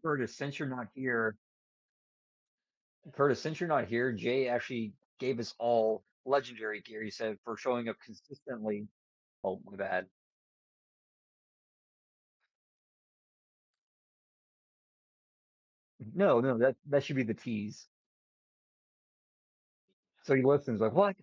Curtis, since you're not here, Curtis, since you're not here, Jay actually gave us all legendary gear. He said for showing up consistently. Oh, my bad. No, no, that should be the tease. So he listens like, what?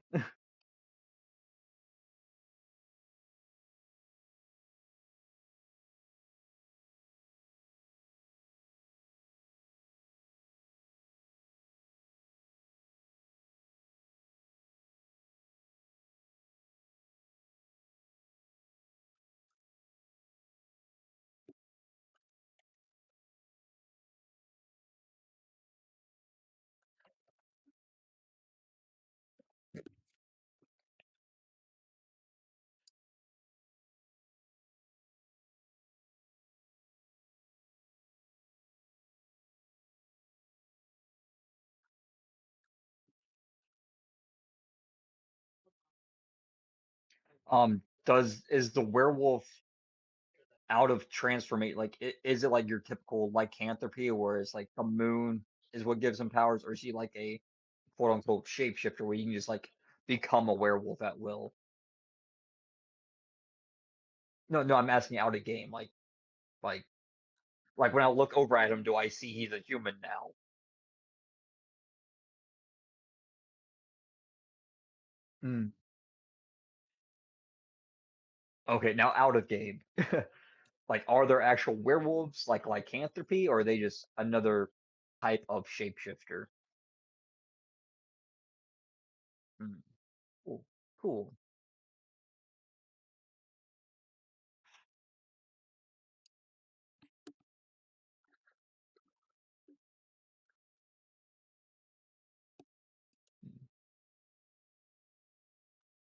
Does is the werewolf out of transformate? Like, is it like your typical lycanthropy, where it's like the moon is what gives him powers, or is he like a quote unquote shapeshifter where you can just like become a werewolf at will? No, no, I'm asking out of game. Like, like when I look over at him, do I see he's a human now? Hmm. Okay, now out of game. Like, are there actual werewolves like lycanthropy, or are they just another type of shapeshifter? Hmm. Cool. Cool.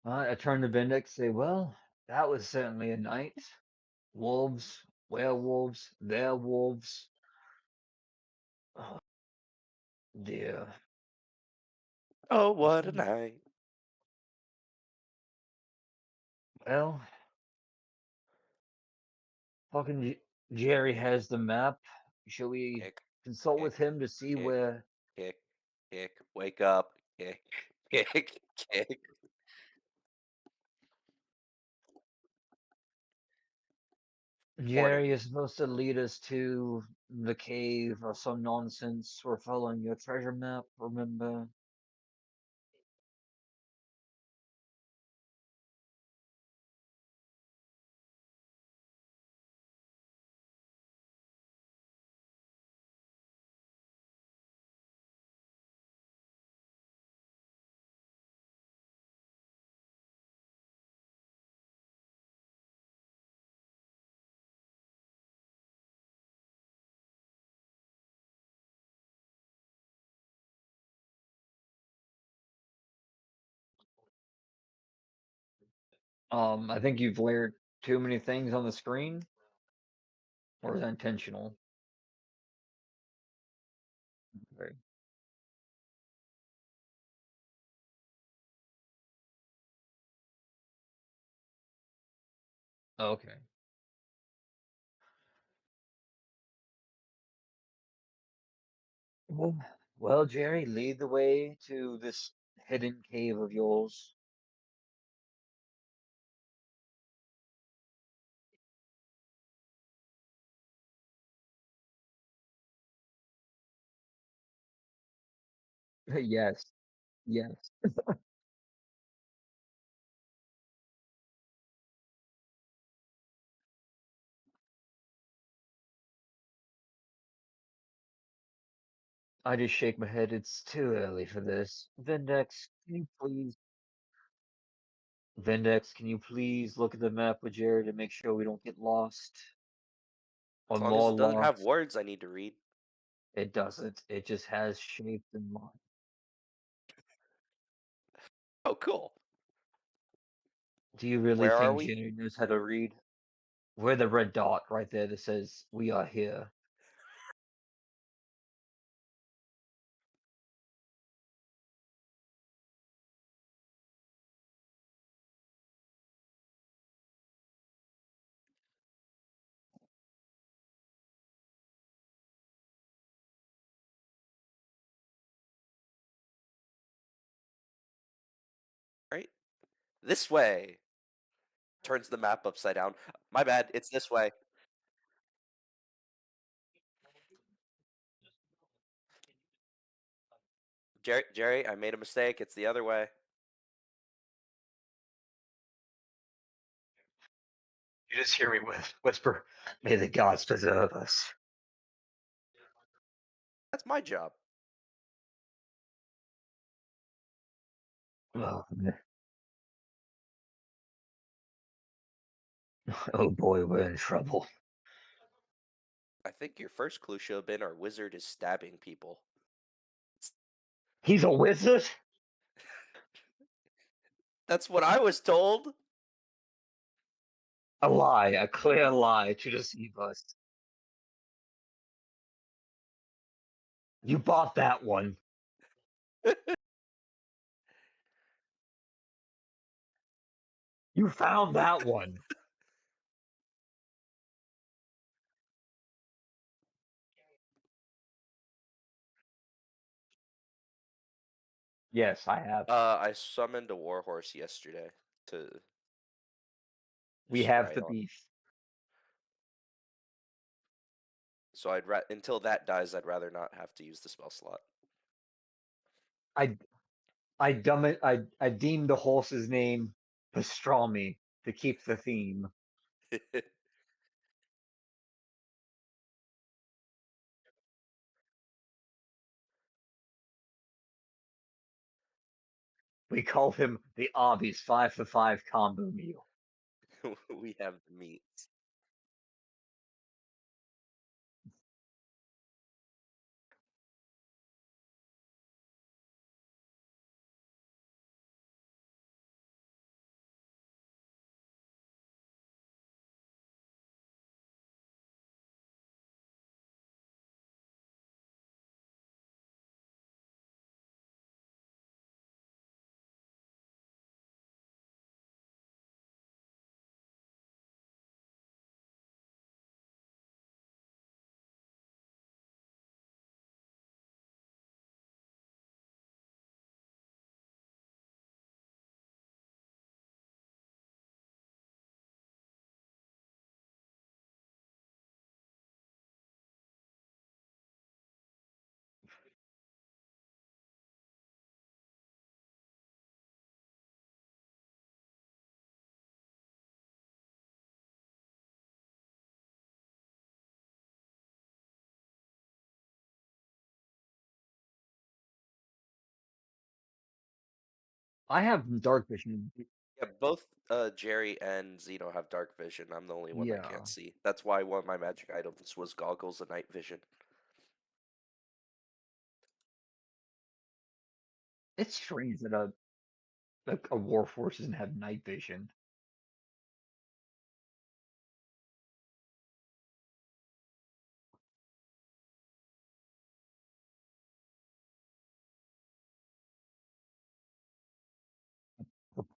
I turn to Vindex, say, "Well, that was certainly a night. Wolves, werewolves, werewolves. Oh dear. Oh, what a Well, night. well, fucking Jerry has the map. Shall we Kick, consult kick, with him to see kick, where kick, kick. Wake up. Kick, kick, kick. Morning. Jerry is supposed to lead us to the cave or some nonsense? We're following your treasure map, remember? I think you've layered too many things on the screen, or is that intentional? Okay. Okay. Well, well, Jerry, lead the way to this hidden cave of yours. Yes, yes. I just shake my head. It's too early for this. Vindex, can you please look at the map with Jared to make sure we don't get lost or As long as more it doesn't have lost? words I need to read. It doesn't. It just has shapes and lines. Oh, cool. Do you really Where are think we? Jared knows how to read? We're the red dot right there that says we are here. This way. Turns the map upside down. My bad, it's this way. Jerry, I made a mistake. It's the other way. You just hear me whisper, "May the gods preserve us." That's my job. Oh, oh boy, we're in trouble. I think your first clue should have been our wizard is stabbing people. It's- He's a wizard? That's what I was told. A lie, a clear lie to deceive us. You bought that one. You found that one. Yes, I have. I summoned a warhorse yesterday to We just have ride the on. beef. So until that dies, I'd rather not have to use the spell slot. I I deemed the horse's name Pastrami to keep the theme. We call him the Arby's 5 for 5 combo meal. We have the meats. I have dark vision. Yeah, both Jerry and Zeno have dark vision. I'm the only one that Yeah. can't see. That's why one of my magic items was goggles of night vision. It's strange that a warhorse doesn't have night vision.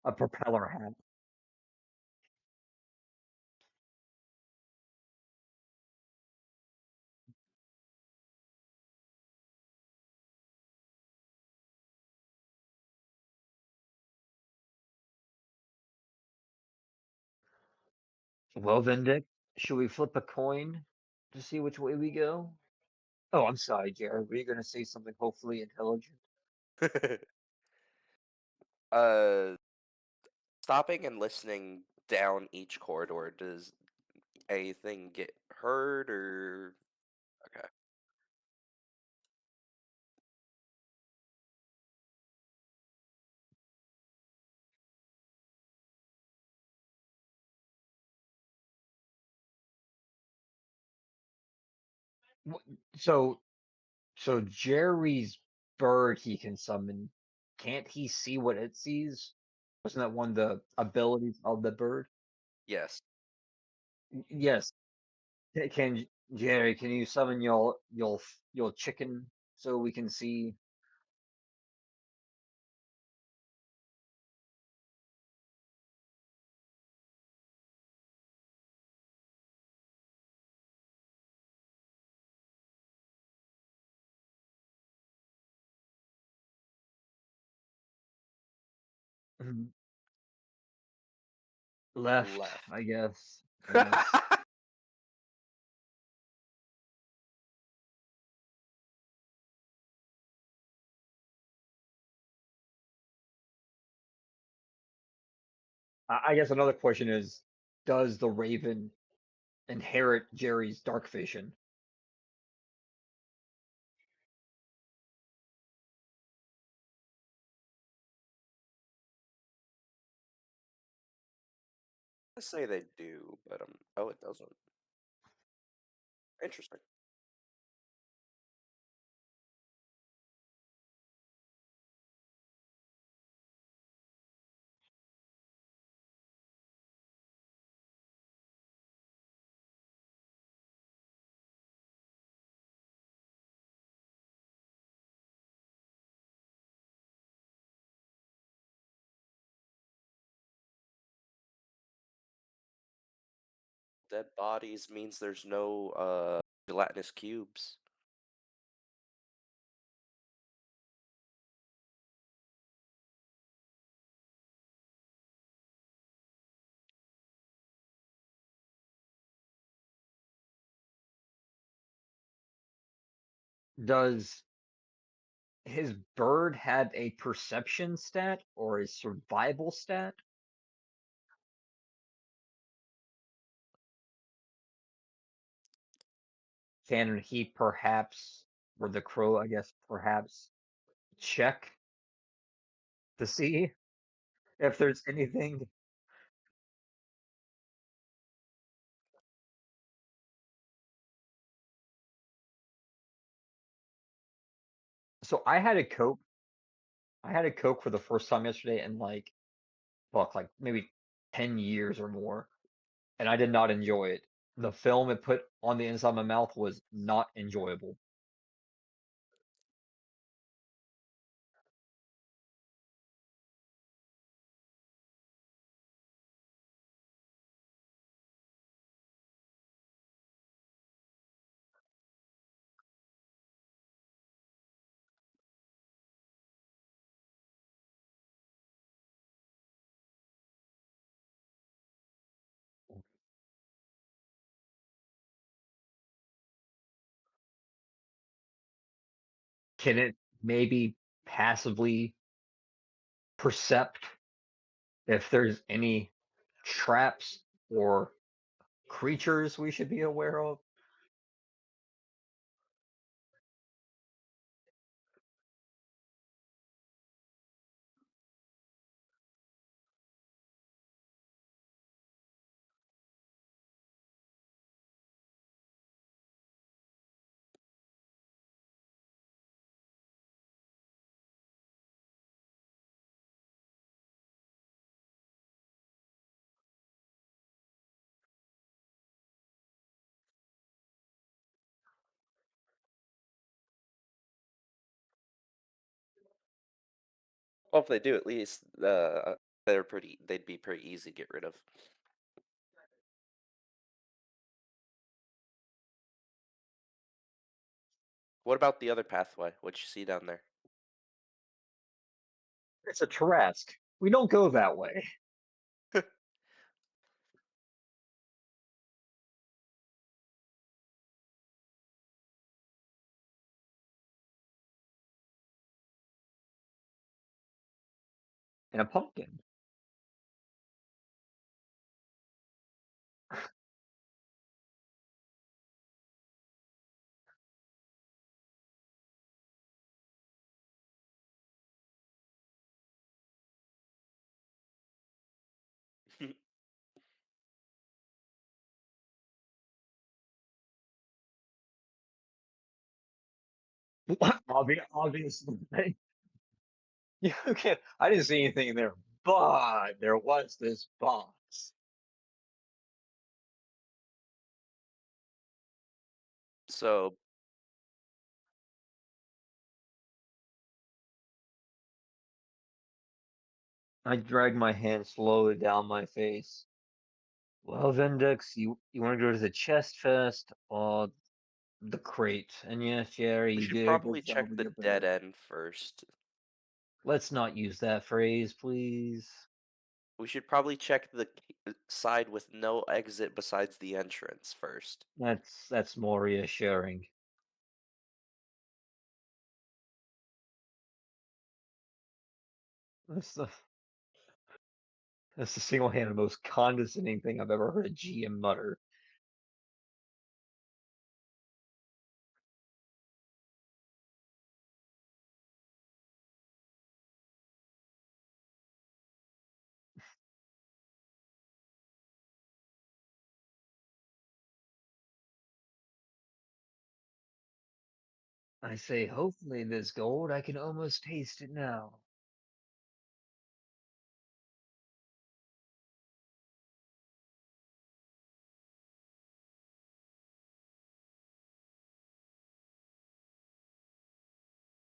A propeller hat. Well then, Dick, should we flip a coin to see which way we go? Oh, I'm sorry, Jared. Were you gonna say something hopefully intelligent? uh, Stopping and listening down each corridor, does anything get heard or okay? Wh- So, so Jerry's bird he can summon. Can't he see what it sees? Wasn't that one of the abilities of the bird? Yes. Yes. Can Jerry? Can you summon your chicken so we can see? Mhm. Left, Left. I guess. Yeah. I guess another question is, does the Raven inherit Jerry's dark vision? I say they do, but oh, it doesn't. Interesting. Dead bodies means there's no gelatinous cubes. Does his bird have a perception stat or a survival stat? Can he perhaps, or the crow, I guess, perhaps check to see if there's anything? So I had a Coke for the first time yesterday in like, fuck, like maybe 10 years or more, and I did not enjoy it. The film it put on the inside of my mouth was not enjoyable. Can it maybe passively percept if there's any traps or creatures we should be aware of? Well, if they do, at least they'd be pretty easy to get rid of. What about the other pathway? What you see down there? It's a Tarrasque. We don't go that way. And a pumpkin. Obviously. You can I didn't see anything in there, but there was this box. So I dragged my hand slowly down my face. Well, Vindex, you want to go to the chest fest or the crate? And yes, Jerry, we you should did probably lift over check the your dead bed. end first. Let's not use that phrase, please. We should probably check the side with no exit besides the entrance first. That's more reassuring. That's the that's the single-handed most condescending thing I've ever heard a GM mutter. I say, hopefully this gold, I can almost taste it now.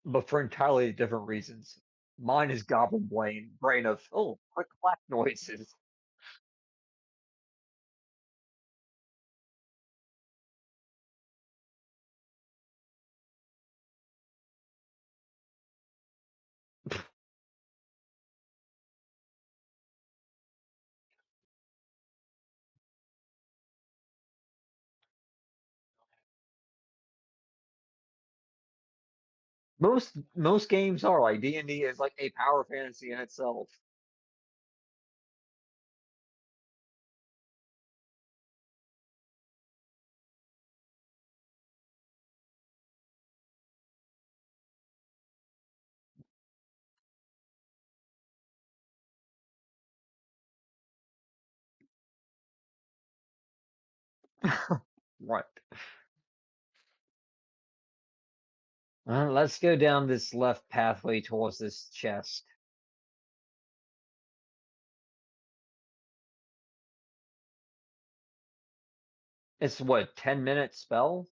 But for entirely different reasons. Mine is goblin brain of, oh, quick clack noises. Most games are like D&D is like a power fantasy in itself. Right. Let's go down this left pathway towards this chest. It's what, 10-minute spell?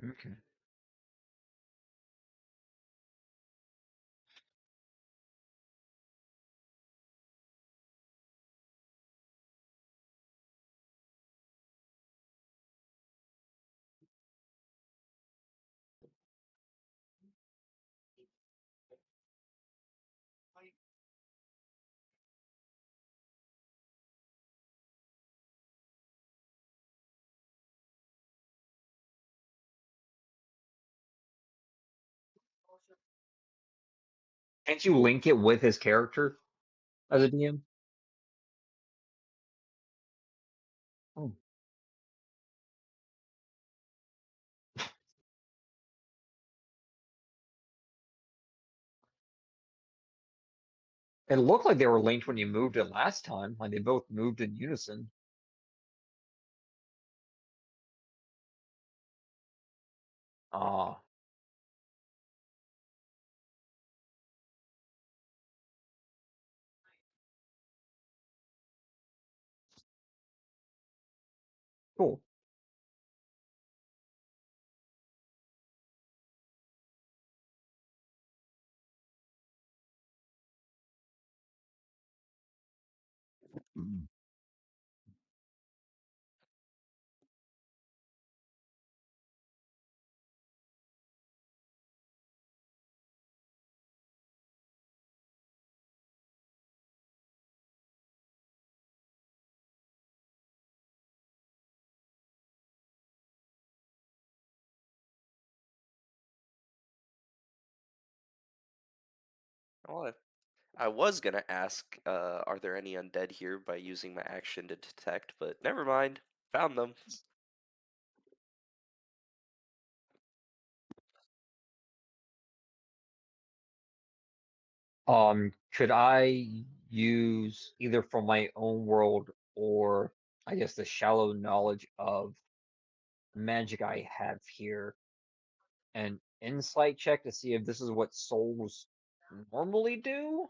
Okay. Can't you link it with his character as a DM? Oh. It looked like they were linked when you moved it last time. Like they both moved in unison. Ah, cool. Mm. Well, I was gonna ask, are there any undead here by using my action to detect, but never mind. Found them. Could I use either from my own world or I guess the shallow knowledge of magic I have here an insight check to see if this is what souls normally do?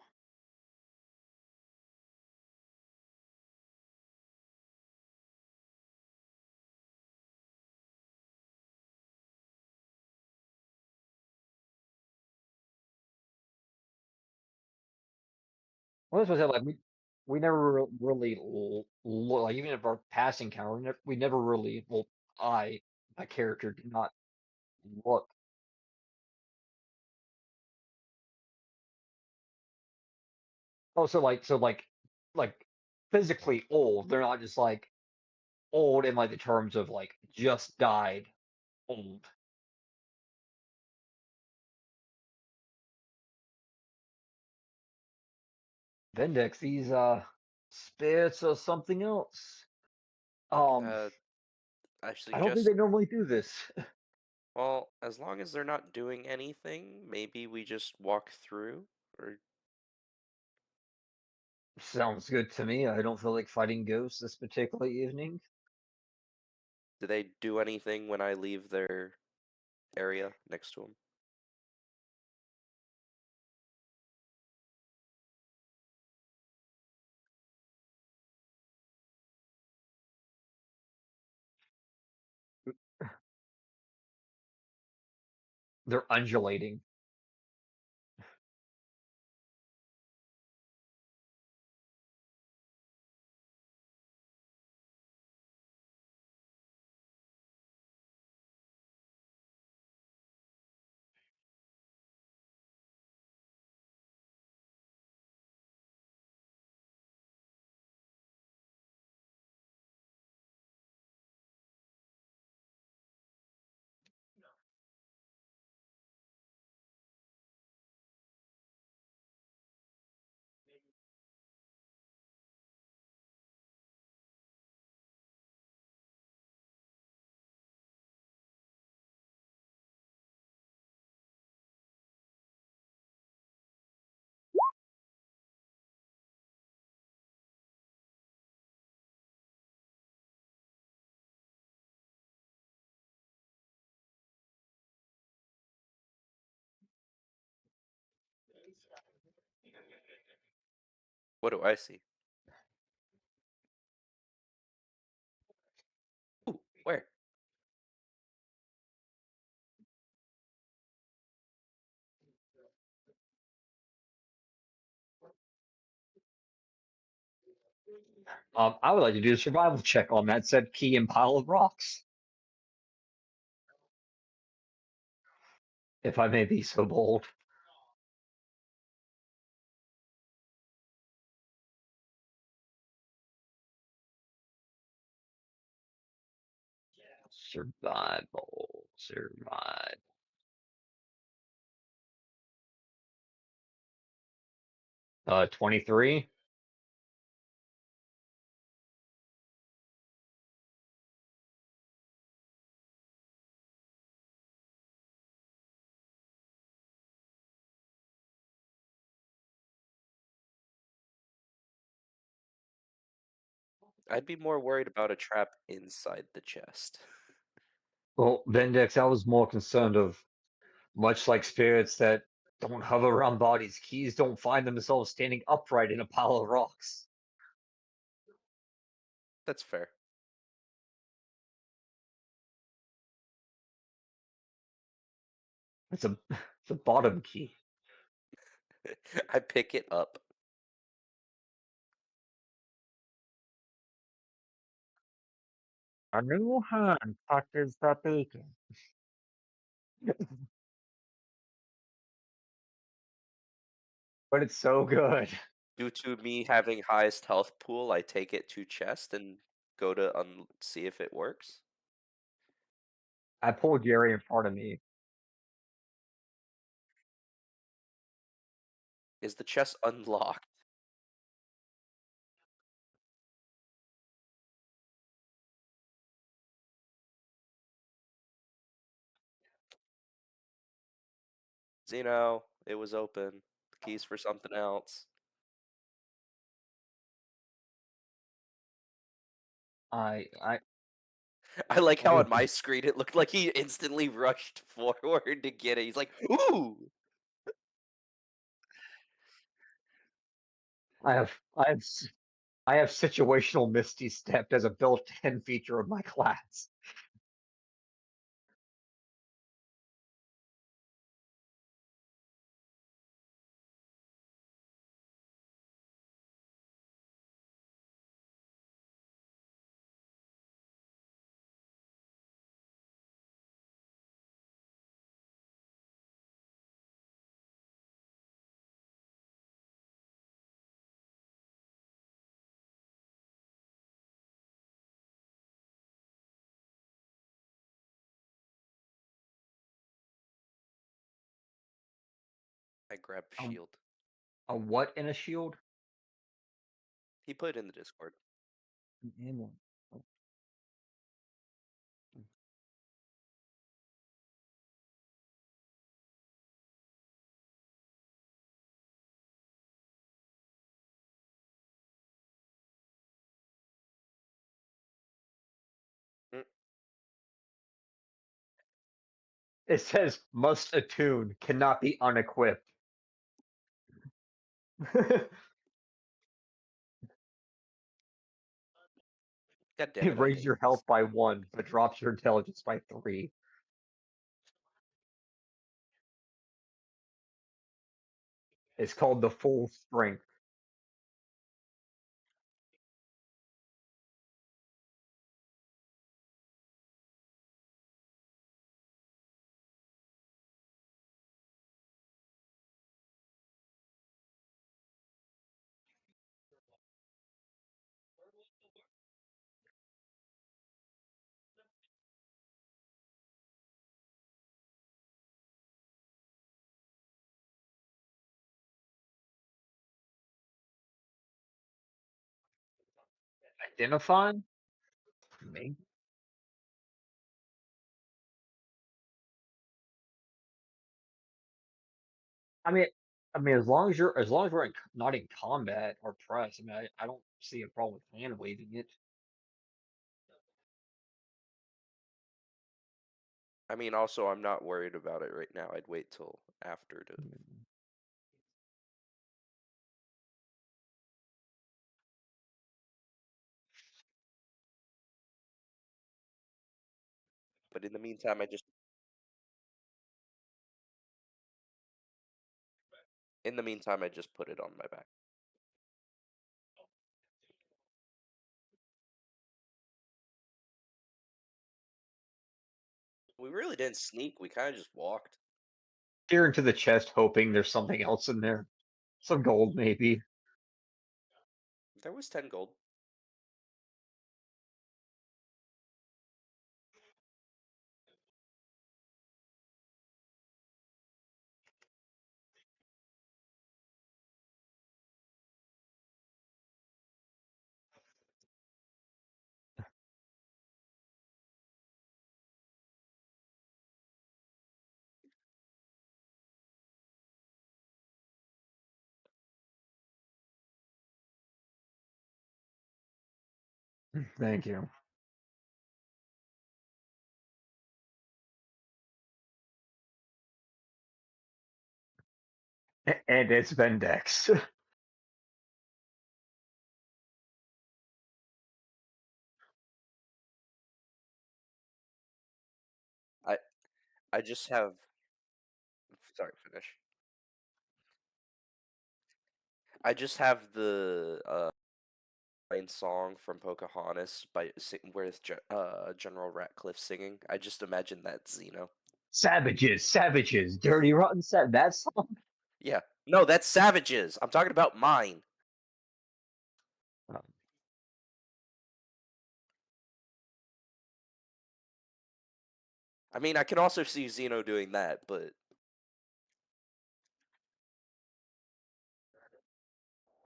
Well, that's what I said, like, we never really like, even if our passing counter, we never really well, my character did not look. Oh, like, physically old, they're not just, like, old in, like, the terms of, like, just died old. Vindex, these, spirits are something else. Um, Uh, I I don't think they suggest, normally do this. well, as long as they're not doing anything, maybe we just walk through? Or Sounds good to me. I don't feel like fighting ghosts this particular evening. do they do anything when I leave their area next to them? They're undulating. What do I see? Ooh, where? I would like to do a survival check on that said key and pile of rocks, if I may be so bold. Survival, survive. 23. I'd be more worried about a trap inside the chest. Well, Vendex, I was more concerned of much like spirits that don't hover around bodies, keys don't find themselves standing upright in a pile of rocks. That's fair. It's a bottom key. I pick it up. A new hand touches the beacon. But it's so good. Due to me having highest health pool, I take it to chest and go to see if it works. I pulled Jerry in front of me. Is the chest unlocked? Zeno, it was open. The key's for something else. I I like how oh, on my screen it looked like he instantly rushed forward to get it. He's like, "Ooh!" I have I have I have situational Misty Stepped as a built-in feature of my class. I grab A, shield. a what in a shield? He put it in the Discord. An ammo. Oh, mm. Mm, It says must attune, cannot be unequipped. God damn It it! I raises hate your this. health by 1, but drops your intelligence by 3. It's called the full strength. Identify? Maybe. I mean, as long as we're not in combat or press, I mean, I don't see a problem with hand waving it. I mean, also, I'm not worried about it right now. I'd wait till after to. Mm. But in the meantime, I just put it on my back. We really didn't sneak. We kind of just walked. Peer into the chest, hoping there's something else in there. Some gold, maybe. There was 10 gold. Thank you. And it's Vendex. I I just have. Sorry, finish. I just have the main song from Pocahontas with General Ratcliffe singing. I just imagine that Xeno. Savages, savages, dirty, rotten, that song? Yeah. No, that's Savages. I'm talking about mine. Um, I mean, I can also see Xeno doing that, but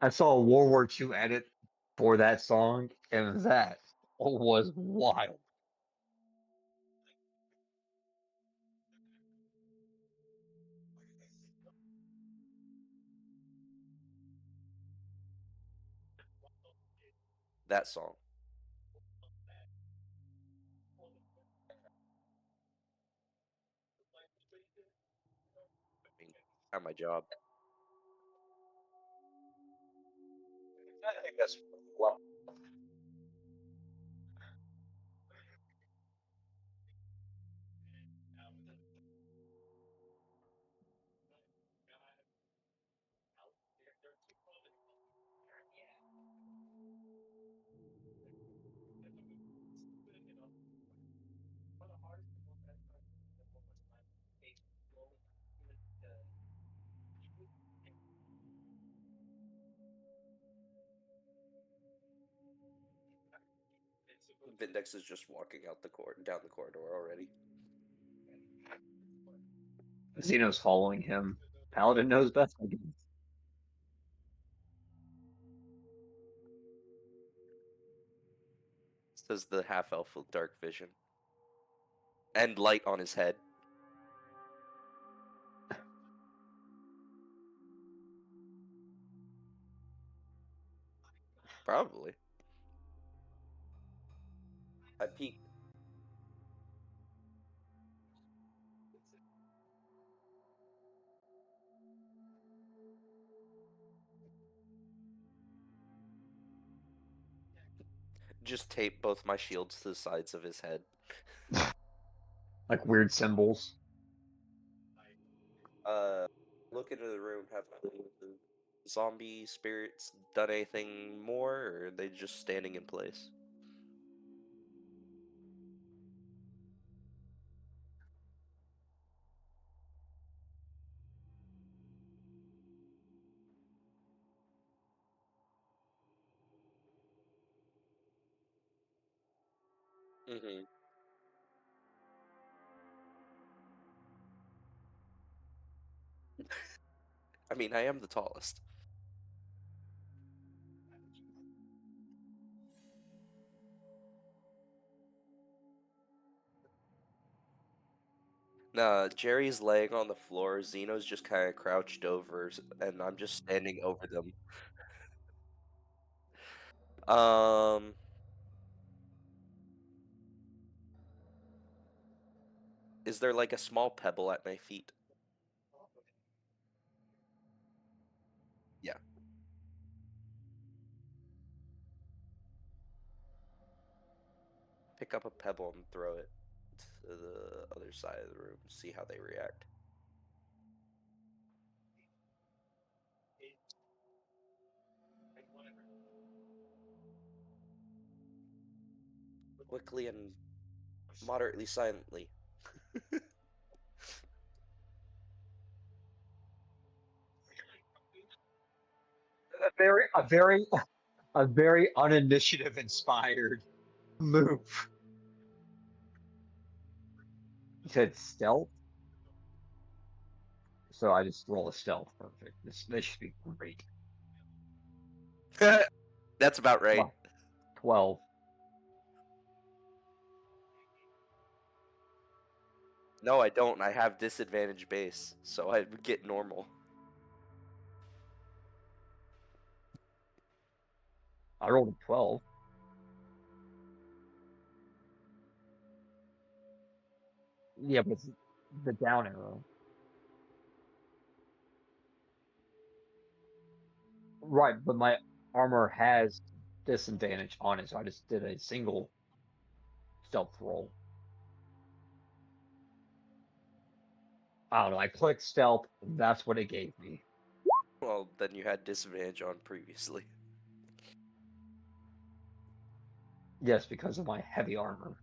I saw a World War II edit for that song, and that was wild. that song. I mean, at my job. I think that's well. Vindex is just walking down the corridor already. Xeno's following him. Paladin knows best, I guess. Says the half elf with dark vision and light on his head. Probably. I peeked. Just tape both my shields to the sides of his head. Like weird symbols. Uh, look into the room. Have the zombie spirits done anything more, or are they just standing in place? Mm-hmm. I mean, I am the tallest. Nah, Jerry's laying on the floor. Zeno's just kind of crouched over, and I'm just standing over them. Um, is there like a small pebble at my feet? Yeah. Pick up a pebble and throw it to the other side of the room. See how they react. Quickly and moderately silently. A very uninitiative inspired move. You said stealth, so I just roll a stealth. Perfect. This should be great. That's about right. 12. No, I don't. I have disadvantage base, so I would get normal. I rolled a 12. Yeah, but it's the down arrow. Right, but my armor has disadvantage on it, so I just did a single stealth roll. I don't know. I clicked stealth. That's what it gave me. Well, then you had disadvantage on previously. Yes, because of my heavy armor.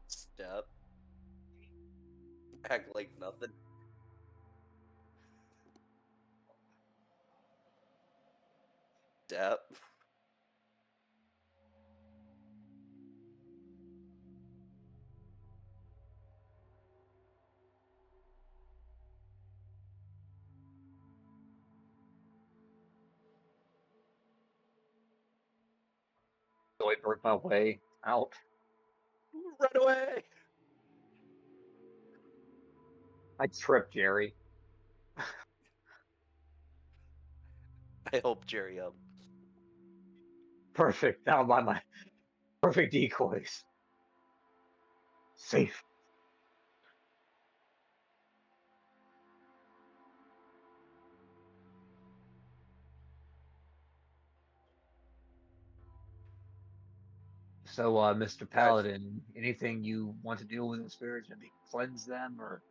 Step. Act like nothing. Step. So I broke my way out. Run away! I tripped Jerry. I help Jerry up. Perfect. Now by my perfect decoys. Safe. So, Mr. Guys, Paladin, anything you want to do with the spirits? Maybe cleanse them or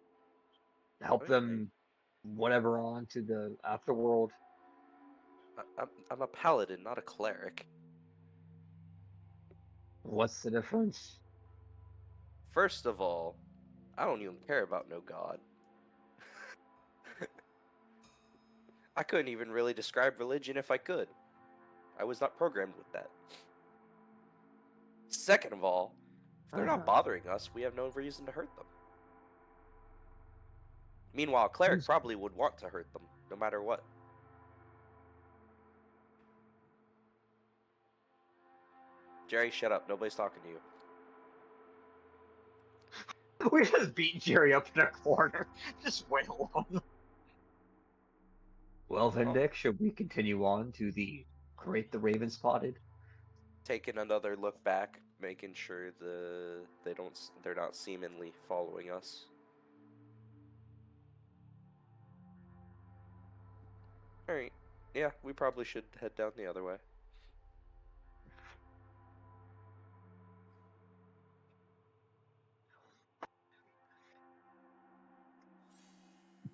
help anything. them, whatever, on to the afterworld? I'm a paladin, not a cleric. What's the difference? First of all, I don't even care about no god. I couldn't even really describe religion if I could. I was not programmed with that. Second of all, if they're not Uh, bothering us, we have no reason to hurt them. Meanwhile, cleric probably would want to hurt them, no matter what. Jerry, shut up. Nobody's talking to you. we just beat Jerry up in a corner. Just wail on. Well then, Well, Dick, should we continue on to the Great the Raven Spotted? taking another look back, making sure they're not seemingly following us. All right. Yeah, we probably should head down the other way.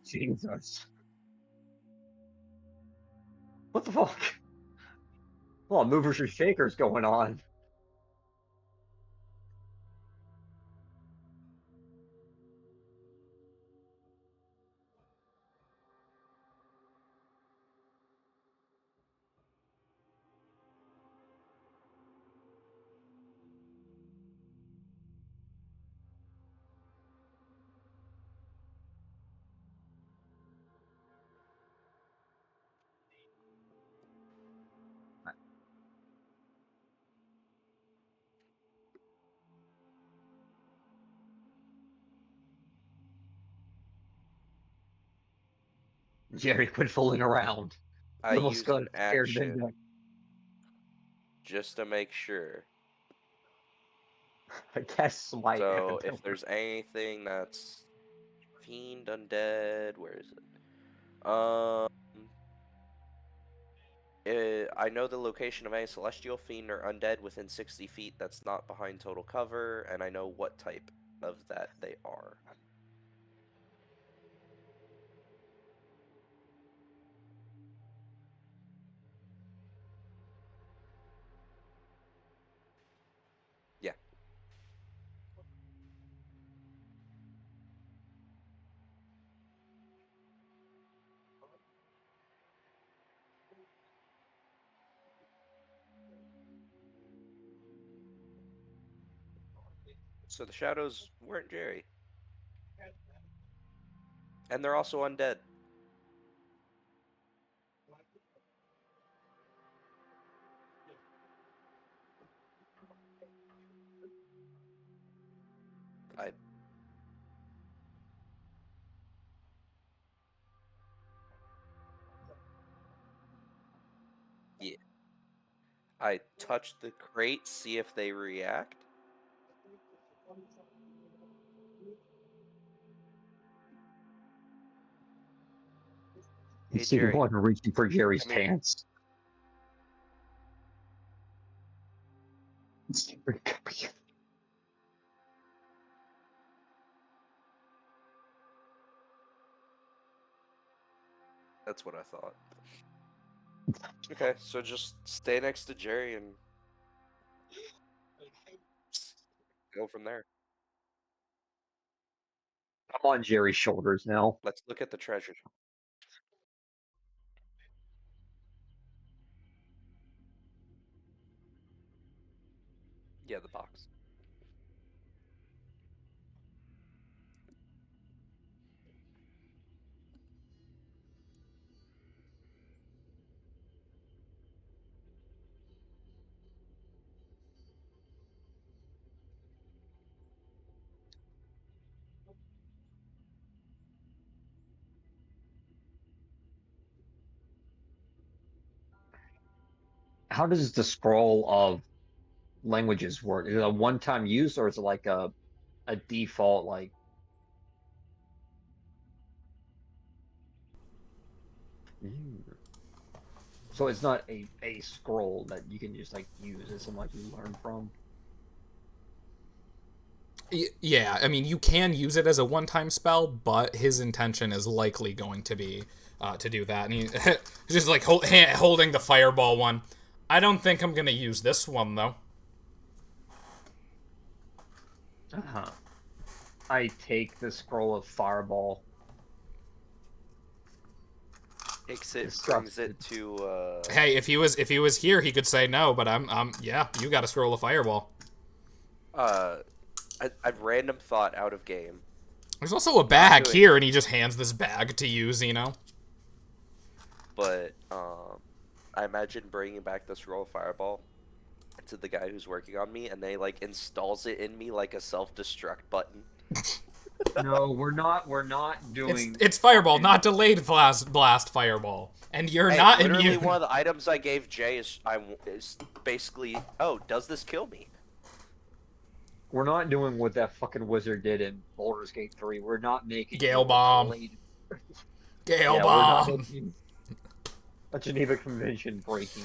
Jesus. What the fuck? A lot of movers and shakers going on. Jerry, quit fooling around. I You almost used got an scared than action Dick. just to make sure. I guess smite So if it if there's anything that's fiend, undead, where is it? I know the location of any celestial fiend or undead within 60 feet that's not behind total cover, and I know what type of that they are. Yeah. So the shadows weren't Jerry. And they're also undead. I yeah. I touch the crate, see if they react. You Hey see Jerry, one reaching for Jerry's come here. pants. That's what I thought. Okay, so just stay next to Jerry and go from there. I'm on Jerry's shoulders now. Let's look at the treasure. Yeah, the box. How does the scroll of languages work? Is it a one-time use or is it like a default like mm. So it's not a scroll that you can just like use. It's something like you learn from. Yeah, I mean, you can use it as a one-time spell, but his intention is likely going to be to do that. And he's just like holding the fireball one. I don't think I'm going to use this one, though. Uh-huh. I take the scroll of Fireball. Takes it, Disgusted. brings it to. Hey, if he was here, he could say no, but yeah, you got to scroll a fireball. A random thought out of game. There's also a bag doing- here, and he just hands this bag to you, Zeno. But I imagine bringing back the scroll of Fireball to the guy who's working on me, and they like installs it in me like a self-destruct button. No, we're not doing. It's fireball, not delayed blast fireball, and you're Hey, not literally immune. one of the items I gave Jay is basically, oh, does this kill me? We're not doing what that fucking wizard did in Baldur's Gate 3. We're not making Gale bomb. Gale We're bomb. not making a Geneva Convention breaking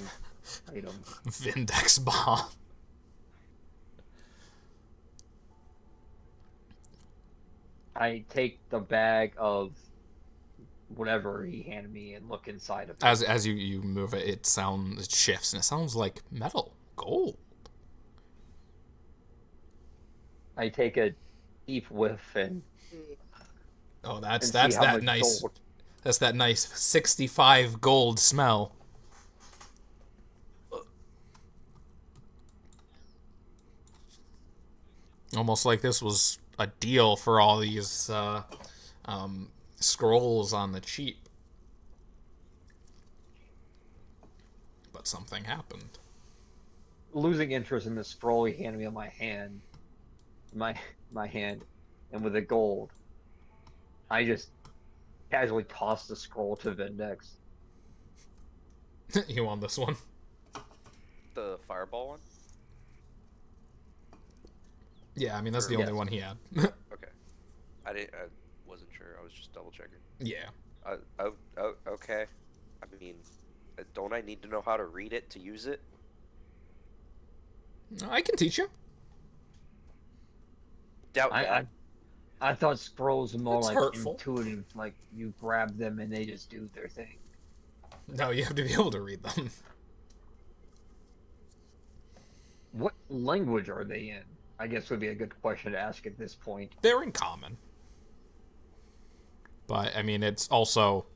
item. Vindex bomb. I take the bag of whatever he handed me and look inside of it. As you move it, it shifts, and it sounds like metal, gold. I take a deep whiff and Oh, that's see how that much nice. gold. That's that nice 65 gold smell. Almost like this was a deal for all these scrolls on the cheap. But something happened. Losing interest in the scroll he handed me on my hand, my hand, and with the gold, I just casually tossed the scroll to Vindex. You want this one? The Fireball one? Yeah, I mean, that's the Yes. only one he had. Okay. I wasn't sure. I was just double checking. Yeah. Okay. I mean, don't I need to know how to read it to use it? I can teach you. Doubt that. I thought scrolls were more It's like hurtful. intuitive, like you grab them and they just do their thing. No, you have to be able to read them. What language are they in? I guess would be a good question to ask at this point. They're in common. But, I mean, it's also,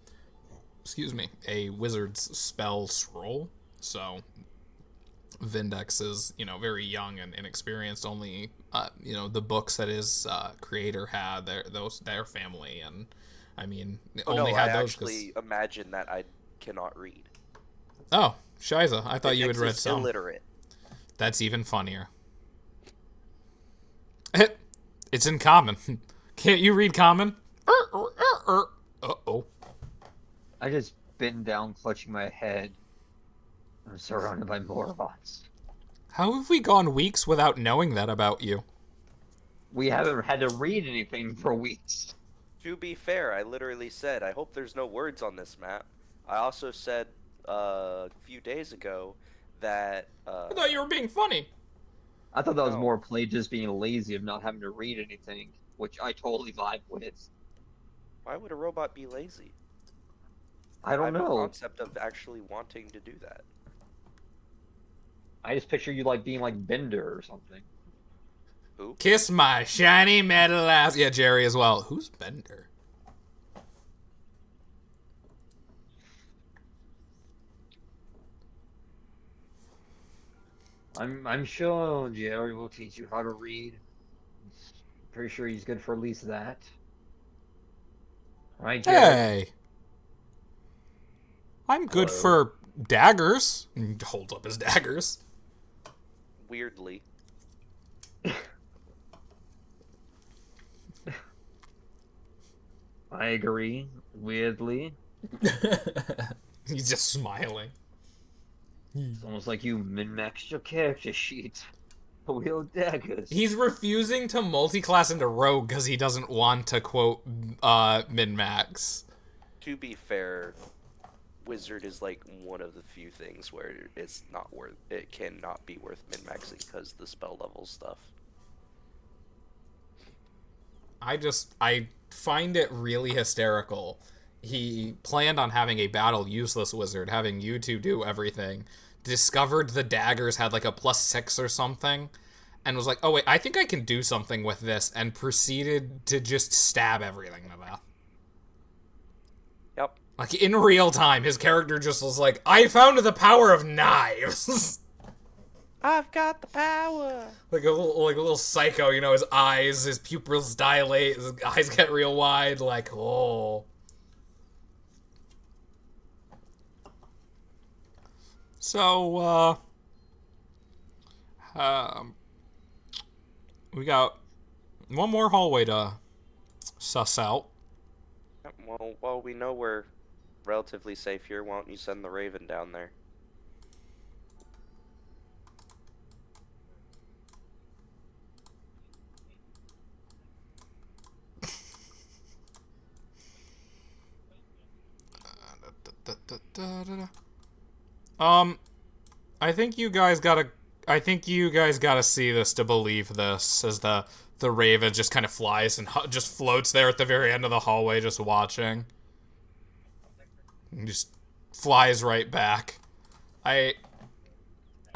excuse me, a wizard's spell scroll. So, Vindex is, very young and inexperienced. Only, the books that his creator had, their family, and, I mean, only had I those. actually imagine that I cannot read. Oh, Shiza, I thought you had Vindex read is some. illiterate. That's even funnier. It's in common. Can't you read common? Uh-oh. I just bent down, clutching my head. I'm surrounded by Morbots. How have we gone weeks without knowing that about you? We haven't had to read anything for weeks. To be fair, I literally said, I hope there's no words on this map. I also said a few days ago that... I thought you were being funny. I thought that was No. more play just being lazy of not having to read anything, which I totally vibe with. Why would a robot be lazy? I don't have no know. concept of actually wanting to do that. I just picture you like being like Bender or something. Who? Kiss my shiny metal ass. Yeah, Jerry as well. Who's Bender? I'm sure Jerry will teach you how to read. Pretty sure he's good for at least that. Right, Jerry? Hey. I'm good Hello. for daggers. And holds up his daggers. Weirdly. I agree. Weirdly. He's just smiling. It's almost like you min-maxed your character sheet. Wield daggers. He's refusing to multi-class into rogue because he doesn't want to, quote, min-max. To be fair, Wizard is like one of the few things where it cannot be worth min-maxing because the spell level stuff. I find it really hysterical. He planned on having a battle useless wizard, having you two do everything, discovered the daggers had like a +6 or something, and was like, oh wait, I think I can do something with this, and proceeded to just stab everything to death. Yep. Like, in real time, his character just was like, I found the power of knives. I've got the power. like a little psycho, you know, his eyes, his pupils dilate, his eyes get real wide, like, oh. So, we got one more hallway to suss out. Well, we know we're relatively safe here. Why don't you send the Raven down there? I think you guys gotta see this to believe this, as the Raven just kind of flies and just floats there at the very end of the hallway, just watching. And just flies right back. I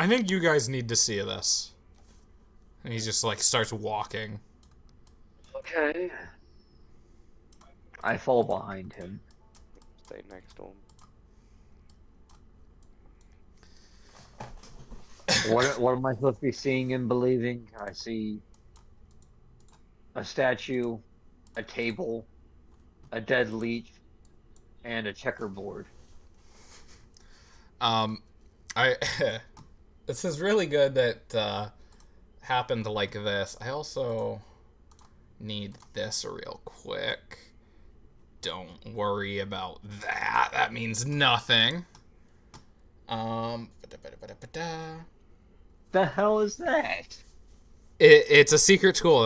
think you guys need to see this. And he just, like, starts walking. Okay. I fall behind him. Stay next to him. What am I supposed to be seeing and believing? I see a statue, a table, a dead leech, and a checkerboard. I this is really good that happened like this. I also need this real quick. Don't worry about that. That means nothing. The hell is that? It's a secret school.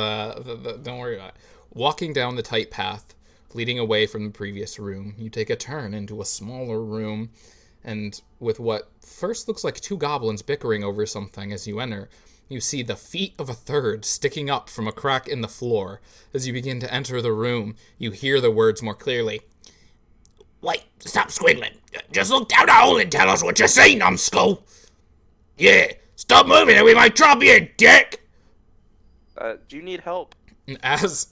Don't worry about it. Walking down the tight path leading away from the previous room, you take a turn into a smaller room, and with what first looks like two goblins bickering over something as you enter, you see the feet of a third sticking up from a crack in the floor. As you begin to enter the room, you hear the words more clearly. Wait, stop squiggling. Just look down the hole and tell us what you see, numbskull. Yeah, stop moving or we might drop you, dick. Do you need help? As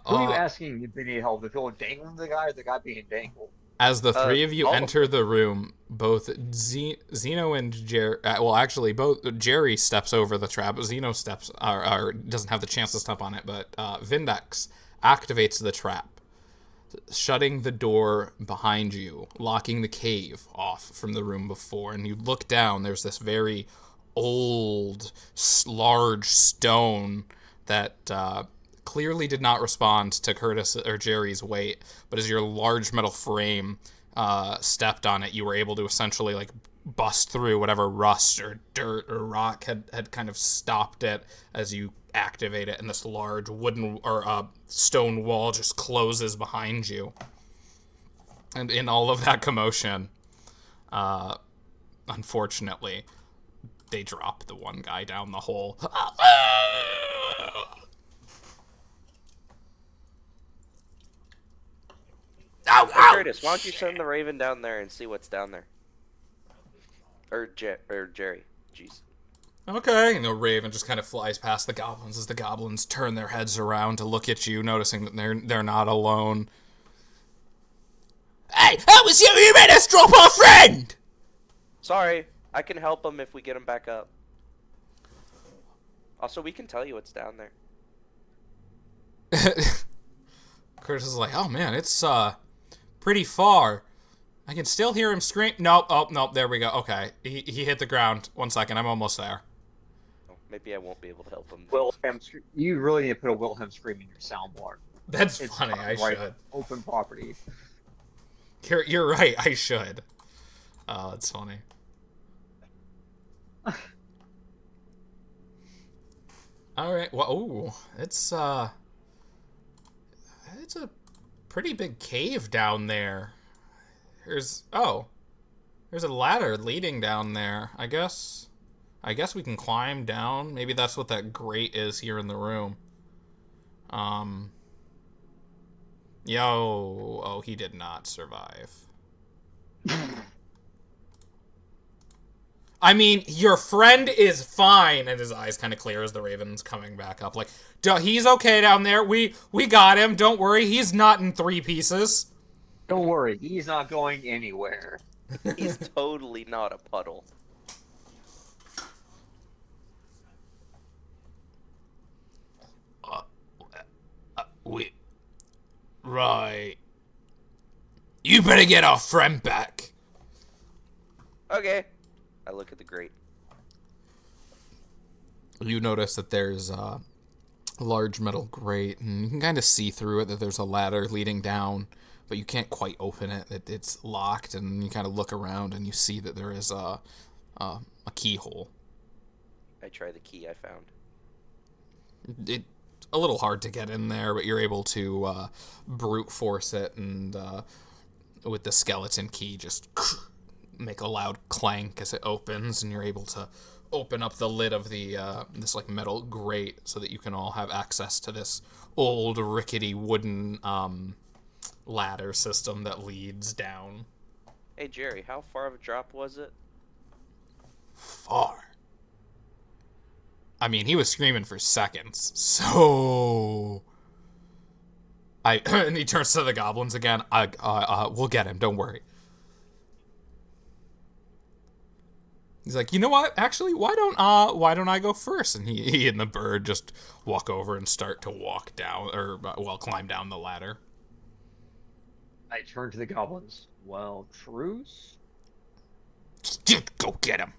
Who are you asking if they need help? If you're dangling the guy or the guy being dangled? As the three of you all of enter the room, both Zeno and Jerry, well, actually, both Jerry steps over the trap. Zeno steps, or doesn't have the chance to step on it, but Vindex activates the trap, shutting the door behind you, locking the cave off from the room before. And you look down, there's this very old, large stone that clearly did not respond to Curtis or Jerry's weight, but as your large metal frame stepped on it, you were able to essentially like bust through whatever rust or dirt or rock had kind of stopped it as you activate it, and this large wooden or stone wall just closes behind you. And in all of that commotion, unfortunately, they drop the one guy down the hole. Ow, ow! Curtis, why don't you send the Raven down there and see what's down there? Or Jerry. Jeez. Okay, and the Raven just kind of flies past the goblins as the goblins turn their heads around to look at you, noticing that they're not alone. Hey, that was you! You made us drop our friend! Sorry, I can help him if we get him back up. Also, we can tell you what's down there. Curtis is like, oh man, it's pretty far. I can still hear him scream. Nope, oh, nope, there we go. Okay, he hit the ground. 1 second, I'm almost there. Oh, maybe I won't be able to help him. Wilhelm, you really need to put a Wilhelm scream in your soundboard. That's It's funny, I right, should. Open property. You're right, I should. Oh, that's funny. Alright, well, ooh, it's a pretty big cave down there. There's a ladder leading down there. I guess we can climb down. Maybe that's what that grate is here in the room. Oh, he did not survive. I mean, your friend is fine. And his eyes kind of clear as the raven's coming back up. Like, he's okay down there. We got him. Don't worry. He's not in 3 pieces. Don't worry, he's not going anywhere. He's totally not a puddle. Right. You better get our friend back. Okay. I look at the grate. You notice that there's a large metal grate, and you can kind of see through it that there's a ladder leading down, but you can't quite open it. It's locked, and you kind of look around, and you see that there is a keyhole. I try the key I found. It's a little hard to get in there, but you're able to brute force it, and with the skeleton key, just make a loud clank as it opens, and you're able to open up the lid of the this like metal grate so that you can all have access to this old rickety wooden ladder system that leads down. Hey Jerry, how far of a drop was it? Far. I mean, he was screaming for seconds, so and he turns to the goblins again. We'll get him. Don't worry. He's like, you know what? Actually, why don't I go first? And he and the bird just walk over and start to walk down, or climb down the ladder. I turn to the goblins. Well, truce? Just go get him.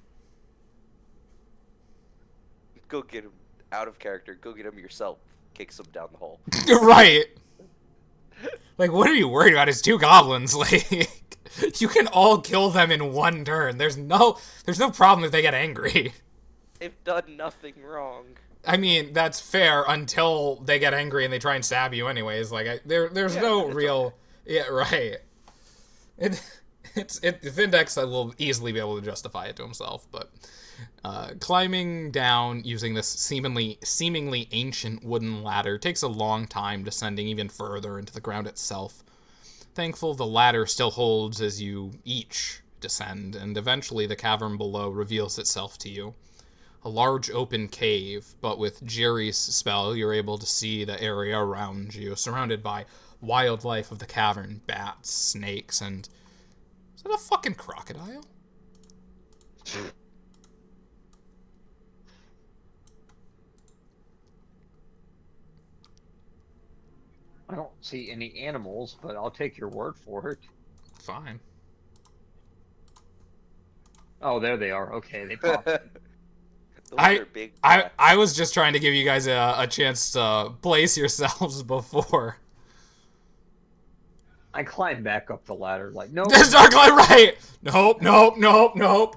Go get him. Out of character. Go get him yourself. Kicks him down the hole. Right. Like, what are you worried about? It's 2 goblins. Like, you can all kill them in 1 turn. There's no problem if they get angry. They've done nothing wrong. I mean, that's fair until they get angry and they try and stab you anyways. Like, there's no real... Okay. Yeah, right. Vindex will easily be able to justify it to himself, but climbing down using this seemingly ancient wooden ladder takes a long time, descending even further into the ground itself. Thankful the ladder still holds as you each descend, and eventually the cavern below reveals itself to you. A large open cave, but with Jerry's spell, you're able to see the area around you, surrounded by wildlife of the cavern, bats, snakes, and... Is that a fucking crocodile? I don't see any animals, but I'll take your word for it. Fine. Oh, there they are. Okay, they popped. Those are big bats. I was just trying to give you guys a chance to place yourselves before. I climb back up the ladder like, no. There's Darklight, right! Nope. No,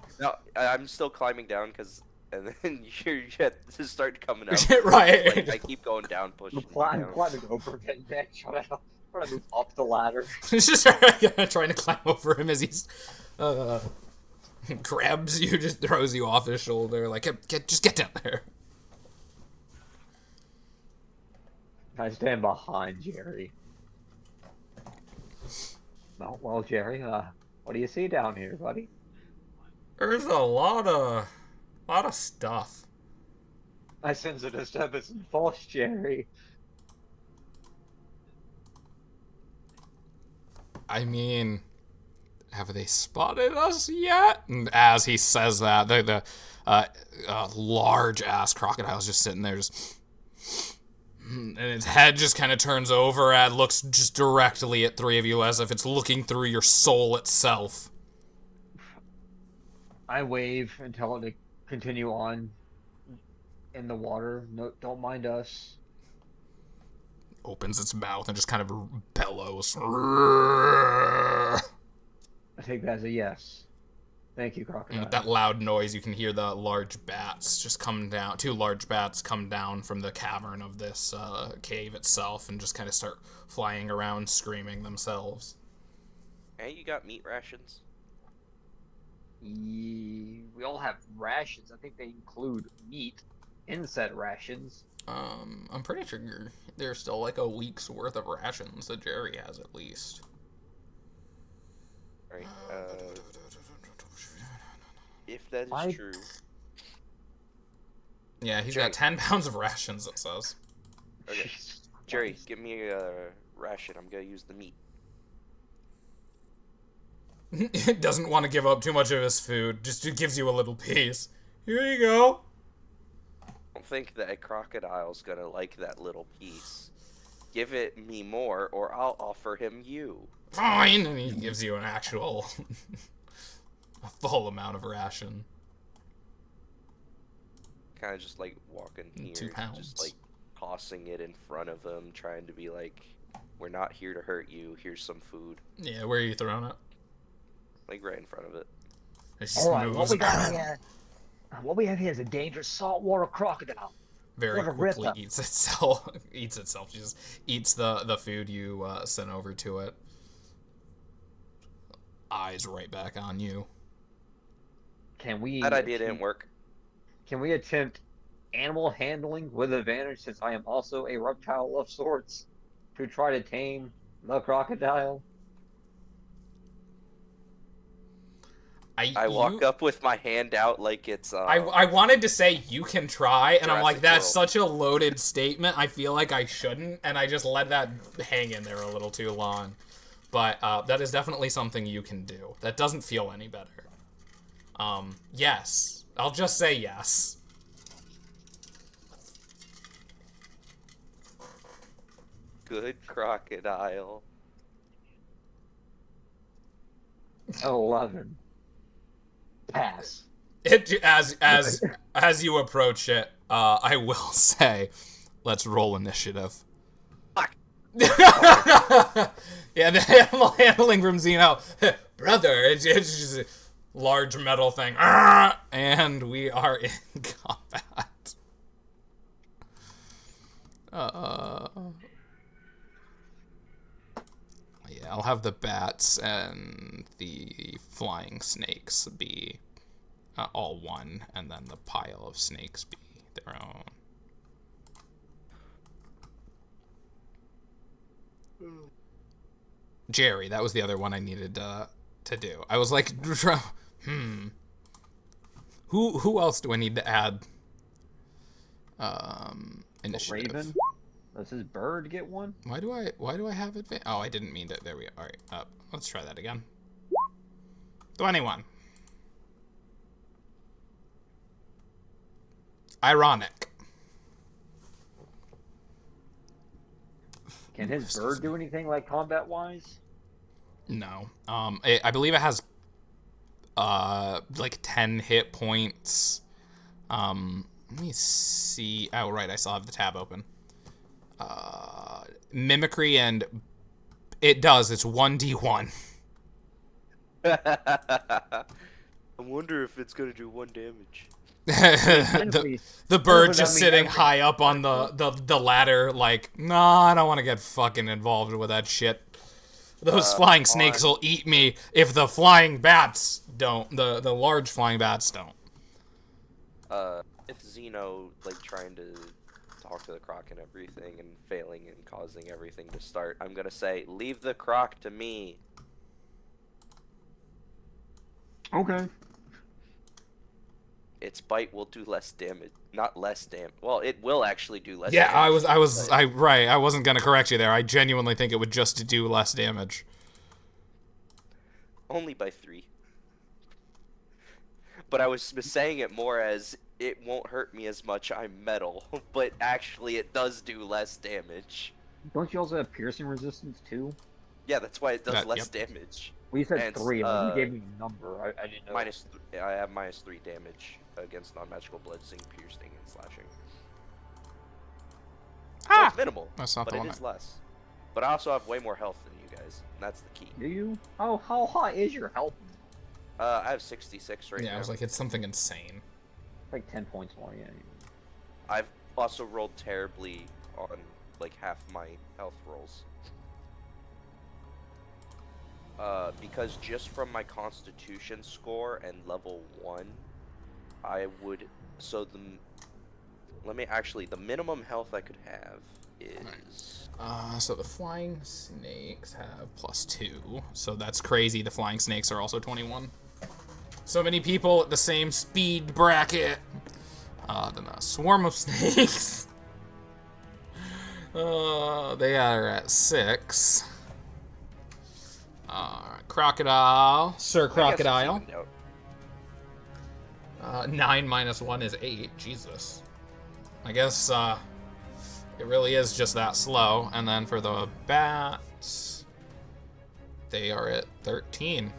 I'm still climbing down because, and then you just start coming up. Right. Like, I keep going down, pushing I'm down. climbing over, getting back, trying to move up the ladder. He's just trying to climb over him as he's grabs you, just throws you off his shoulder, like, just get down there. I stand behind Jerry. Well, Jerry, what do you see down here, buddy? There's a lot of stuff. I sense a disturbance in force, Jerry. I mean, have they spotted us yet? And as he says that, the large ass crocodile's just sitting there, and its head just kind of turns over and looks just directly at 3 of you as if it's looking through your soul itself. I wave and tell it to continue on in the water. No, don't mind us. Opens its mouth and just kind of bellows. I take that as a yes. Thank you, crocodile. And with that loud noise, you can hear the large bats just come down. 2 large bats come down from the cavern of this cave itself and just kind of start flying around, screaming themselves. Hey, you got meat rations? We all have rations. I think they include meat in said rations. I'm pretty sure there's still like a week's worth of rations that Jerry has at least. Right. If that is I true. Yeah, he's Jerry. got 10 pounds of rations, it says. Okay. Jesus Jerry, Christ. give me a ration. I'm gonna use the meat. Doesn't want to give up too much of his food, just gives you a little piece. Here you go. I don't think that a crocodile's gonna like that little piece. Give it me more, or I'll offer him you. Fine, and he gives you an actual a full amount of ration. Kind of just like walking here, 2 pounds. just like tossing it in front of him, trying to be like, "We're not here to hurt you. Here's some food." Yeah, where are you throwing it? Like right in front of it. It just All right, moves what we got here? What we have here is a dangerous saltwater crocodile. very What a quickly ripper. eats itself. Eats itself. She just eats the food you sent over to it. Eyes right back on you. Can we? That idea didn't work. Can we attempt animal handling with advantage, since I am also a reptile of sorts, to try to tame the crocodile? I walk up with my hand out like it's I wanted to say you can try, and I'm like, Jurassic that's World. such a loaded statement. I feel like I shouldn't, and I just let that hang in there a little too long. But that is definitely something you can do. That doesn't feel any better. Yes. I'll just say yes. good crocodile. 11. Pass. As you approach it, I will say, let's roll initiative. Fuck. Yeah, the animal handling from Zeno, brother, it's just a large metal thing, and we are in combat. Yeah, I'll have the bats and the flying snakes be all one, and then the pile of snakes be their own. Jerry, that was the other one I needed to do. I was like, who else do I need to add? Initiative. Raven? Does his bird get one? Why do I have it? Oh, I didn't mean to. There we go. All right, let's try that again. 21. Ironic. Can his bird do anything like combat-wise? No. I believe it has like 10 hit points. Let me see. Oh, right, I still have the tab open. Mimicry, and it does. It's 1d1. I wonder if it's gonna do 1 damage. the bird just sitting high up on the ladder, like, nah, I don't want to get fucking involved with that shit. Those flying snakes will eat me if the flying bats don't. The large flying bats don't. If Zeno, like, trying to talk to the croc and everything and failing and causing everything to start, I'm gonna say, leave the croc to me. Okay. Its bite will do less damage. Not less damage. Well, it will actually do less Yeah, damage. I wasn't gonna correct you there. I genuinely think it would just do less damage. Only by 3. But I was saying it more as, it won't hurt me as much, I'm metal. But actually, it does do less damage. Don't you also have piercing resistance too? Yeah, that's why it does less Yep. damage. Well, you said And, 3, and you gave me a number. I didn't know. I have -3 damage against non-magical bludgeoning, piercing, and slashing. So it's minimal, That's not but the it one. is less. But I also have way more health than you guys, and that's the key. Do you? How high is your health? I have 66 right now. Yeah, I was like, it's something insane. Like 10 points more, yeah. I've also rolled terribly on like half my health rolls. Because just from my Constitution score and level 1, I would. So the minimum health I could have is. So the flying snakes have +2, so that's crazy. The flying snakes are also 21. So many people at the same speed bracket. Then a swarm of snakes. They are at 6. Crocodile. Sir I guess it's Crocodile. evened out. 9 minus 1 is 8. Jesus. I guess it really is just that slow. And then for the bats, they are at 13.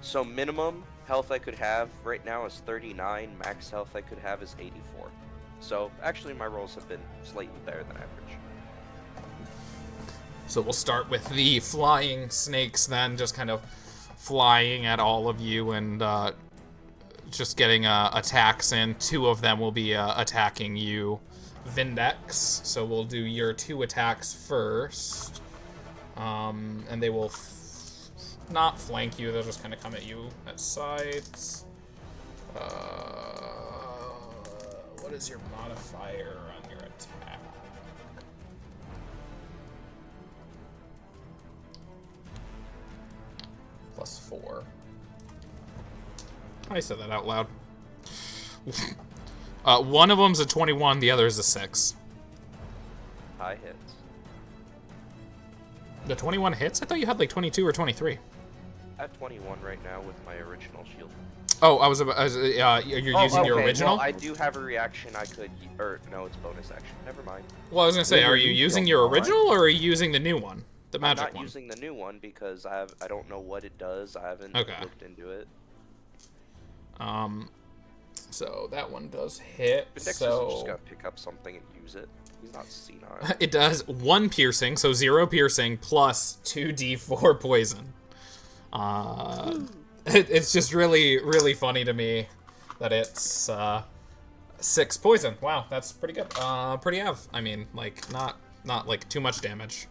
So minimum health I could have right now is 39. Max health I could have is 84. So actually my rolls have been slightly better than average. So we'll start with the flying snakes then, just kind of flying at all of you and just getting attacks in. 2 of them will be attacking you, Vindex. So we'll do your 2 attacks first. And they will not flank you, they'll just kind of come at you at sides. What is your modifier on your attack? +4. I said that out loud. One of them's a 21, the other is a 6. High hits. The 21 hits? I thought you had like 22 or 23. I have 21 right now with my original shield. Oh, you're using your okay, original? Well, I do have a reaction I could, or no, it's bonus action. Never mind. Well, I was gonna say, are you using your original or are you using the new one, the magic I'm not using the new one because I don't know what it does. I haven't looked into it. So that one does hit. Index so isn't just gonna pick up something and use it. He's not senile. it does 1 piercing, so 0 piercing plus 2d4 poison. It's just really, really funny to me that it's 6 poison. Wow, that's pretty good. Pretty av. I mean, like not like too much damage.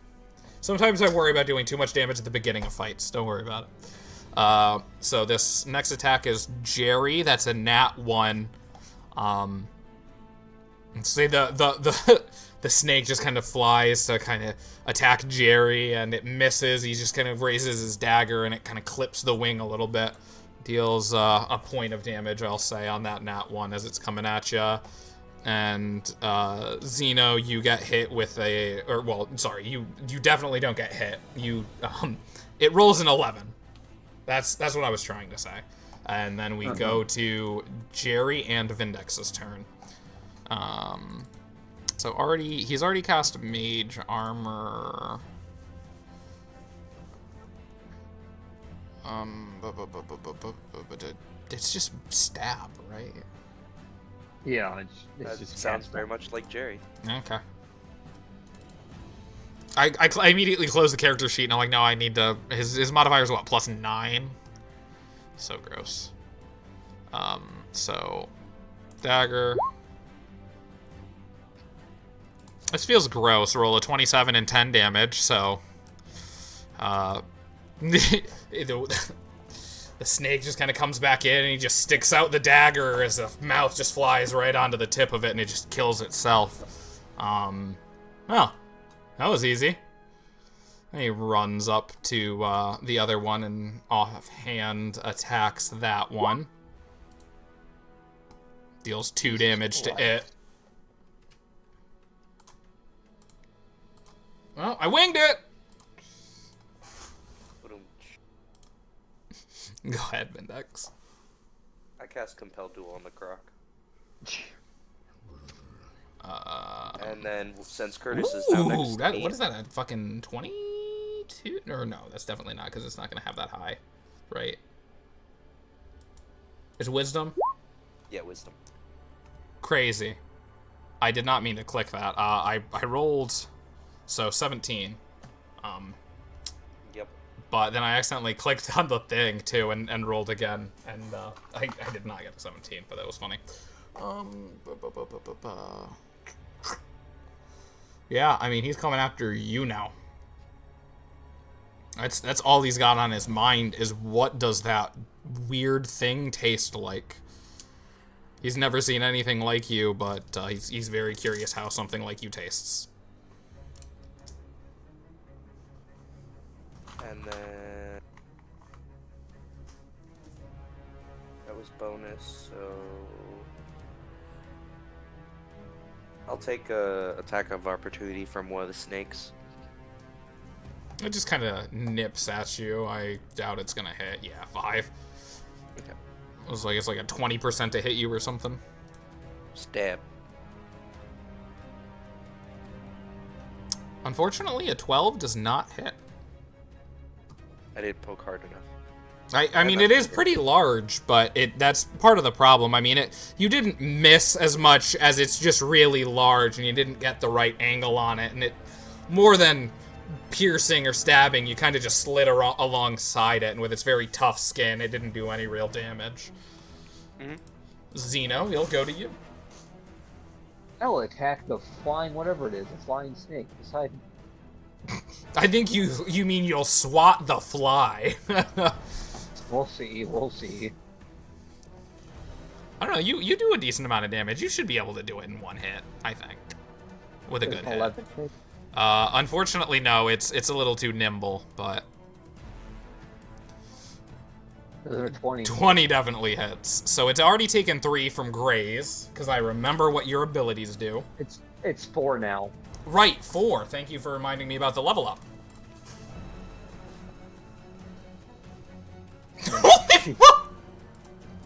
Sometimes I worry about doing too much damage at the beginning of fights. Don't worry about it. So this next attack is Jerry. That's a nat 1. Say the snake just kind of flies to kind of attack Jerry, and it misses. He just kind of raises his dagger, and it kind of clips the wing a little bit. Deals a point of damage, I'll say, on that nat 1 as it's coming at you. And Zeno, you get hit with you definitely don't get hit. It rolls an 11. That's what I was trying to say. And then we go to Jerry and Vindex's turn. So he's already cast Mage Armor. It's just stab, right? Yeah, it's That just sounds very much like Jerry. Okay. I immediately close the character sheet and I'm like, no, I need to. His modifier is what, +9? So gross. So dagger. This feels gross. Roll a 27 and 10 damage. So, the snake just kind of comes back in and he just sticks out the dagger as the mouth just flies right onto the tip of it and it just kills itself. Well, that was easy. And he runs up to the other one and offhand attacks that one. Deals 2 damage to it. Well, I winged it! Go ahead, Vindex. I cast Compel Duel on the Croc. And then since Curtis is now next to me, What is that, a fucking 22? Or no, that's definitely not, because it's not going to have that high, right? Is Wisdom? Yeah, Wisdom. Crazy. I did not mean to click that. I rolled, so 17. Yep. But then I accidentally clicked on the thing, too, and rolled again. And I did not get a 17, but that was funny. Yeah, I mean, he's coming after you now. That's all he's got on his mind is what does that weird thing taste like? He's never seen anything like you, but he's very curious how something like you tastes. And then was bonus, so I'll take a attack of opportunity from one of the snakes. It just kind of nips at you. I doubt it's gonna hit. Yeah, 5. Okay. It's like a 20% to hit you or something. Stab. Unfortunately, a 12 does not hit. I didn't poke hard enough. I mean, it is pretty large, but that's part of the problem. I mean, you didn't miss as much as it's just really large, and you didn't get the right angle on it, and it, more than piercing or stabbing, you kind of just slid alongside it, and with its very tough skin, it didn't do any real damage. Mm-hmm. Xeno, we'll go to you. I will attack the flying whatever it is, the flying snake beside me. I think you mean you'll swat the fly. We'll see. We'll see. I don't know. You do a decent amount of damage. You should be able to do it in one hit, I think, with a good hit. 11 hit? Unfortunately, no. It's a little too nimble, but Those are 20. 20 definitely hits. So it's already taken 3 from Graze, because I remember what your abilities do. It's 4 now. Right, 4. Thank you for reminding me about the level up. Holy fuck!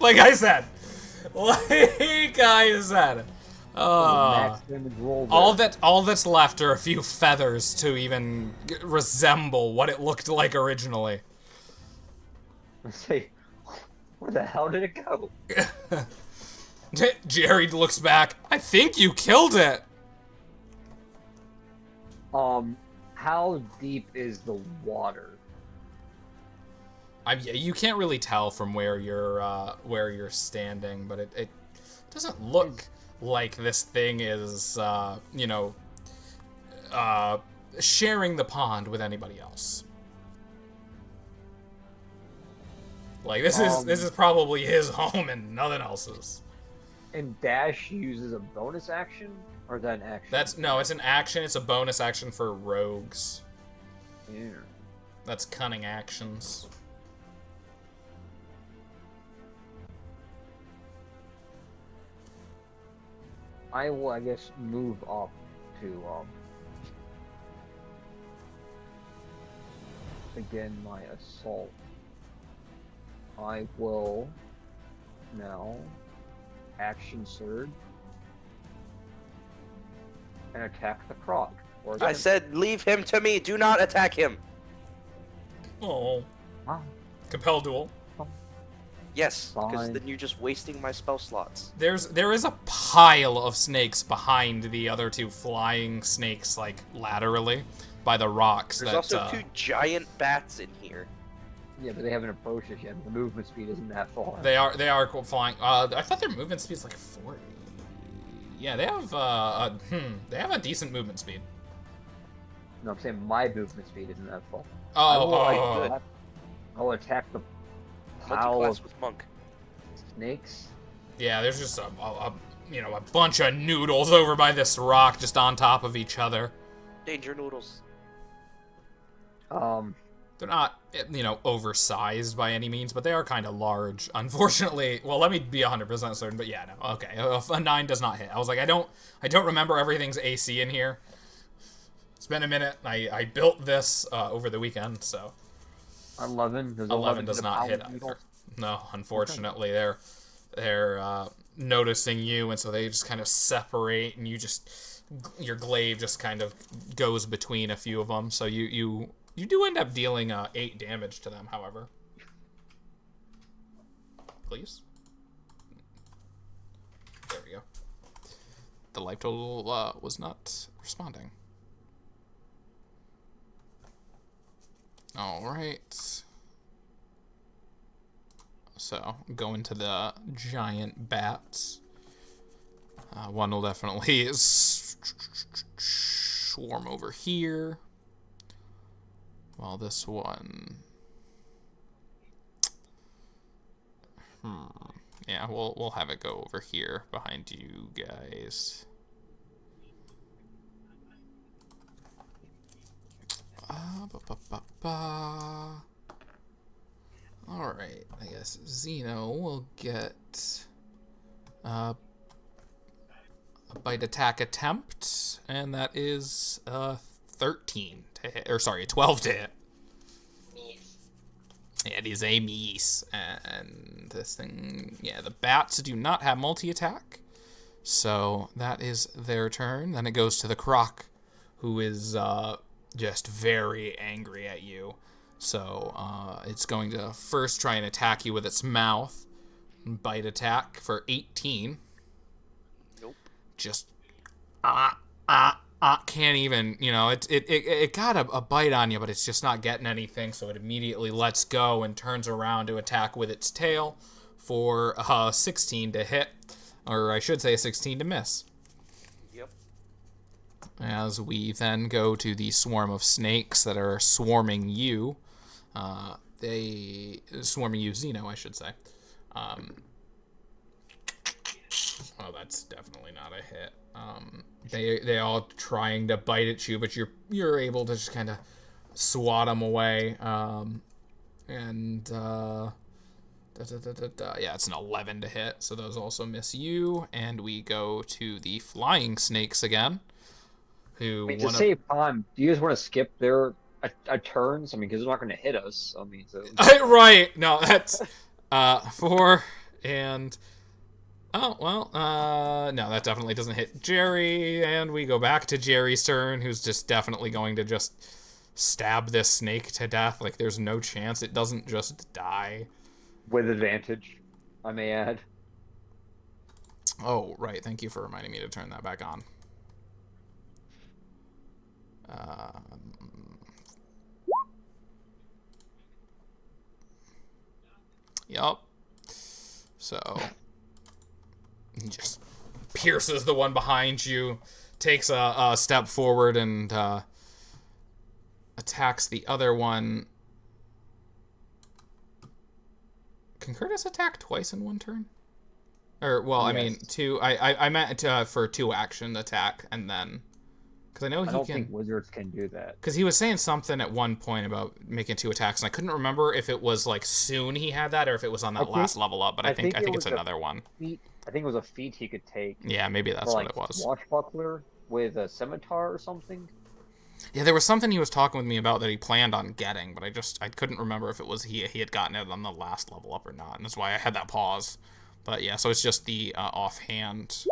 Like I said. Max damage roll all that's left are a few feathers to even resemble what it looked like originally. Let's say, where the hell did it go? Jerry looks back. I think you killed it. How deep is the water? You can't really tell from where you're standing, but it doesn't look like this thing is sharing the pond with anybody else. Like this is probably his home and nothing else's. And dash uses a bonus action, or is that an action? No, it's an action. It's a bonus action for rogues. Yeah. That's cunning actions. I will, I guess, move up to begin my assault. I will now action surge and attack the croc. I said leave him to me. Do not attack him. Oh. Wow. Compel duel. Yes, because Fine. then you're just wasting my spell slots. There is a pile of snakes behind the other 2 flying snakes, like laterally, by the rocks. There's also 2 giant bats in here. Yeah, but they haven't approached us yet. The movement speed isn't that far. They are flying. I thought their movement speed is like 40. Yeah, they have they have a decent movement speed. No, I'm saying my movement speed isn't that far. Oh, I'll attack the pile Multi-class of with monk. snakes. yeah. There's just a bunch of noodles over by this rock, just on top of each other. Danger noodles. They're not, oversized by any means, but they are kind of large. Unfortunately, well, let me be 100% certain, but yeah, no, okay. A 9 does not hit. I was like, I don't remember everything's AC in here. It's been a minute. I built this over the weekend, so 11. Does 11 does hit a not pile hit of either. needles? No, unfortunately, they're noticing you, and so they just kind of separate, and your glaive just kind of goes between a few of them. So you do end up dealing 8 damage to them, however. Please. There we go. The life total was not responding. All right. So, go into the giant bats. One will definitely swarm over here. While this one... Yeah, we'll have it go over here behind you guys. Alright, I guess Zeno will get a bite attack attempt, and that is 13 to hit, or sorry, 12 to hit. It is a miss, and this thing, yeah, the bats do not have multi-attack, so that is their turn. Then it goes to the croc, who is just very angry at you. So it's going to first try and attack you with its mouth. Bite attack for 18. Nope. Just can't even, it got a bite on you, but it's just not getting anything, so it immediately lets go and turns around to attack with its tail for 16 to hit, or I should say 16 to miss. Yep. As we then go to the swarm of snakes that are swarming you. Swarming you, Zeno, I should say. Oh, that's definitely not a hit. They all trying to bite at you, but you're able to just kind of swat them away. Yeah, it's an 11 to hit, so those also miss you. And we go to the flying snakes again. Who I mean, to save time, do you guys want to skip their turns? I mean, because they're not going to hit us. I mean, so... right? No, that's 4 and. Oh, well, no, that definitely doesn't hit Jerry, and we go back to Jerry's turn, who's just definitely going to just stab this snake to death. Like, there's no chance it doesn't just die. With advantage, I may add. Oh, right, thank you for reminding me to turn that back on. Yup. So... He just pierces the one behind you, takes a step forward, and attacks the other one. Can Curtis attack twice in one turn? Or, well, yes. I mean, two. I meant for 2-action attack, and then... Because I know he can... I don't think wizards can do that. Because he was saying something at one point about making 2 attacks, and I couldn't remember if it was, like, soon he had that, or if it was on that last level up, but I think it's another one. I think it was a feat he could take. Yeah, maybe that's what it was. Swashbuckler with a scimitar or something. Yeah, there was something he was talking with me about that he planned on getting, but I couldn't remember if it was he had gotten it on the last level up or not, and that's why I had that pause. But yeah, so it's just the offhand,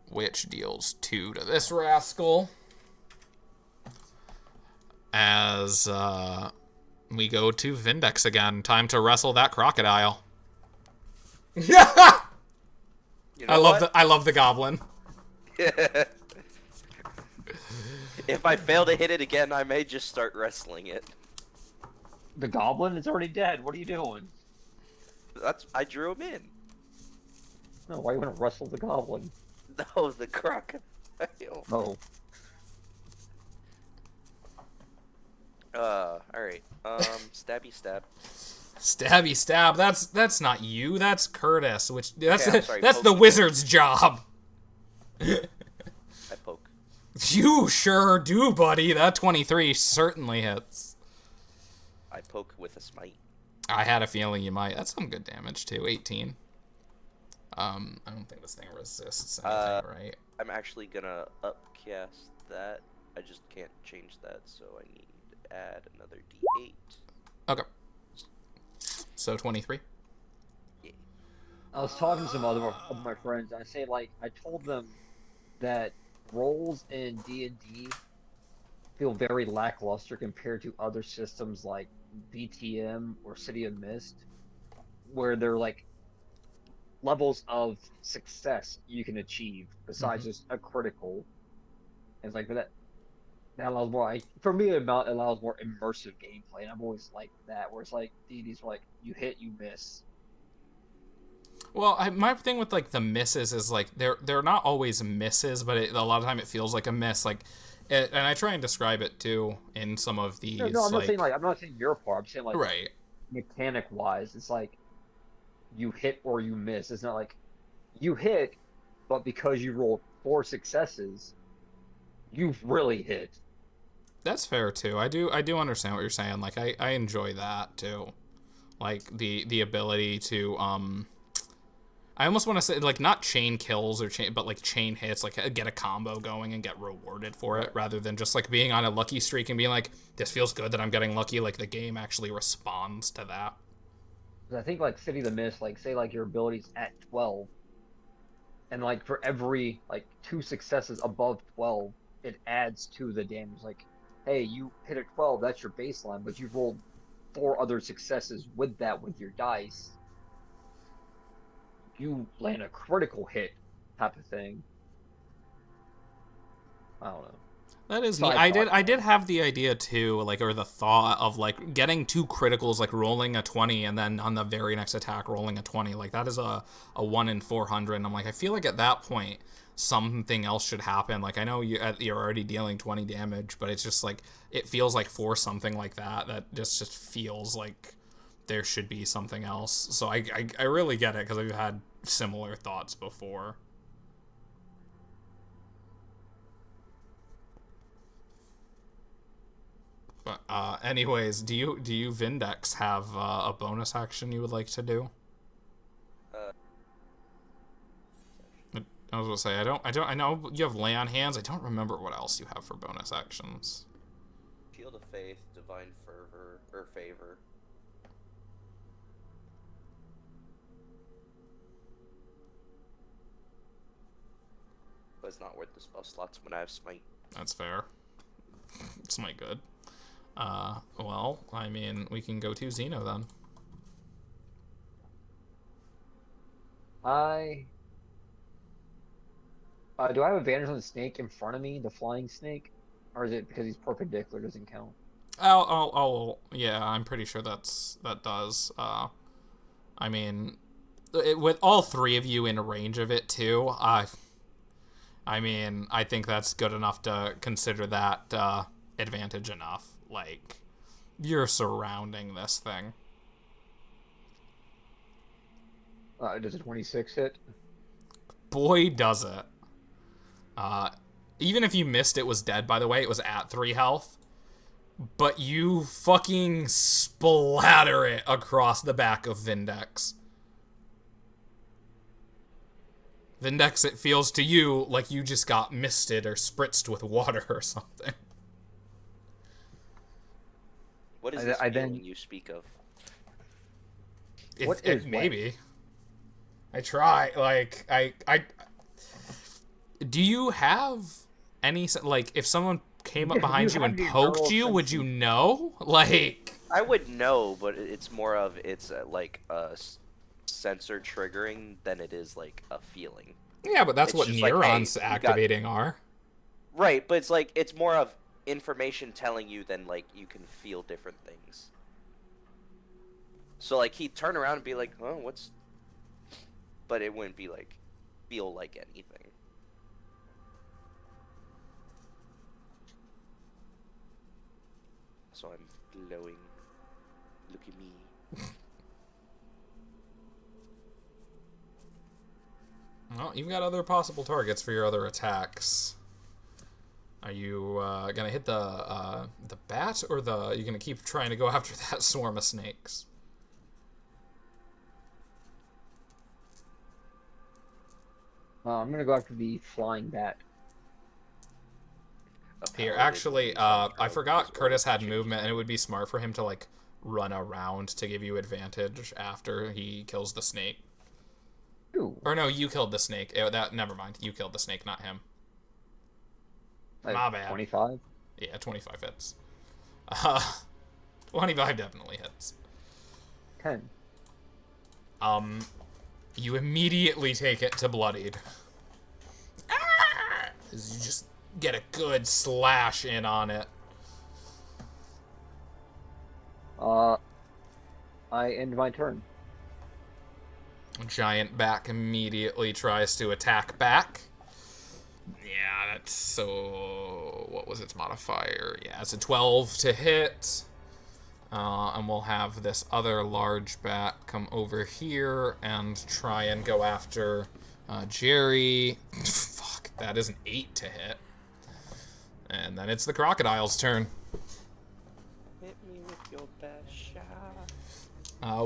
which deals 2 to this rascal. As we go to Vindex again, time to wrestle that crocodile. You know I love the goblin. If I fail to hit it again, I may just start wrestling it. The goblin is already dead. What are you doing? I drew him in. No, why you want to wrestle the goblin? No, the crocodile. Oh. Alright. Stabby stab. Stabby stab. That's not you. That's Curtis. That's Poke. the wizard's job. I poke. You sure do, buddy. That 23 certainly hits. I poke with a smite. I had a feeling you might. That's some good damage too. 18. I don't think this thing resists anything, right? I'm actually gonna upcast that. I just can't change that, so I need to add another D8. Okay. So 23. Yeah. I was talking to some other of my friends. And I told them that roles in D&D feel very lackluster compared to other systems like BTM or City of Mist, where they're like levels of success you can achieve besides just a critical. And it's like that allows more. For me, it allows more immersive gameplay, and I've always liked that. Where it's like D&D's like you hit, you miss. Well, my thing with like the misses is like they're not always misses, but a lot of time it feels like a miss. Like, and I try and describe it too in some of these. No, I'm not saying your part. I'm saying like right. Mechanic wise, it's like you hit or you miss. It's not like you hit, but because you rolled 4 successes, you've really hit. That's fair too. I do understand what you're saying. Like I enjoy that too. Like the ability to I almost want to say like not chain kills or chain but like chain hits, like get a combo going and get rewarded for it Right. rather than just like being on a lucky streak and being like this feels good that I'm getting lucky. Like the game actually responds to that. 'Cause I think like City of the Mist, like say like your ability's at 12, and like for every like two successes above 12, it adds to the damage. Like, hey, you hit a 12, that's your baseline, but you've rolled four other successes with that with your dice. You land a critical hit type of thing. I don't know. That is neat. Side thought I there. did have the idea too, like, or the thought of like getting two criticals, like rolling a 20 and then on the very next attack rolling a 20. Like that is a 1 in 400. And I'm like, I feel like at that point something else should happen. Like I know you're already dealing 20 damage, but it's just like it feels like for something like that just feels like there should be something else. So I really get it because I've had similar thoughts before. But anyways, do you Vindex have a bonus action you would like to do? Uh, I was gonna say I know you have lay on hands. I don't remember what else you have for bonus actions. Shield of Faith, Divine Fervor, or Favor. But it's not worth the spell slots when I have Smite. That's fair. It's my good. Well, I mean, we can go to Xeno then. I do I have advantage on the snake in front of me, the flying snake, or is it because he's perpendicular doesn't count? Yeah, I'm pretty sure that does. I mean, with all three of you in range of it too, I mean, I think that's good enough to consider that advantage enough. Like, you're surrounding this thing. Does a 26 hit? Boy, does it. Even if you missed, it was dead, by the way. It was at 3 health. But you fucking splatter it across the back of Vindex. Vindex, it feels to you like you just got misted or spritzed with water or something. What is I, this I feeling then you speak of? What is maybe. I try. Like, I. Do you have any, like, if someone came up you behind you have and the poked neural you, would you sensing. know? Like. I would know, but it's more of like sensor triggering than it is like a feeling. Yeah, but that's It's what just like, hey, neurons you got activating are. right, but it's like it's more of information telling you than like you can feel different things. So like he'd turn around and be like, "Oh, what's?" But it wouldn't be like feel like anything. So I'm glowing. Look at me. Well, you've got other possible targets for your other attacks. Are you gonna hit the bat, or are you gonna keep trying to go after that swarm of snakes? I'm gonna go after the flying bat. Of Here, how it actually, moves on I your forgot his Curtis aura had changes. movement, and it would be smart for him to like run around to give you advantage after he kills the snake. Ooh, Or no, you killed the snake. Never mind. You killed the snake, not him. like My bad. 25. Yeah, 25 hits. Uh, 25 definitely hits. 10. You immediately take it to bloodied. As you just get a good slash in on it. I end my turn. Giant back immediately tries to attack back. Yeah, that's so. What was its modifier? Yeah, it's a 12 to hit. And we'll have this other large bat come over here and try and go after Jerry. Fuck, that is an 8 to hit. And then it's the crocodile's turn. Hit me with your best shot.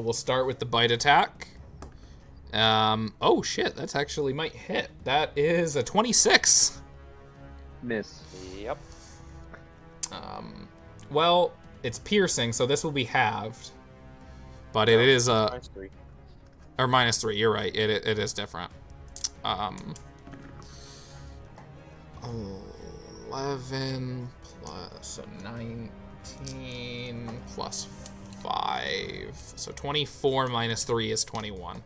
We'll start with the bite attack. Oh shit, that's actually might hit. That is a 26. Miss. Yep. Well, it's piercing, so this will be halved. But it is a -3. or -3. You're right. It is different. 11 plus 19 plus 5. So 24 minus 3 is 21.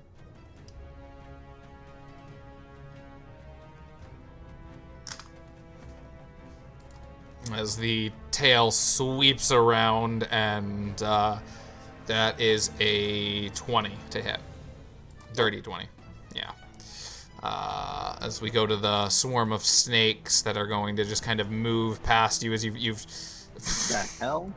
As the tail sweeps around, and that is a 20 to hit. Dirty 20. Yeah. As we go to the swarm of snakes that are going to just kind of move past you as you've The hell?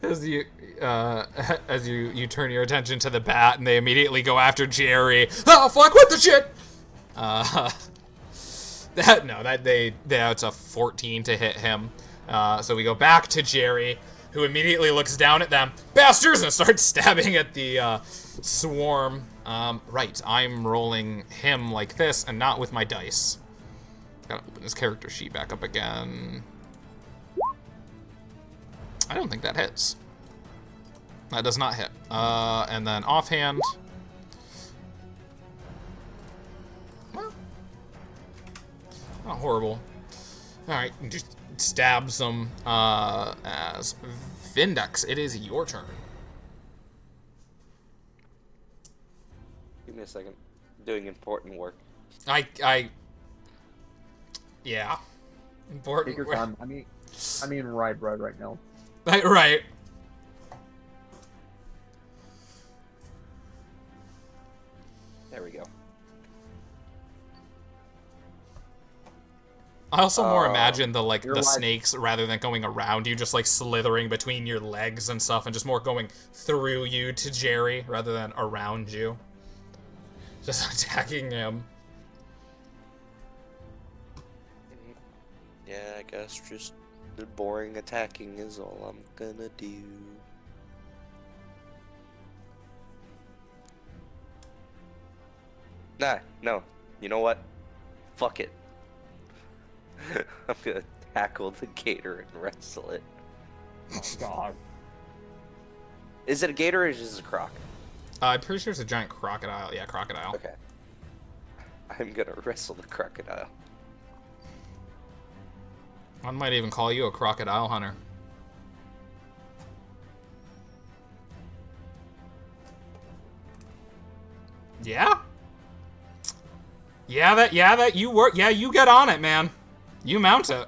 as you turn your attention to the bat, and they immediately go after Jerry. Oh fuck! What the shit? That's a 14 to hit him. So we go back to Jerry, who immediately looks down at them, bastards, and starts stabbing at the swarm. Right, I'm rolling him like this and not with my dice. Gotta open his character sheet back up again. I don't think that hits. That does not hit. And then offhand. Well, not horrible. Alright, just stabs him as Vindex. It is your turn. Give me a second. I'm doing important work. Yeah. Important. Take your time. I mean, ride right now. Right. There we go. I also more imagine the You're the like- snakes, rather than going around you, just like slithering between your legs and stuff, and just more going through you to Jerry rather than around you. Just attacking him. Yeah, I guess just the boring attacking is all I'm gonna do. Nah, no. You know what? Fuck it. I'm gonna tackle the gator and wrestle it. Oh god. Is it a gator or is it a croc? I'm pretty sure it's a giant crocodile. Yeah, crocodile. Okay. I'm gonna wrestle the crocodile. One might even call you a crocodile hunter. Yeah? Yeah, you work. Yeah, you get on it, man. You mount it.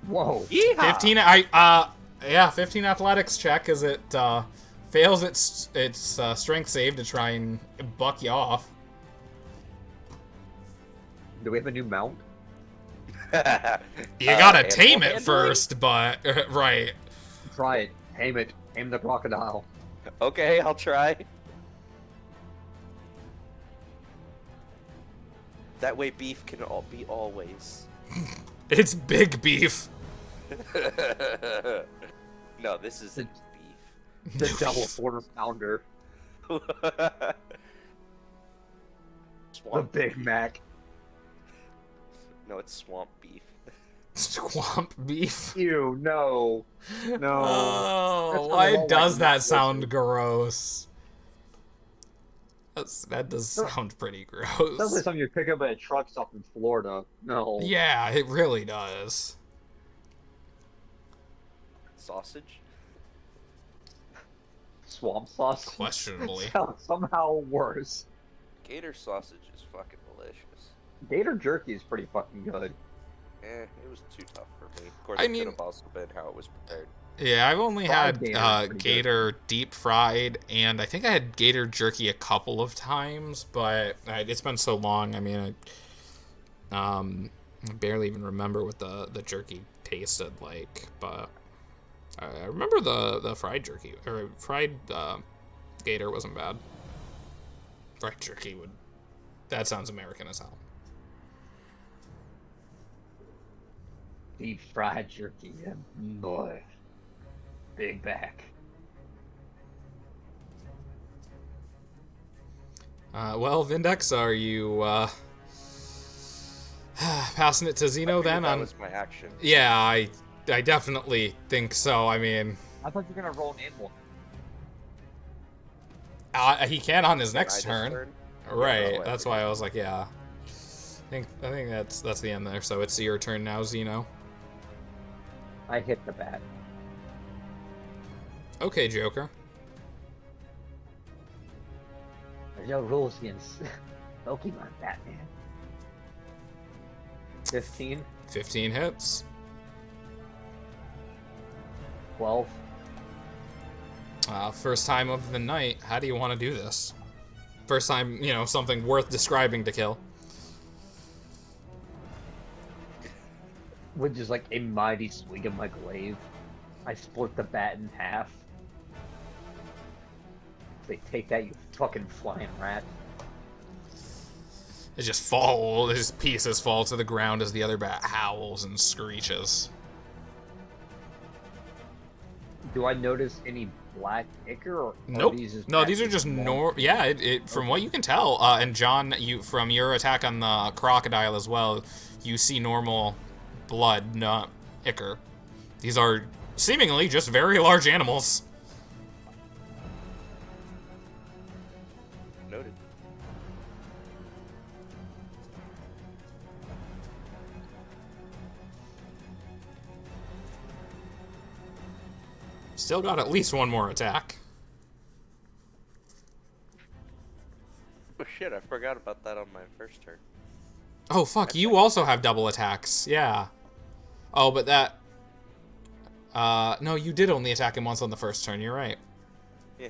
Whoa. 15. 15 athletics check as it fails its strength save to try and buck you off. Do we have a new mount? You gotta animal tame it handling? first, but right. Try it. Tame it. Tame the crocodile. Okay, I'll try. That way beef can all be always. It's big beef. No, this isn't The double quarter pounder. beef. The Swamp. Big Mac. No, it's swamp beef. Swamp beef. Ew, no. No. Oh, That's why all does like that not sound gross? That does sound pretty Sounds like gross. something you pick up at a truck stop in Florida. No. Yeah, it really does. Sausage? Swamp sauce. Questionably. Sounds somehow worse. Gator sausage is fucking delicious. Gator jerky is pretty fucking good. It was too tough for me. Of course, I it mean- could have also been how it was prepared. Yeah, I've only Fried had gator is pretty good. gator deep fried, and I think I had gator jerky a couple of times, but it's been so long. I mean, I barely even remember what the jerky tasted like, but I remember the fried jerky or fried gator wasn't bad. Fried jerky that sounds American as hell. Deep fried jerky, yeah, boy. Big back. Well, Vindex, are you passing it to I Zeno figured then? that On was my action. yeah, I definitely think so. I mean, I thought you were gonna roll an animal. he can on his Can next I just turn. turn? Right. I That's forgot. why I was like, yeah. I think that's the end there. So it's your turn now, Zeno. I hit the bat. Okay, Joker. There's no rules against Pokemon Batman. 15, 15 hits. 12. First time of the night. How do you want to do this? First time, something worth describing to kill. With just like a mighty swing of my glaive, I split the bat in half. They take that, you fucking flying rat. It just falls. His pieces fall to the ground as the other bat howls and screeches. Do I notice any black ichor? Or Nope. are these just No, these are just normal? Yeah, from what you can tell, and John, you from your attack on the crocodile as well, you see normal blood, not ichor. These are seemingly just very large animals. Noted. Still got at least one more attack. Oh shit, I forgot about that on my first turn. Oh fuck, you also have double attacks. Yeah. Oh, but that... no, you did only attack him once on the first turn, you're right. Yeah.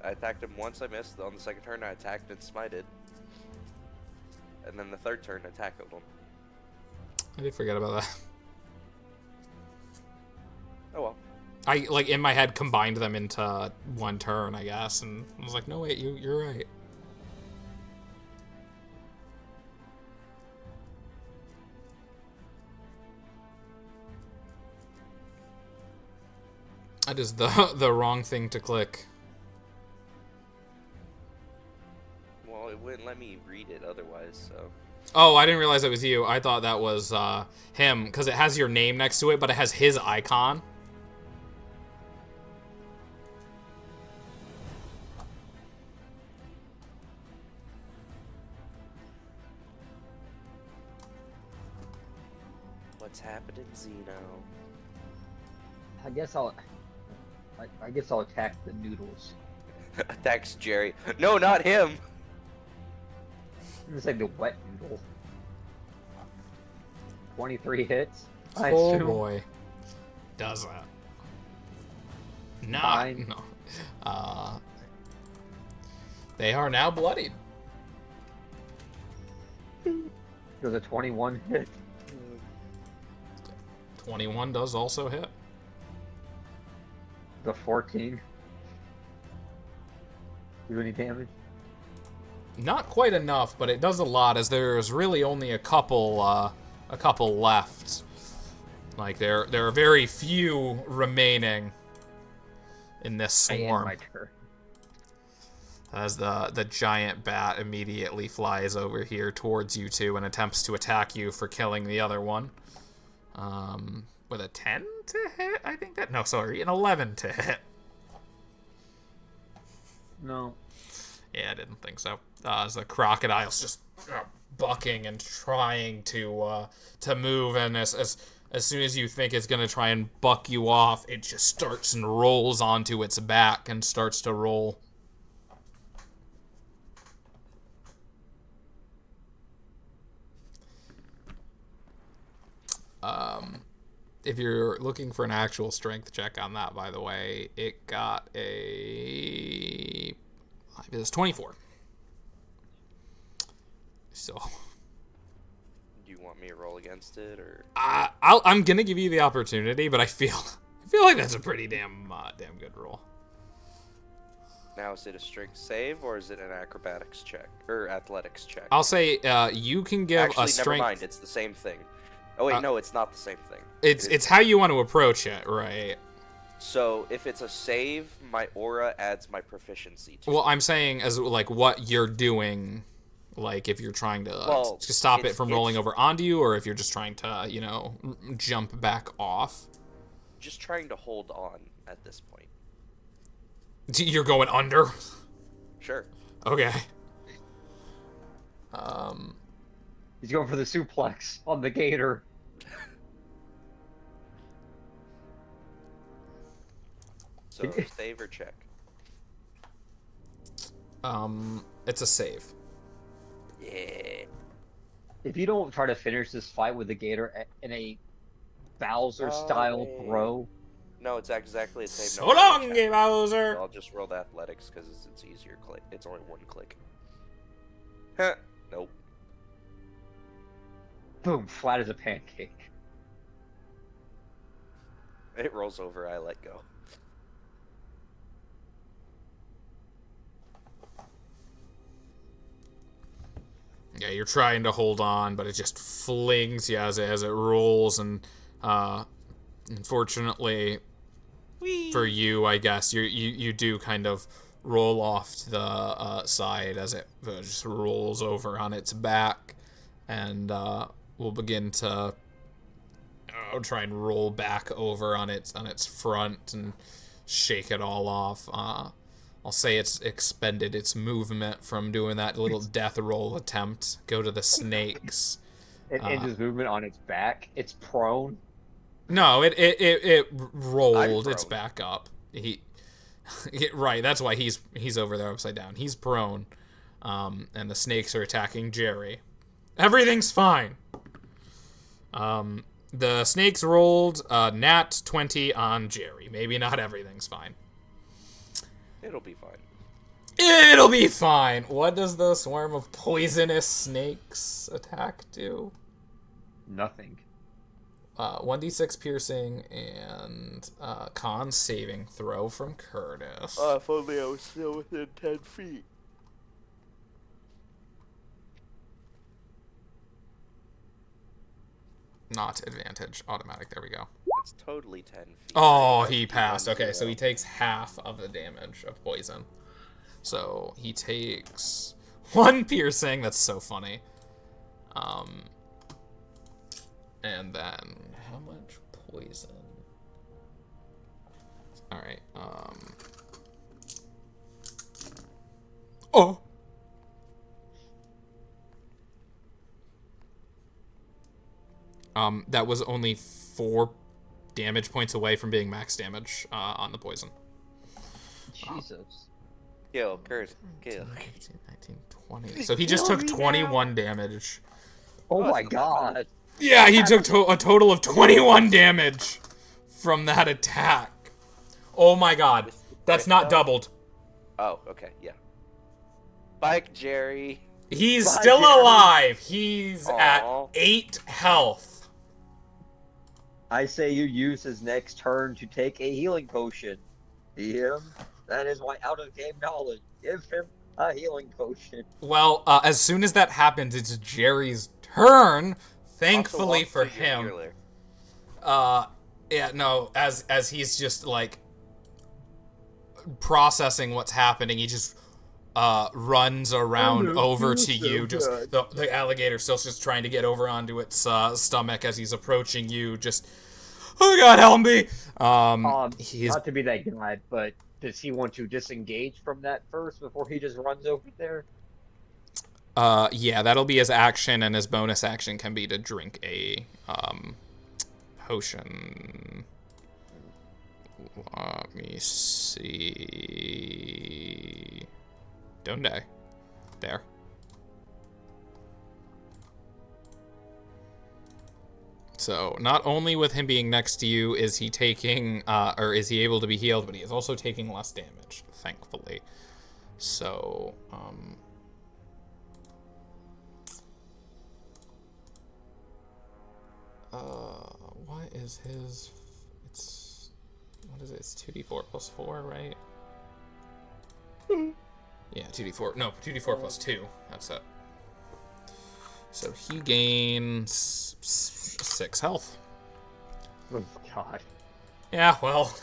I attacked him once, I missed. On the second turn, I attacked and smited. And then the third turn, I tackled him. I did forget about that. Oh well. I, like, in my head, combined them into one turn, I guess, and I was like, no, wait, you're right. That is the wrong thing to click. Well, it wouldn't let me read it otherwise, so... Oh, I didn't realize it was you. I thought that was him, because it has your name next to it, but it has his icon. What's happening, Zeno? I guess I'll attack the noodles. Attacks Jerry. No, not him! It's like the wet noodle. 23 hits. I Oh assume. boy. Does that. Not. Fine. No. They are now bloodied. Does a 21 hit? 21 does also hit. The 14. Do any damage? Not quite enough, but it does a lot, as there's really only a couple left. Like there are very few remaining in this I end swarm. my turn. As the giant bat immediately flies over here towards you two and attempts to attack you for killing the other one. With a 10 to hit, I think that... No, sorry, an 11 to hit. No. Yeah, I didn't think so. As the crocodile's just bucking and trying to move, and as soon as you think it's gonna try and buck you off, it just starts and rolls onto its back and starts to roll. If you're looking for an actual strength check on that, by the way, it got a... It's 24. So... Do you want me to roll against it, or...? I'm gonna give you the opportunity, but I feel like that's a pretty damn good roll. Now, is it a strength save, or is it an acrobatics check? Or athletics check? I'll say you can give Actually, a strength... never mind, it's the same thing. Oh wait, no, it's not the same thing. It's how you want to approach it, right? So if it's a save, my aura adds my proficiency to Well, it. I'm saying as like what you're doing, like if you're trying to Well, to stop it it's- from rolling over onto you, or if you're just trying to, you know, jump back off. Just trying to hold on at this point. You're going under. Sure. Okay. He's going for the suplex on the gator. So save or check. It's a save. Yeah. If you don't try to finish this fight with the gator in a Bowser-style wait. throw, No, it's exactly the same. So no long, check. Game Bowser. I'll just roll the athletics because it's easier click. It's only one click. Huh. Nope. boom, flat as a pancake. It rolls over. I let go. Yeah, you're trying to hold on, but it just flings you as it rolls, and unfortunately for you, I guess you do kind of roll off to the side as it just rolls over on its back, and will begin to try and roll back over on its front and shake it all off. I'll say it's expended its movement from doing that little death roll attempt. Go to the snakes. It ends his movement on its back. It's prone. No, it rolled I'm its prone. back up. Right. That's why he's over there upside down. He's prone, and the snakes are attacking Jerry. Everything's fine. The snakes rolled nat 20 on Jerry. Maybe not everything's fine. It'll be fine. It'll be fine. What does the swarm of poisonous snakes attack do? Nothing. 1d6 piercing and con saving throw from Curtis. If only I was still within 10 feet. Not advantage. Automatic. There we go. It's totally 10 feet. Oh, Right? he passed. Okay, so 1-0. he takes half of the damage of poison. So he takes 1 piercing. That's so funny. And then how much poison? All right. Oh. That was only 4 damage points away from being max damage on the poison. Jesus. Kill, Kurt. Kill. 18, 19, 20. So he just took 21 damage. Oh that's my not bad. god. Yeah, he took a total of 21 damage from that attack. Oh my god. That's not doubled. Oh, okay, yeah. Bike, Jerry. He's Bye, still Jerry. alive. He's at Aw. 8 health. I say you use his next turn to take a healing potion. Him? That is my out-of-game knowledge. Give him a healing potion. Well, as soon as that happens, it's Jerry's turn. Thankfully Also, for walk to your him. healer. Yeah, no, as he's just like processing what's happening, he just runs around over to you. Just the alligator still's just trying to get over onto its stomach as he's approaching you. Just, oh god, help me! He's Not to be that guy, but does he want to disengage from that first before he just runs over there? yeah, that'll be his action, and his bonus action can be to drink a potion. Let me see. Donde. There. So, not only with him being next to you is he taking, or is he able to be healed, but he is also taking less damage, thankfully. So, what is his, what is it? It's 2d4 plus 4, right? Yeah, 2d4. No, 2d4 plus 2. That's it. So he gains 6 health. Oh, God. Yeah, well.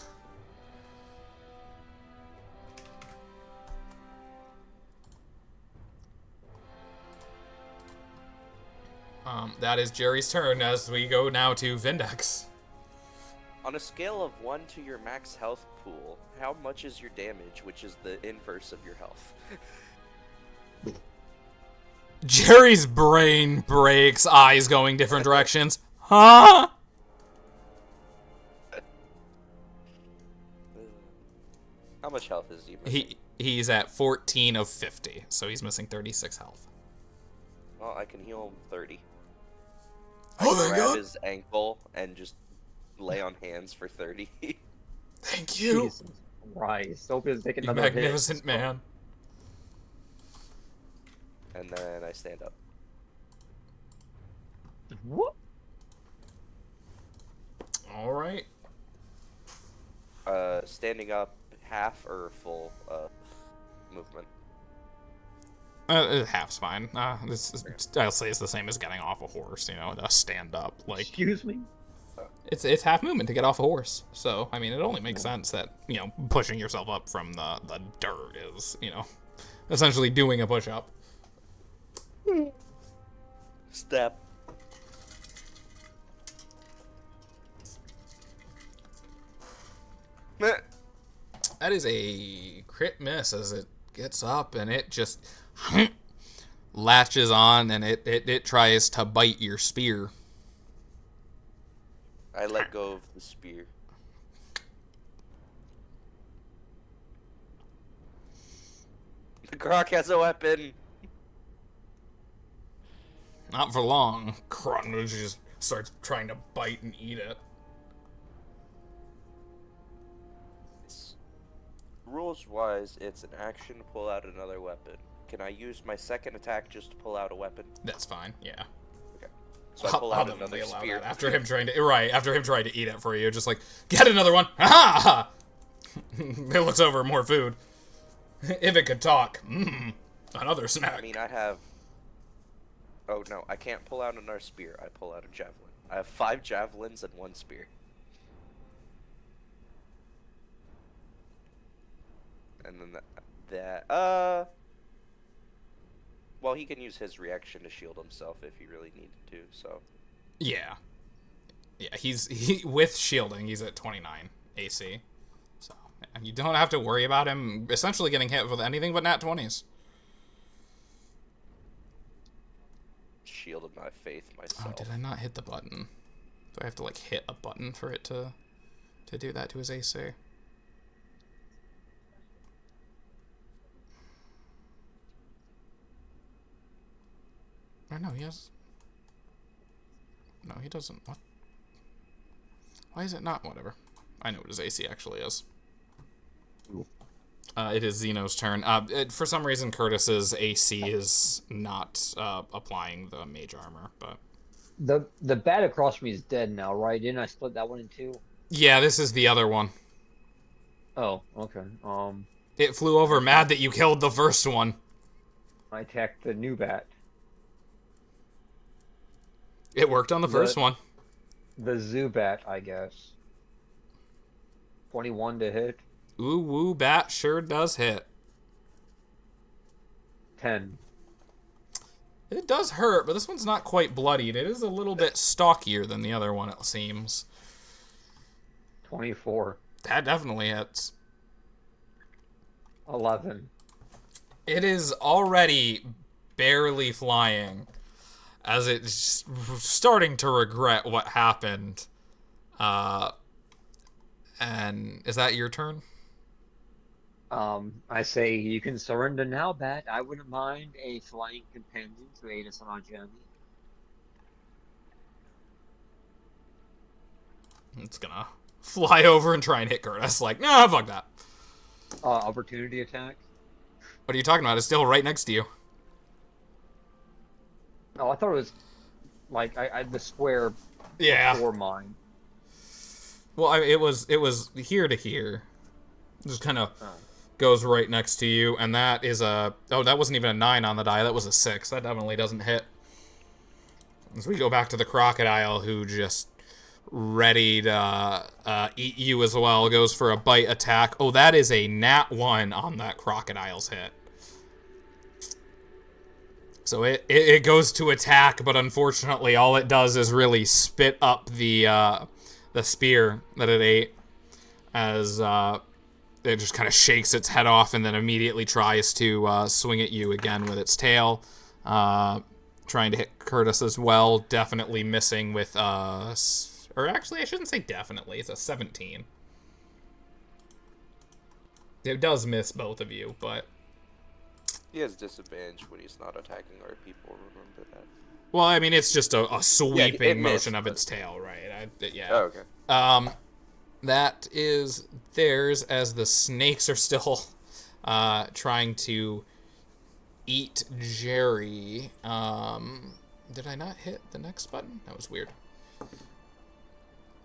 That is Jerry's turn as we go now to Vindex. On a scale of 1 to your max health pool, how much is your damage, which is the inverse of your health? Jerry's brain breaks, eyes going different directions. Huh? How much health is he missing? He's at 14 of 50, so he's missing 36 health. Well, I can heal him 30. Oh, I thank grab God. his ankle and just lay on hands for 30. Thank you. Jesus Christ. Hope he's taking You another magnificent hit. man. And then I stand up. What? All right. Standing up, half or full movement? Half's fine. I'll say it's the same as getting off a horse, you know, to stand up. Like, Excuse me? it's half movement to get off a horse. So, I mean, it only makes sense that, you know, pushing yourself up from the dirt is, you know, essentially doing a push-up. Step. Meh. That is a crit miss as it gets up and it just latches on and it tries to bite your spear. I let go of the spear. The croc has a weapon. Not for long. Crunch just starts trying to bite and eat it. Rules-wise, it's an action to pull out another weapon. Can I use my second attack just to pull out a weapon? That's fine, yeah. Okay. So I pull I'll out definitely another allow spear. that. After him trying to eat it for you, just like, get another one! Ha! It looks over more food. If it could talk. Another snack. I mean, I have... Oh, no, I can't pull out another spear. I pull out a javelin. I have 5 javelins and 1 spear. And then well, he can use his reaction to shield himself if he really needed to, so... Yeah. Yeah, he with shielding, he's at 29 AC. So, you don't have to worry about him essentially getting hit with anything but nat 20s. Shielded my faith myself. Oh, did I not hit the button? Do I have to, like, hit a button for it to do that to his AC? Or no, he has... No, he doesn't. What? Why is it not? Whatever. I know what his AC actually is. It is Xeno's turn. For some reason, Curtis's AC is not applying the mage armor, but... The bat across from me is dead now, right? Didn't I split that one in two? Yeah, this is the other one. Oh, okay. It flew over mad that you killed the first one. I attacked the new bat. It worked on the first one. The Zubat, I guess. 21 to hit. Ooh, woo, bat sure does hit. 10. It does hurt, but this one's not quite bloodied. It is a little bit stockier than the other one, it seems. 24. That definitely hits. 11. It is already barely flying, as it's starting to regret what happened. And is that your turn? I say you can surrender now, Bat. I wouldn't mind a flying companion to aid us on our journey. It's gonna fly over and try and hit Curtis. Like, nah, fuck that. Opportunity attack? What are you talking about? It's still right next to you. Oh, I thought it was like I the square Yeah. before mine. Well, it was here to here. Just kind of goes right next to you, and that is a... Oh, that wasn't even a 9 on the die. That was a 6. That definitely doesn't hit. As we go back to the crocodile, who just ready to eat you as well, goes for a bite attack. Oh, that is a nat 1 on that crocodile's hit. So it goes to attack, but unfortunately all it does is really spit up the spear that it ate, as it just kind of shakes its head off and then immediately tries to swing at you again with its tail. Trying to hit Curtis as well. Definitely missing with, or actually I shouldn't say definitely, it's a 17. It does miss both of you, but... He has disadvantage when he's not attacking our people, remember that. Well, I mean, it's just a sweeping motion missed, of its tail, right? Yeah. Oh, okay. That is theirs, as the snakes are still trying to eat Jerry. Did I not hit the next button? That was weird.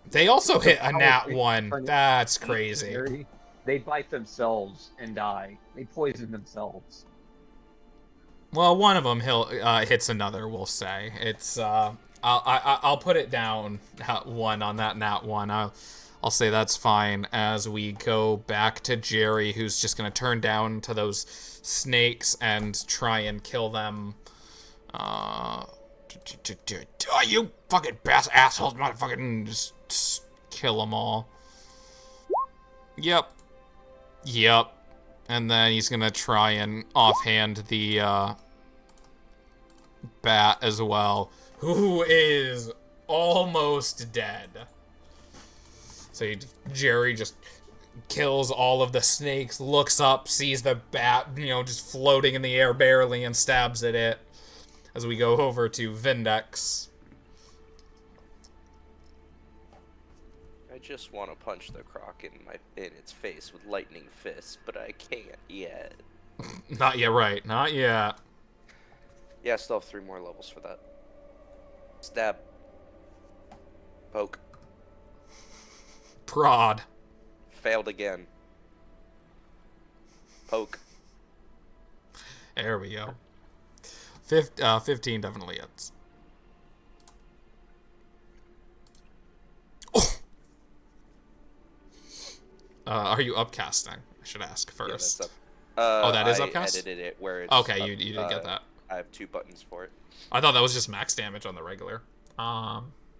They also hit a nat 1. That's crazy. They bite themselves and die. They poison themselves. Well, one of them hits another, we'll say. It's I'll put it down 1 on that nat 1. I'll say that's fine, as we go back to Jerry, who's just gonna turn down to those snakes and try and kill them. You fucking assholes, motherfucking just kill them all. Yep. And then he's gonna try and offhand the bat as well, who is almost dead. So Jerry just kills all of the snakes, looks up, sees the bat, just floating in the air barely, and stabs at it. As we go over to Vindex. I just want to punch the croc in its face with lightning fists, but I can't yet. Not yet, right? Not yet. Yeah, I still have 3 more levels for that. Stab. Poke. Prod. Failed again. Poke. There we go. 15 definitely hits. Oh! Are you upcasting? I should ask first. Yeah, that's up. Oh, that is I upcast? edited it where it's okay, up, you didn't get that. I have 2 buttons for it. I thought that was just max damage on the regular.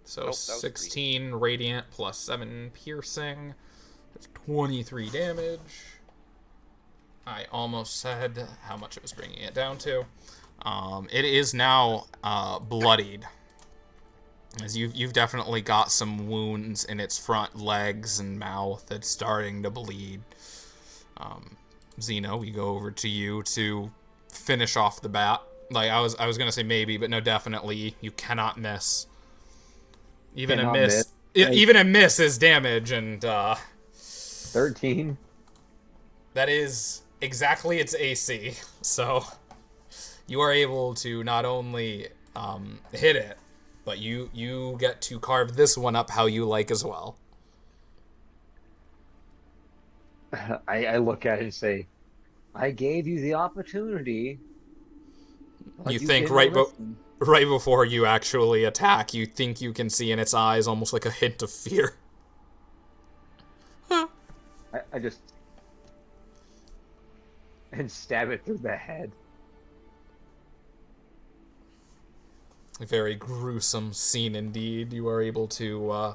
So Nope, 16 radiant plus 7 piercing. That's 23 damage. I almost said how much it was bringing it down to. It is now bloodied, as you've definitely got some wounds in its front legs and mouth that's starting to bleed. Xeno, we go over to you to finish off the bat. Like I was gonna say maybe, but no, definitely you cannot miss. Even a miss. Even a miss is damage, and 13. That is exactly its AC. So you are able to not only hit it, but you get to carve this one up how you like as well. I look at it and say, I gave you the opportunity. You think right before you actually attack, you think you can see in its eyes almost like a hint of fear. I just... and stab it through the head. A very gruesome scene indeed. You are able to,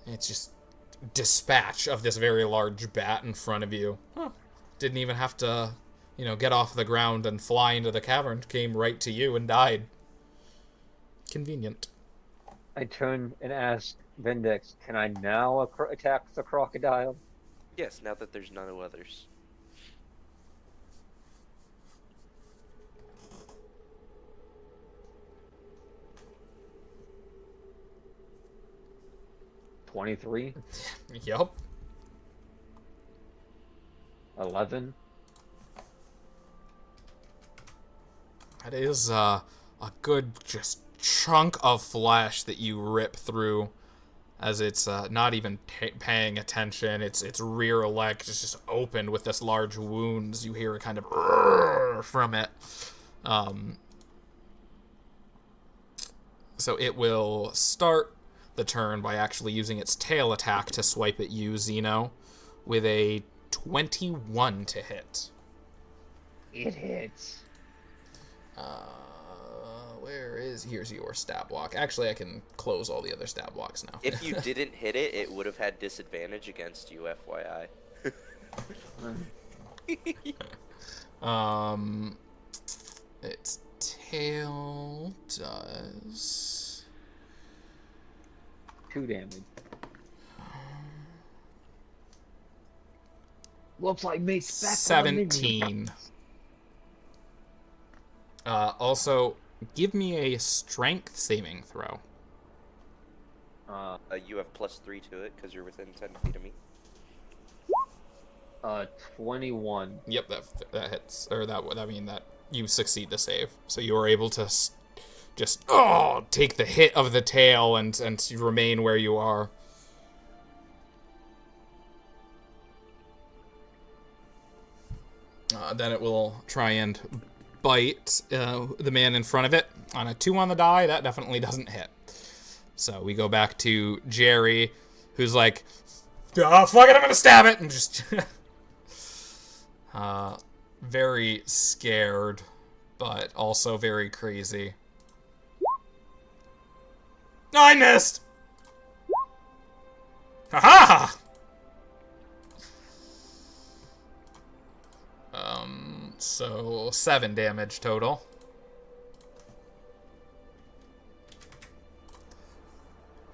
it's just dispatch of this very large bat in front of you. Huh. Didn't even have to, get off the ground and fly into the cavern. Came right to you and died. Convenient. I turn and ask Vindex, can I now attack the crocodile? Yes, now that there's none others. $23. Yup. 11. That is a good just chunk of flesh that you rip through, as it's not even paying attention. Its rear leg is just opened with this large wounds. You hear a kind of from it. So it will start the turn by actually using its tail attack to swipe at you, Xeno, with a 21 to hit. It hits. Here's your stat block. Actually, I can close all the other stat blocks now. If you didn't hit it, it would have had disadvantage against you, FYI. Its tail does 2 damage. Looks like mate's back on the menu. 17. Also, give me a strength saving throw. You have +3 to it because you're within 10 feet of me. 21. Yep, that hits, or that you succeed to save. So you are able to just take the hit of the tail and remain where you are. Then it will try and bite the man in front of it. On a 2 on the die, that definitely doesn't hit. So we go back to Jerry, who's like, fuck it, I'm gonna stab it! And just very scared, but also very crazy. I missed! Ha-ha! So 7 damage total.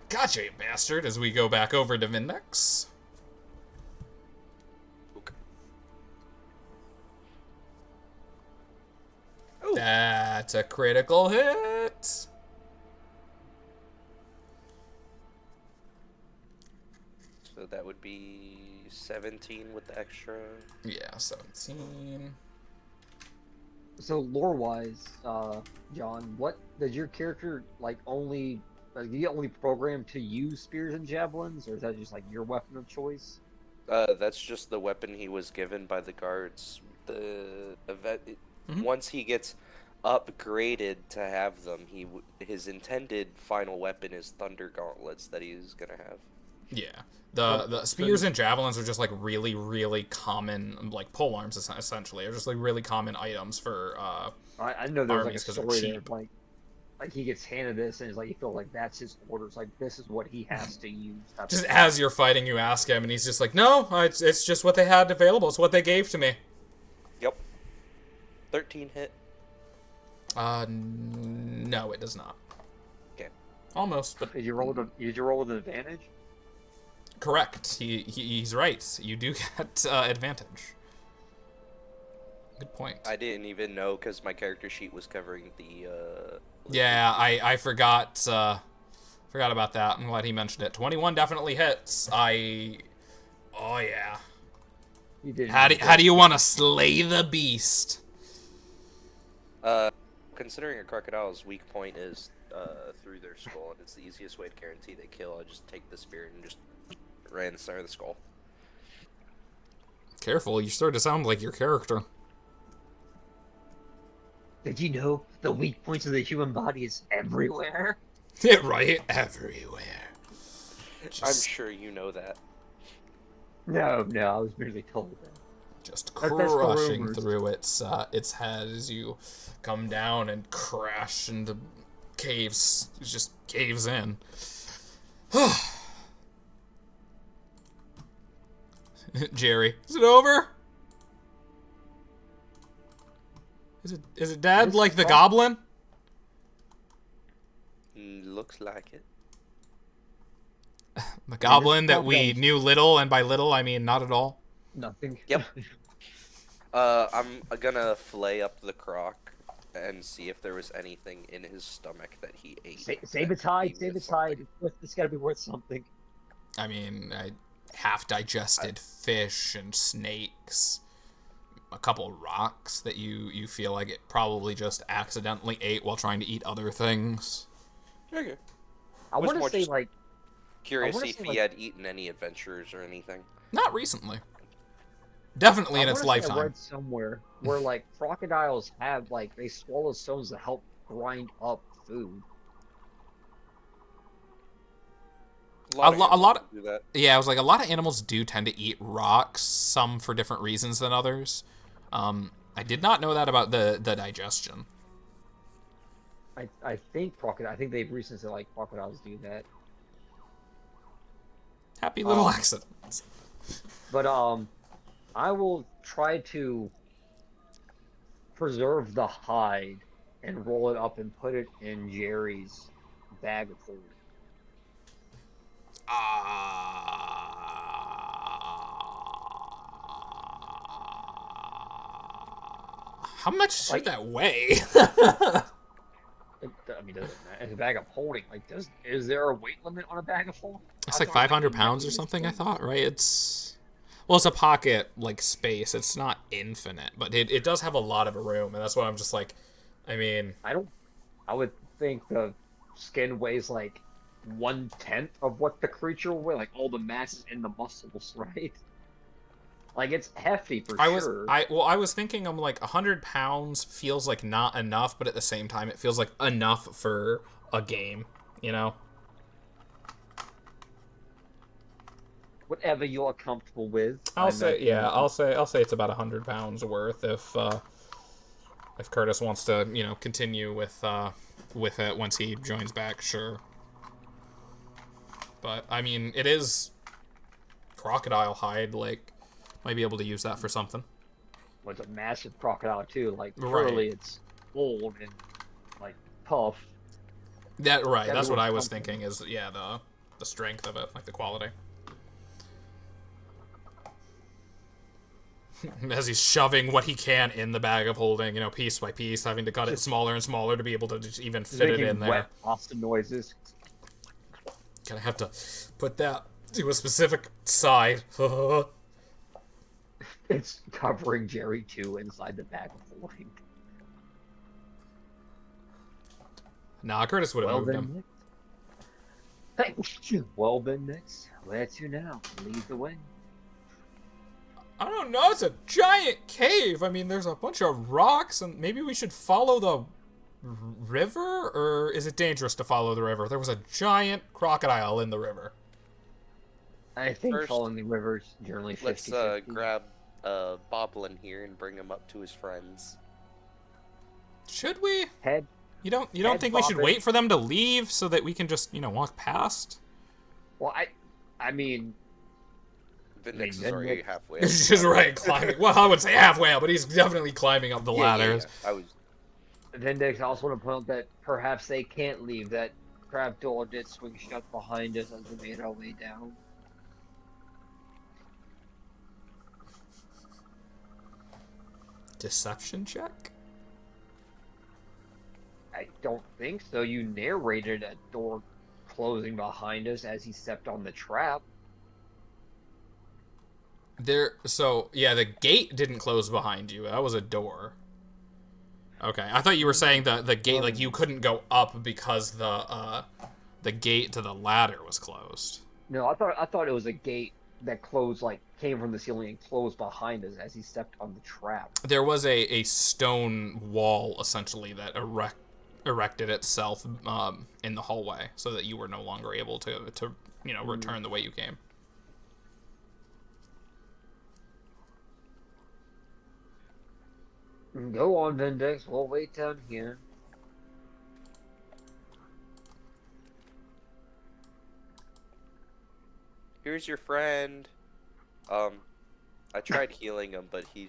Gotcha, you bastard, as we go back over to Vindex. Okay. That's a critical hit. So that would be 17 with the extra. Yeah, 17. So lore-wise, John, what does your character only? Do you only programmed to use spears and javelins, or is that just your weapon of choice? That's just the weapon he was given by the guards. The event once he gets upgraded to have them, his intended final weapon is thunder gauntlets that he's gonna have. Yeah. The spears and javelins are just really, really common, pole arms essentially, are just really common items for I know there's armies a 'cause they're story there, cheap. he gets handed this and you feel that's his orders, this is what he has to use. Just as you're fighting, you ask him, and he's just like, no, it's just what they had available. It's what they gave to me. Yep. 13 hit. No, it does not. Okay. Almost, but Did you roll with an advantage? correct. He's right. You do get advantage. Good point. I didn't even know because my character sheet was covering the. Yeah, I forgot about that. I'm glad he mentioned it. 21 definitely hits. Oh yeah. You did. How do you want to slay the beast? Considering a crocodile's weak point is through their skull, and it's the easiest way to guarantee they kill, I just take the spear and just right in the center of the skull. Careful, you start to sound like your character. Did you know the weak points of the human body is everywhere? Yeah, right? Everywhere. I'm sure you know that. No, I was merely told that. Just That's the crushing rumors. through its head as you come down and crash into caves. It just caves in. Jerry, is it over? Is it dead like the goblin? Looks like it. The goblin that spell we does- knew little, and by little I mean not at all. Nothing. Yep. I'm gonna flay up the croc and see if there was anything in his stomach that he ate. Save its hide. Save its hide. It's got to be worth something. I mean, half-digested fish and snakes. A couple rocks that you feel like it probably just accidentally ate while trying to eat other things. Okay. I want to more say just- Curious wanna if say, he had eaten any adventures or anything. Not recently. Definitely in I its wanna say I lifetime. read somewhere where crocodiles have they swallow stones to help grind up food. A, of a animals lot. do that. Yeah, I was like, a lot of animals do tend to eat rocks, some for different reasons than others. I did not know that about the digestion. I think crocodile. I think they've recently said like crocodiles do that. Happy little Um, accidents. but I will try to preserve the hide and roll it up and put it in Jerry's bag of holding. How much should Like, that weigh? I mean, doesn't matter. It's a bag of holding. Like, is there a weight limit on a bag of holding? It's I like thought it was like 500 the pounds or maximum something, I weight. thought, right? Well, it's a pocket, like, space. It's not infinite, but it does have a lot of room, and that's why I'm just like, I mean, I don't. I would think the skin weighs like 1/10 of what the creature will weigh. Like all the mass is in the muscles, right? Like it's hefty for sure. I was thinking, I'm like, 100 pounds feels like not enough, but at the same time, it feels like enough for a game, you know? Whatever you're comfortable with. I'll say, yeah, I'll say it's about 100 pounds worth if Curtis wants to, continue with it once he joins back, sure. But I mean, it is crocodile hide, like, might be able to use that for something. Well, it's a massive crocodile too. Like Right. surely it's old and like tough. That right, Gotta that's be what I was something. thinking is the strength of it, like the quality. As he's shoving what he can in the bag of holding, piece by piece, having to cut it smaller and smaller to be able to just even fit it Making in there. wet pasta noises. Gonna have to put that to a specific side. It's covering Jerry too inside the bag of holding. Nah, Curtis would have Well moved then, him. Nick. Well then, Nick. Where to now? Lead the way. I don't know, it's a giant cave. I mean, there's a bunch of rocks, and maybe we should follow the river? Or is it dangerous to follow the river? There was a giant crocodile in the river. I think First, following the river's generally 50 Let's grab Boblin here and bring him up to his friends. Should we? Head. You don't Head think we should bobbing. wait for them to leave so that we can just, walk past? Well, I mean, Vindix is Then already Nick- halfway. He's just right climbing. Well, I would say halfway up, but he's definitely climbing up the ladders. I was. Vindex, I also want to point out that perhaps they can't leave. That trap door did swing shut behind us as we made our way down. Deception check? I don't think so. You narrated a door closing behind us as he stepped on the trap. The gate didn't close behind you. That was a door. Okay, I thought you were saying the gate, like you couldn't go up because the gate to the ladder was closed. No, I thought it was a gate that closed, like came from the ceiling and closed behind us as he stepped on the trap. There was a stone wall essentially that erected itself in the hallway so that you were no longer able to return the way you came. Go on, Vindex. We'll wait down here. Here's your friend. I tried healing him, but he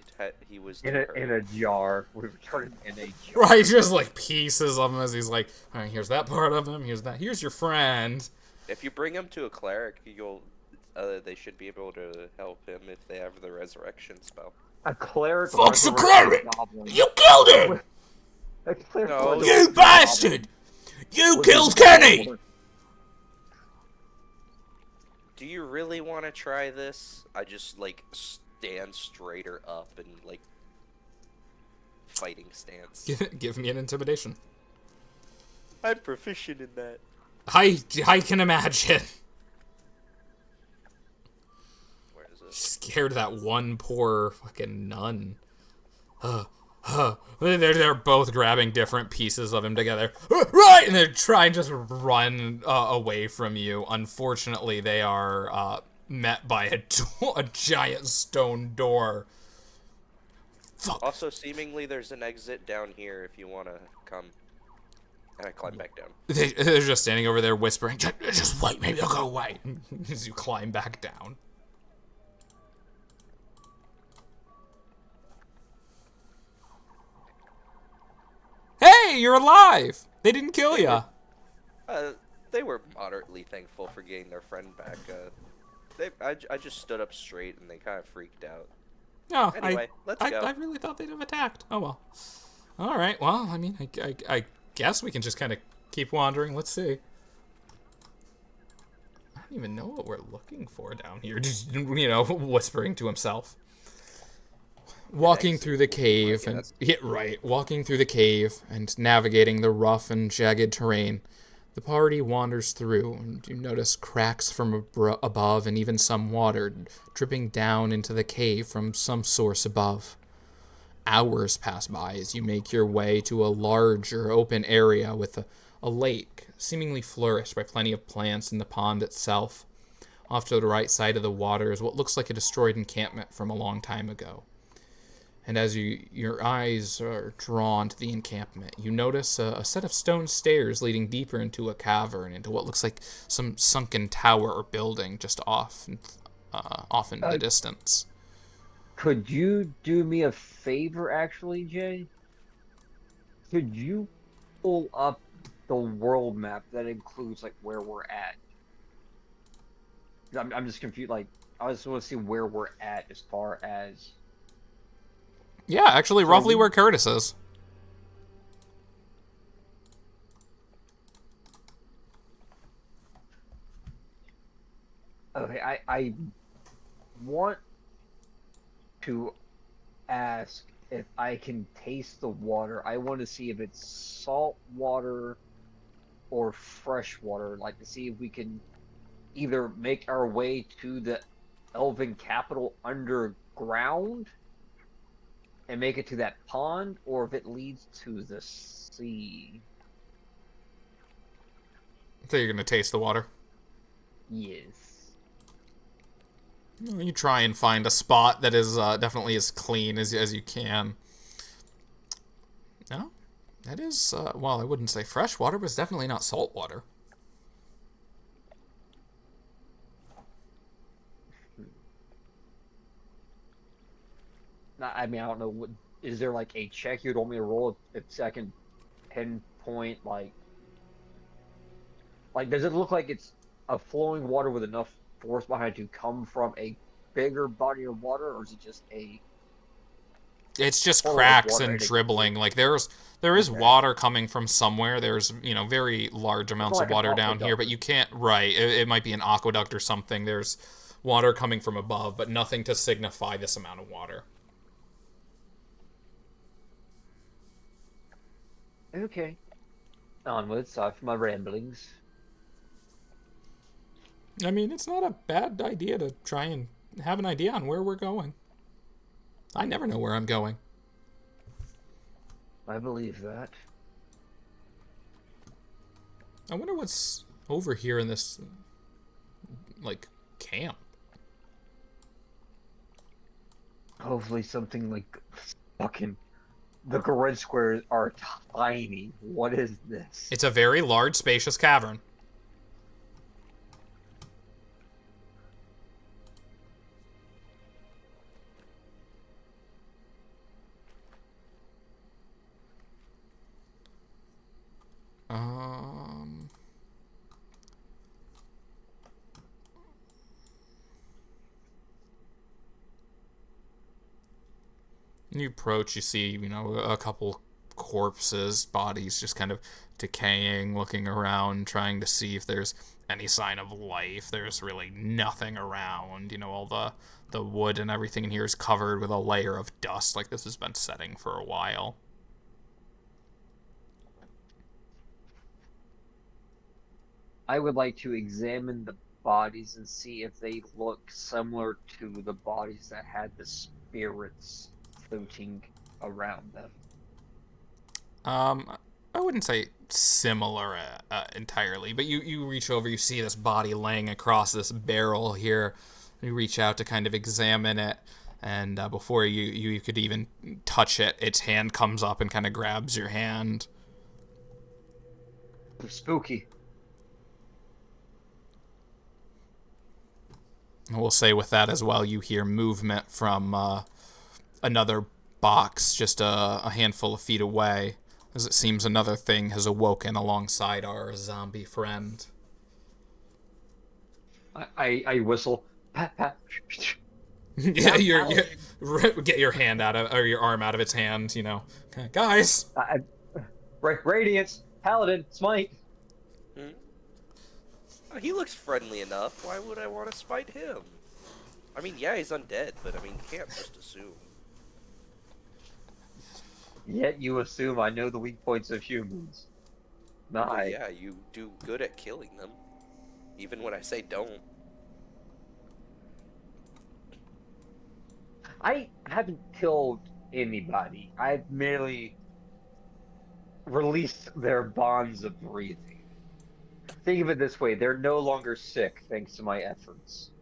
was In too a hurt. in a jar. We returned in a jar. Right, just like pieces of him as he's like, all right, here's that part of him, here's your friend. If you bring him to a cleric, they should be able to help him if they have the resurrection spell. A cleric. Fuck's the resurrected cleric! goblin. You killed him! A cleric No, resurrected You goblin bastard! You was killed a Kenny! goblin. Do you really want to try this? I just stand straighter up and fighting stance. Give me an intimidation. I'm proficient in that. I can imagine. Where is it? Scared that one poor fucking nun. They're both grabbing different pieces of him together. Right! And they're trying to just run away from you. Unfortunately, they are met by a giant stone door. Fuck. Also, seemingly there's an exit down here if you want to come. And I climb back down. They're just standing over there whispering, just wait, maybe they'll go away. As you climb back down. Hey, you're alive! They didn't kill ya. They were moderately thankful for getting their friend back. I just stood up straight and they kind of freaked out. No, Anyway, let's go. I really thought they'd have attacked. Oh well. All right. Well, I mean, I guess we can just kind of keep wandering. Let's see. I don't even know what we're looking for down here. Just whispering to himself. Walking through the cave and walking through the cave and navigating the rough and jagged terrain. The party wanders through, and you notice cracks from above and even some water dripping down into the cave from some source above. Hours pass by as you make your way to a larger open area with a lake, seemingly flourished by plenty of plants in the pond itself. Off to the right side of the water is what looks like a destroyed encampment from a long time ago. And as your eyes are drawn to the encampment, you notice a set of stone stairs leading deeper into a cavern, into what looks like some sunken tower or building just off in the distance. Could you do me a favor, actually, Jay? Could you pull up the world map that includes, like, where we're at? I'm just confused. Like, I just want to see where we're at as far as... Yeah, actually, roughly where Curtis is. Okay, I want to ask if I can taste the water. I want to see if it's salt water or fresh water. Like, to see if we can either make our way to the Elven capital underground and make it to that pond, or if it leads to the sea. So you're gonna taste the water? Yes. You try and find a spot that is definitely as clean as you can. No, that is, well, I wouldn't say fresh water, but it's definitely not salt water. I mean, I don't know. Is there like a check you'd want me to roll if I can pinpoint, like, does it look like it's a flowing water with enough force behind it to come from a bigger body of water, or is it just a... It's just Full of cracks water and and it- dribbling. Like there is Okay. water coming from somewhere. There's very large amounts like of an water down here, aqueduct. but you can't. Right, it might be an aqueduct or something. There's water coming from above, but nothing to signify this amount of water. Okay. Onwards, sorry for my ramblings. I mean, it's not a bad idea to try and have an idea on where we're going. I never know where I'm going. I believe that. I wonder what's over here in this, like, camp. Hopefully something like fucking... The grid squares are tiny. What is this? It's a very large, spacious cavern. You approach, you see, a couple corpses, bodies just kind of decaying, looking around, trying to see if there's any sign of life. There's really nothing around. All the wood and everything in here is covered with a layer of dust, like this has been setting for a while. I would like to examine the bodies and see if they look similar to the bodies that had the spirits floating around them? I wouldn't say similar entirely, but you reach over, you see this body laying across this barrel here. You reach out to kind of examine it, and before you could even touch it, its hand comes up and kind of grabs your hand. Spooky. We'll say with that as well, you hear movement from another box just a handful of feet away, as it seems another thing has awoken alongside our zombie friend. I whistle. Pat, pat. Yeah, get your hand out of, or your arm out of its hand, you know. Okay, guys! Radiance, Paladin, Smite. Hmm? Oh, he looks friendly enough. Why would I want to spite him? I mean, yeah, he's undead, but I mean, you can't just assume. Yet you assume I know the weak points of humans. But Nah, yeah, you do good at killing them. Even when I say don't. I haven't killed anybody. I've merely released their bonds of breathing. Think of it this way, they're no longer sick thanks to my efforts.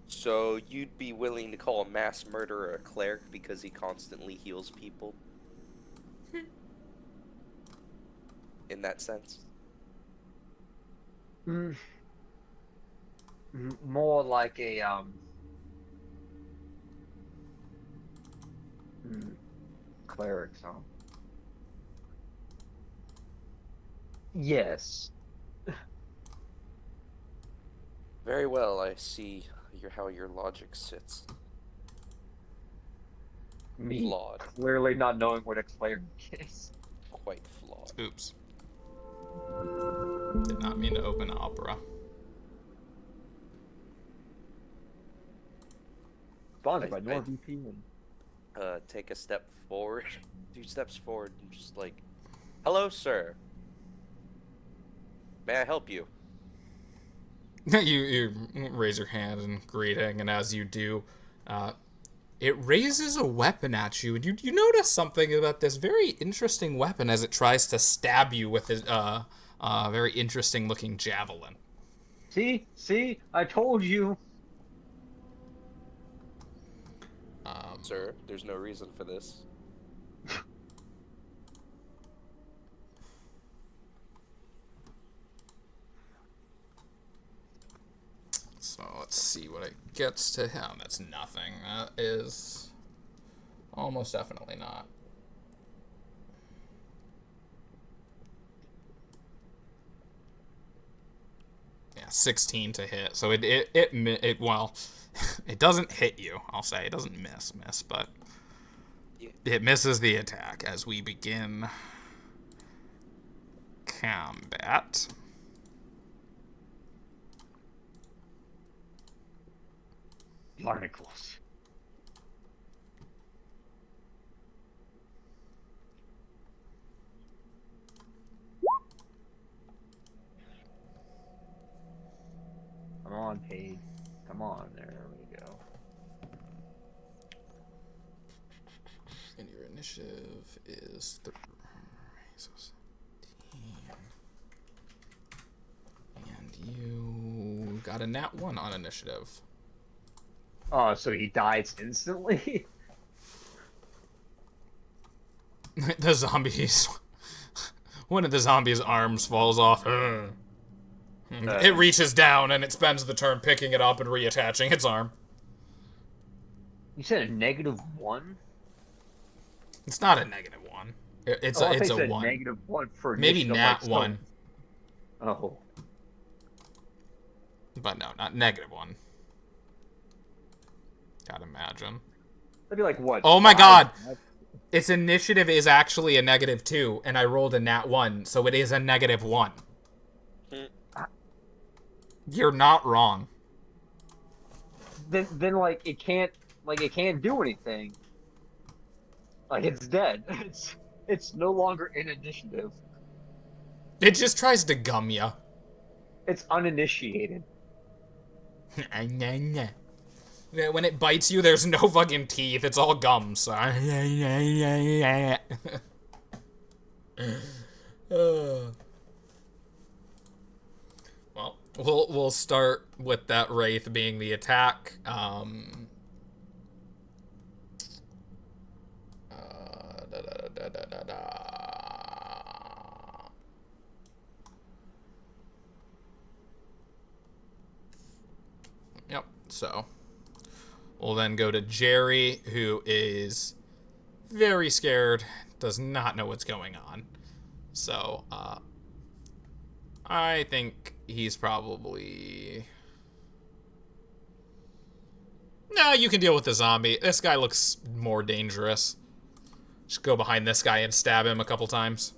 So you'd be willing to call a mass murderer a cleric because he constantly heals people? In that sense? Mm, more like a clerics, huh? Yes. Very well, I see how your logic sits. Me Flawed. clearly not knowing what a cleric is. Quite flawed. Oops. Did not mean to open Opera. Sponsored by I- NordVPN. Take a step forward, 2 steps forward, and just like, hello, sir. May I help you? You raise your hand in greeting, and as you do, it raises a weapon at you, and you notice something about this very interesting weapon as it tries to stab you with his very interesting looking javelin. See, I told you. Sir, there's no reason for this. So let's see what it gets to him. That's nothing. That is almost definitely not. Yeah, 16 to hit. So it well, it doesn't hit you. I'll say it doesn't miss, but Yeah. it misses the attack as we begin combat. Barnacles. Come on, Paige. Come on, there we go. And your initiative is 13. And you got a nat 1 on initiative. Oh, so he dies instantly? The zombies. One of the zombies' arms falls off. It reaches down and it spends the turn picking it up and reattaching its arm. You said a -1? It's not a -1. It's I a think said 1. -1 for Maybe initiative, nat like, 1. Oh. But no, not -1. Gotta imagine. That'd be like what? Oh my 5? god! Its initiative is actually a -2, and I rolled a nat 1, so it is a -1. You're not wrong. Then like it can't do anything. Like it's dead. It's no in initiative. It just tries to gum ya. It's uninitiated. When it bites you, there's no fucking teeth. It's all gums. So. Well, we'll start with that wraith being the attack. Yep. So we'll then go to Jerry, who is very scared, does not know what's going on. So I think he's probably. No, you can deal with the zombie. This guy looks more dangerous. Just go behind this guy and stab him a couple times.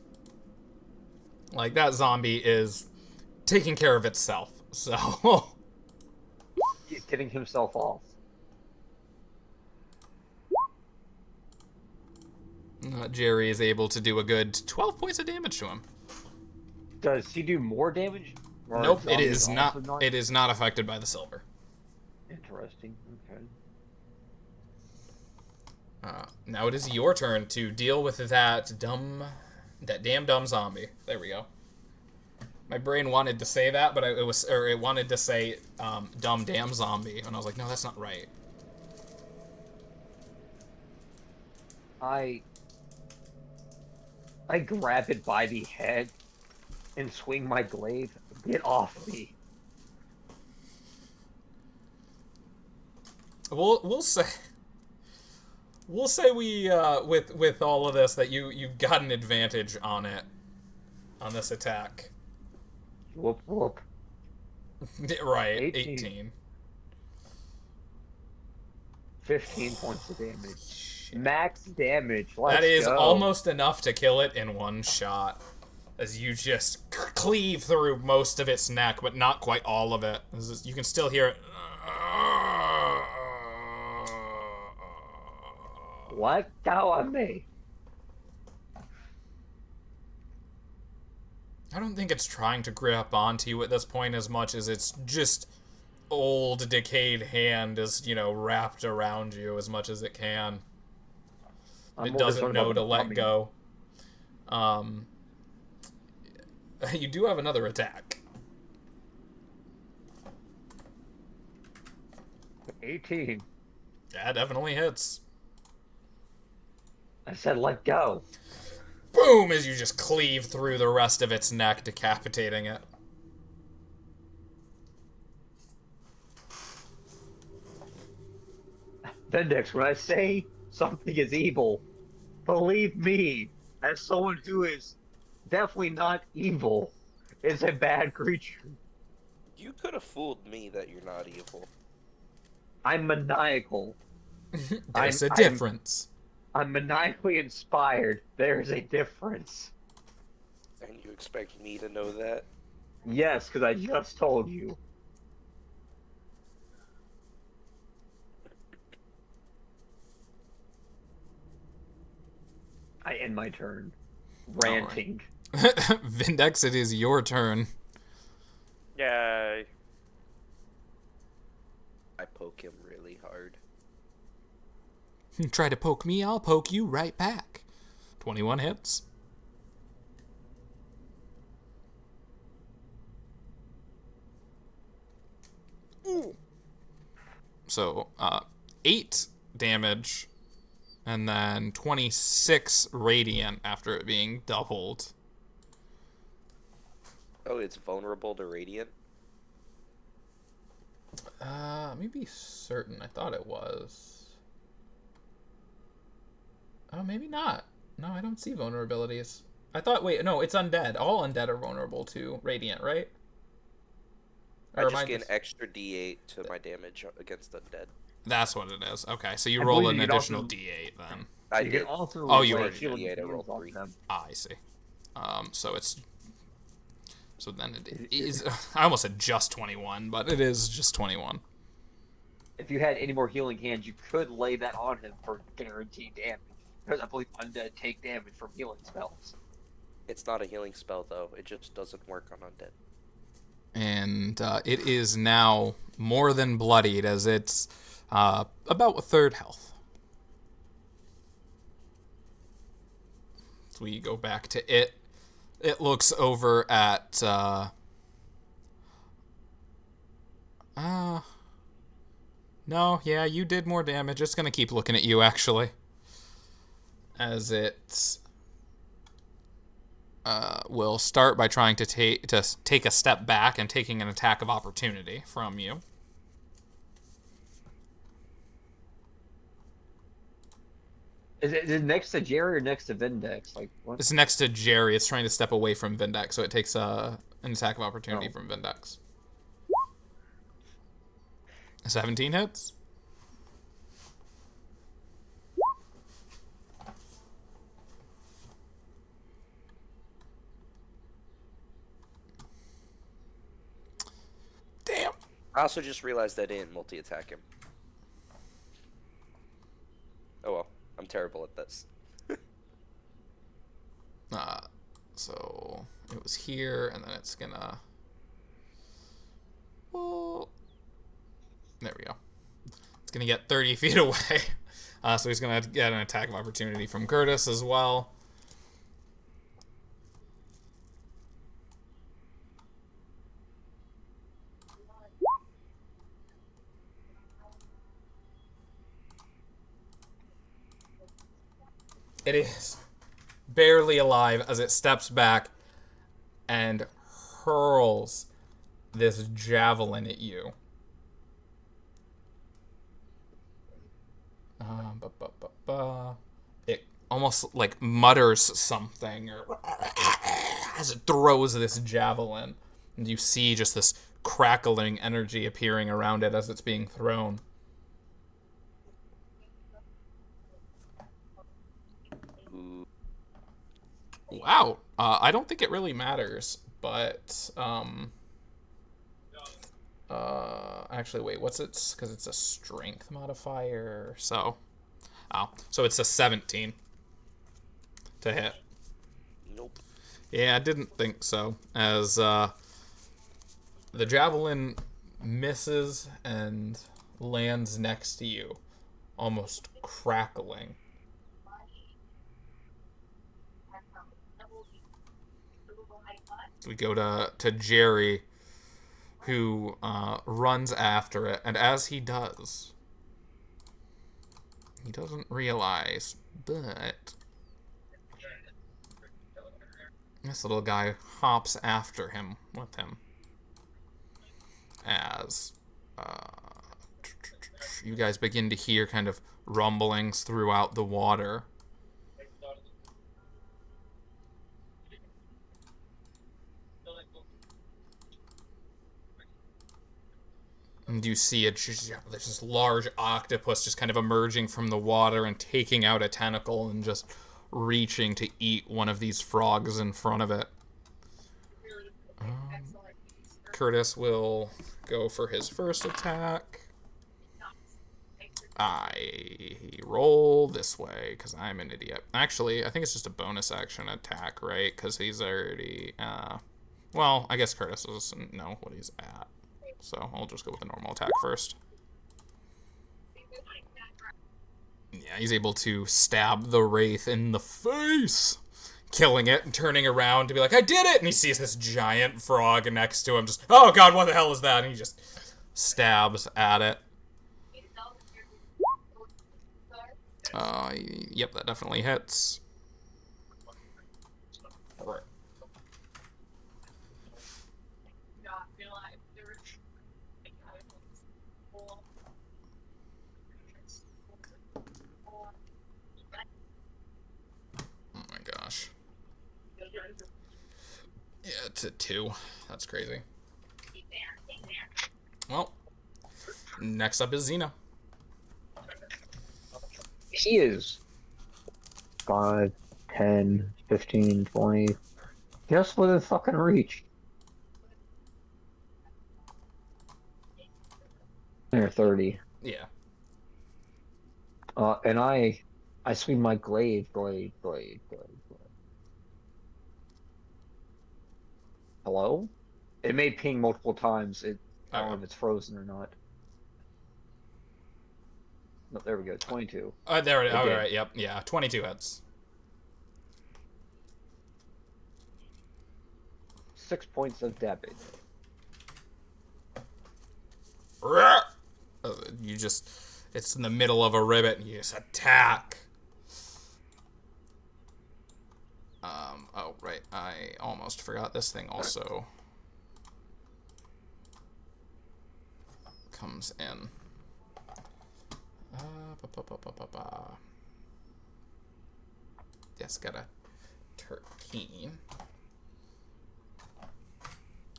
Like, that zombie is taking care of itself, so... He's getting himself off. Jerry is able to do a good 12 points of damage to him. Does he do more damage? Or Nope, it zombies is also not. It is not affected by the silver. Interesting. Okay. Now it is your turn to deal with that damn dumb zombie. There we go. My brain wanted to say that, but it wanted to say dumb damn zombie, and I was like, no, that's not right. I grab it by the head and swing my glaive. Get off me. We'll say we with all of this that you've got an advantage on it, on this attack. Whoop whoop. Right, 18. 18. 15 points of damage. Max damage. Let's That is go. almost enough to kill it in one shot, as you just cleave through most of its neck, but not quite all of it. You can still hear it. Let go of me. I don't think it's trying to grip onto you at this point as much as it's just old, decayed hand is, wrapped around you as much as it can. It doesn't know to let go. You do have another attack. 18. Yeah, definitely hits. I said let go. Boom! As you just cleave through the rest of its neck, decapitating it. Vendex, when I say something is evil, believe me, as someone who is definitely not evil, is a bad creature. You could have fooled me that you're not evil. I'm maniacal. There's a difference. I'm maniacally inspired. There's a difference. And you expect me to know that? Yes, because I just told you. I end my turn. Ranting. Vindex, it is your turn. Yay. I poke him really hard. Try to poke me, I'll poke you right back. 21 hits. Ooh. So, 8 damage, and then 26 radiant after it being doubled. Oh, it's vulnerable to radiant? Let me be certain. I thought it was. Oh, maybe not. No, I don't see vulnerabilities. I thought, wait, no, it's undead. All undead are vulnerable to radiant, right? I Or just am get an extra D8 to my damage against undead. That's what it is. Okay, so you I roll believe an you can additional also- D8 then. I You did. can also Oh, you lay already healing did. I rolled hands on 3. them. Ah, I see. So it's... So then it is... I almost said just 21, but it is just 21. If you had any more healing hands, you could lay that on him for guaranteed damage. Because I believe undead take damage from healing spells. It's not a healing spell, though. It just doesn't work on undead. And it is now more than bloodied, as it's about a third health. So we go back to it. It looks over at no, yeah, you did more damage. It's gonna keep looking at you, actually, as it will start by trying to take a step back and taking an attack of opportunity from you. Is it next to Jerry or next to Vindex? Like what? It's next to Jerry. It's trying to step away from Vindex, so it takes an attack of opportunity Oh. from Vindex. 17 hits. Damn. I also just realized I didn't multi-attack him. Oh well, I'm terrible at this. So it was here, and then it's gonna. Well, there we go. It's gonna get 30 feet away. So he's gonna get an attack of opportunity from Curtis as well. It is barely alive as it steps back and hurls this javelin at you. It almost like mutters something as it throws this javelin, and you see just this crackling energy appearing around it as it's being thrown. Wow. I don't think it really matters, but actually, wait, what's it? Because it's a strength modifier. So it's a 17 to hit. Nope. Yeah, I didn't think so. As the javelin misses and lands next to you, almost crackling. We go to Jerry, who runs after it, and as he does, he doesn't realize, but this little guy hops after him with him as you guys begin to hear kind of rumblings throughout the water. And you see there's this large octopus just kind of emerging from the water and taking out a tentacle and just reaching to eat one of these frogs in front of it. Curtis will go for his first attack. I roll this way because I'm an idiot. Actually, I think it's just a bonus action attack, right? Because he's already... well, I guess Curtis doesn't know what he's at. So I'll just go with a normal attack first. Yeah, he's able to stab the Wraith in the face, killing it and turning around to be like, I did it! And he sees this giant frog next to him, just, oh god, what the hell is that? And he just stabs at it. Yep, that definitely hits. Alright. Oh my gosh. Yeah, it's a 2. That's crazy. Well, next up is Xena. He is 5, 10, 15, 20. Just within fucking reach. Or 30. Yeah. And I swing my glaive. Hello? It may ping multiple times. I don't know Okay. if it's frozen or not. No, there we go. 22. There it is. All Again. right. Yep. Yeah. 22 hits. 6 points of damage. You just, it's in the middle of a ribbit, and you just attack. Oh, right. I almost forgot this thing also comes in. Yes, got a 13.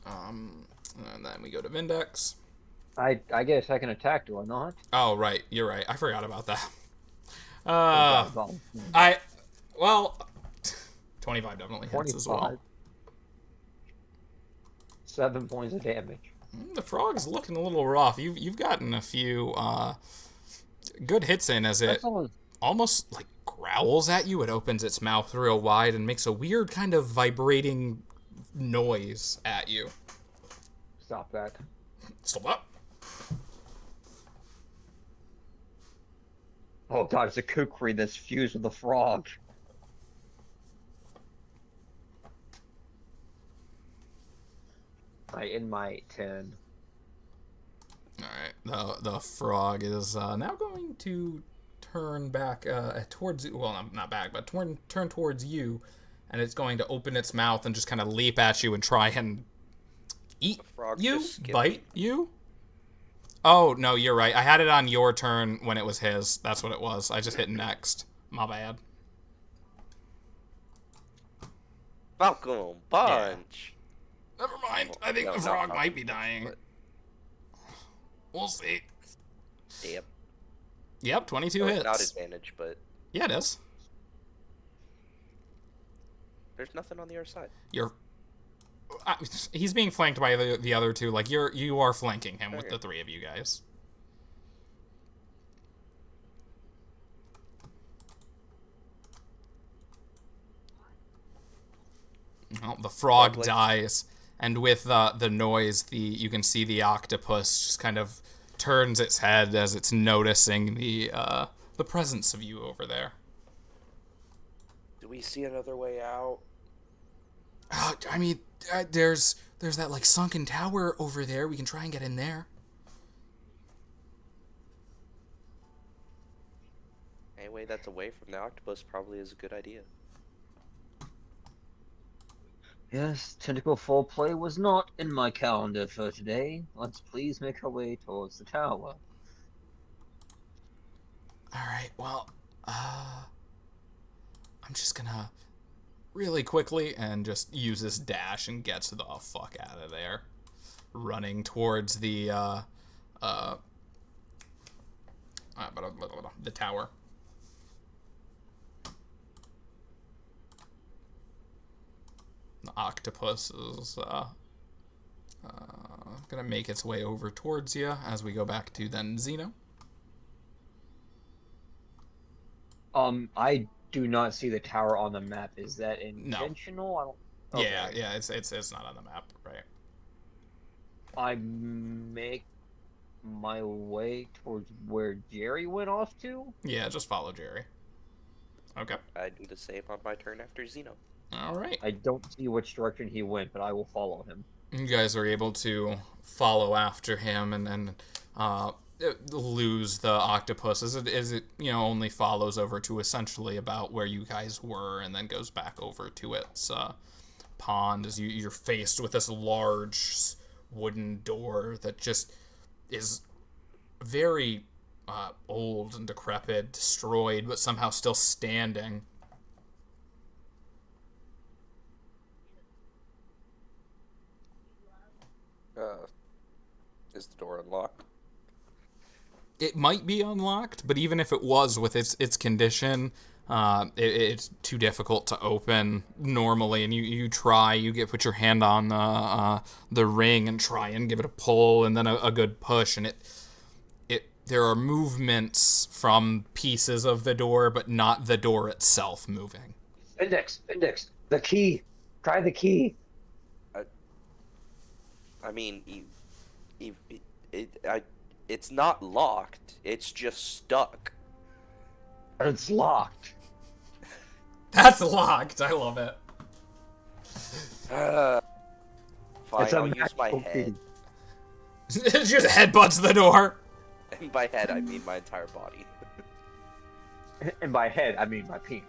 And then we go to Vindex. I get a second attack, do I not? Oh, right. You're right. I forgot about that. Oh, Well, 25 definitely hits as well. 25. 7 points of damage. The frog's looking a little rough. You've gotten a few good hits in as it almost like growls at you. It opens its mouth real wide and makes a weird kind of vibrating noise at you. Stop that. Stop up. Oh god, it's a kukri that's fused with a frog. In my 10. Alright, the frog is now going to turn back towards, well, not back, but turn towards you, and it's going to open its mouth and just kind of leap at you and try and eat you, bite you. Oh, no, you're right. I had it on your turn when it was his. That's what it was. I just hit next. My bad. Falcon punch. Yeah. Never mind. I think the frog might be dying. But... We'll see. Yep. Yep, 22 hits. Not advantage, but... Yeah, it is. There's nothing on the other side. He's being flanked by the other two. Like, you are flanking him with the three of you guys. Well, the frog dies, and with the noise, you can see the octopus just kind of turns its head as it's noticing the presence of you over there. Do we see another way out? I mean, there's that like sunken tower over there. We can try and get in there. Any way that's away from the octopus probably is a good idea. Yes, tentacle full play was not in my calendar for today. Let's please make our way towards the tower. Alright, well, I'm just gonna really quickly and just use this dash and get the fuck out of there. Running towards the tower. The octopus is gonna make its way over towards you as we go back to then Xeno. I do not see the tower on the map. Is that intentional? No. I don't. Okay. Yeah, it's not on the map, right? I make my way towards where Jerry went off to. Yeah, just follow Jerry. Okay. I do the same on my turn after Xeno. All right. I don't see which direction he went, but I will follow him. You guys are able to follow after him and lose the octopus as it only follows over to essentially about where you guys were and then goes back over to its pond as you're faced with this large wooden door that just is very old and decrepit, destroyed, but somehow still standing. Is the door unlocked? It might be unlocked, but even if it was with its condition, it's too difficult to open normally. And you put your hand on the ring and try and give it a pull and then a good push, and there are movements from pieces of the door, but not the door itself moving. Index, the key. Try the key. I mean, it's not locked. It's just stuck. It's locked. That's locked. I love it. Fine, It's a I'll use my magical head. key. It just headbutts the door. And by head, I mean my entire body. And by head, I mean my penis.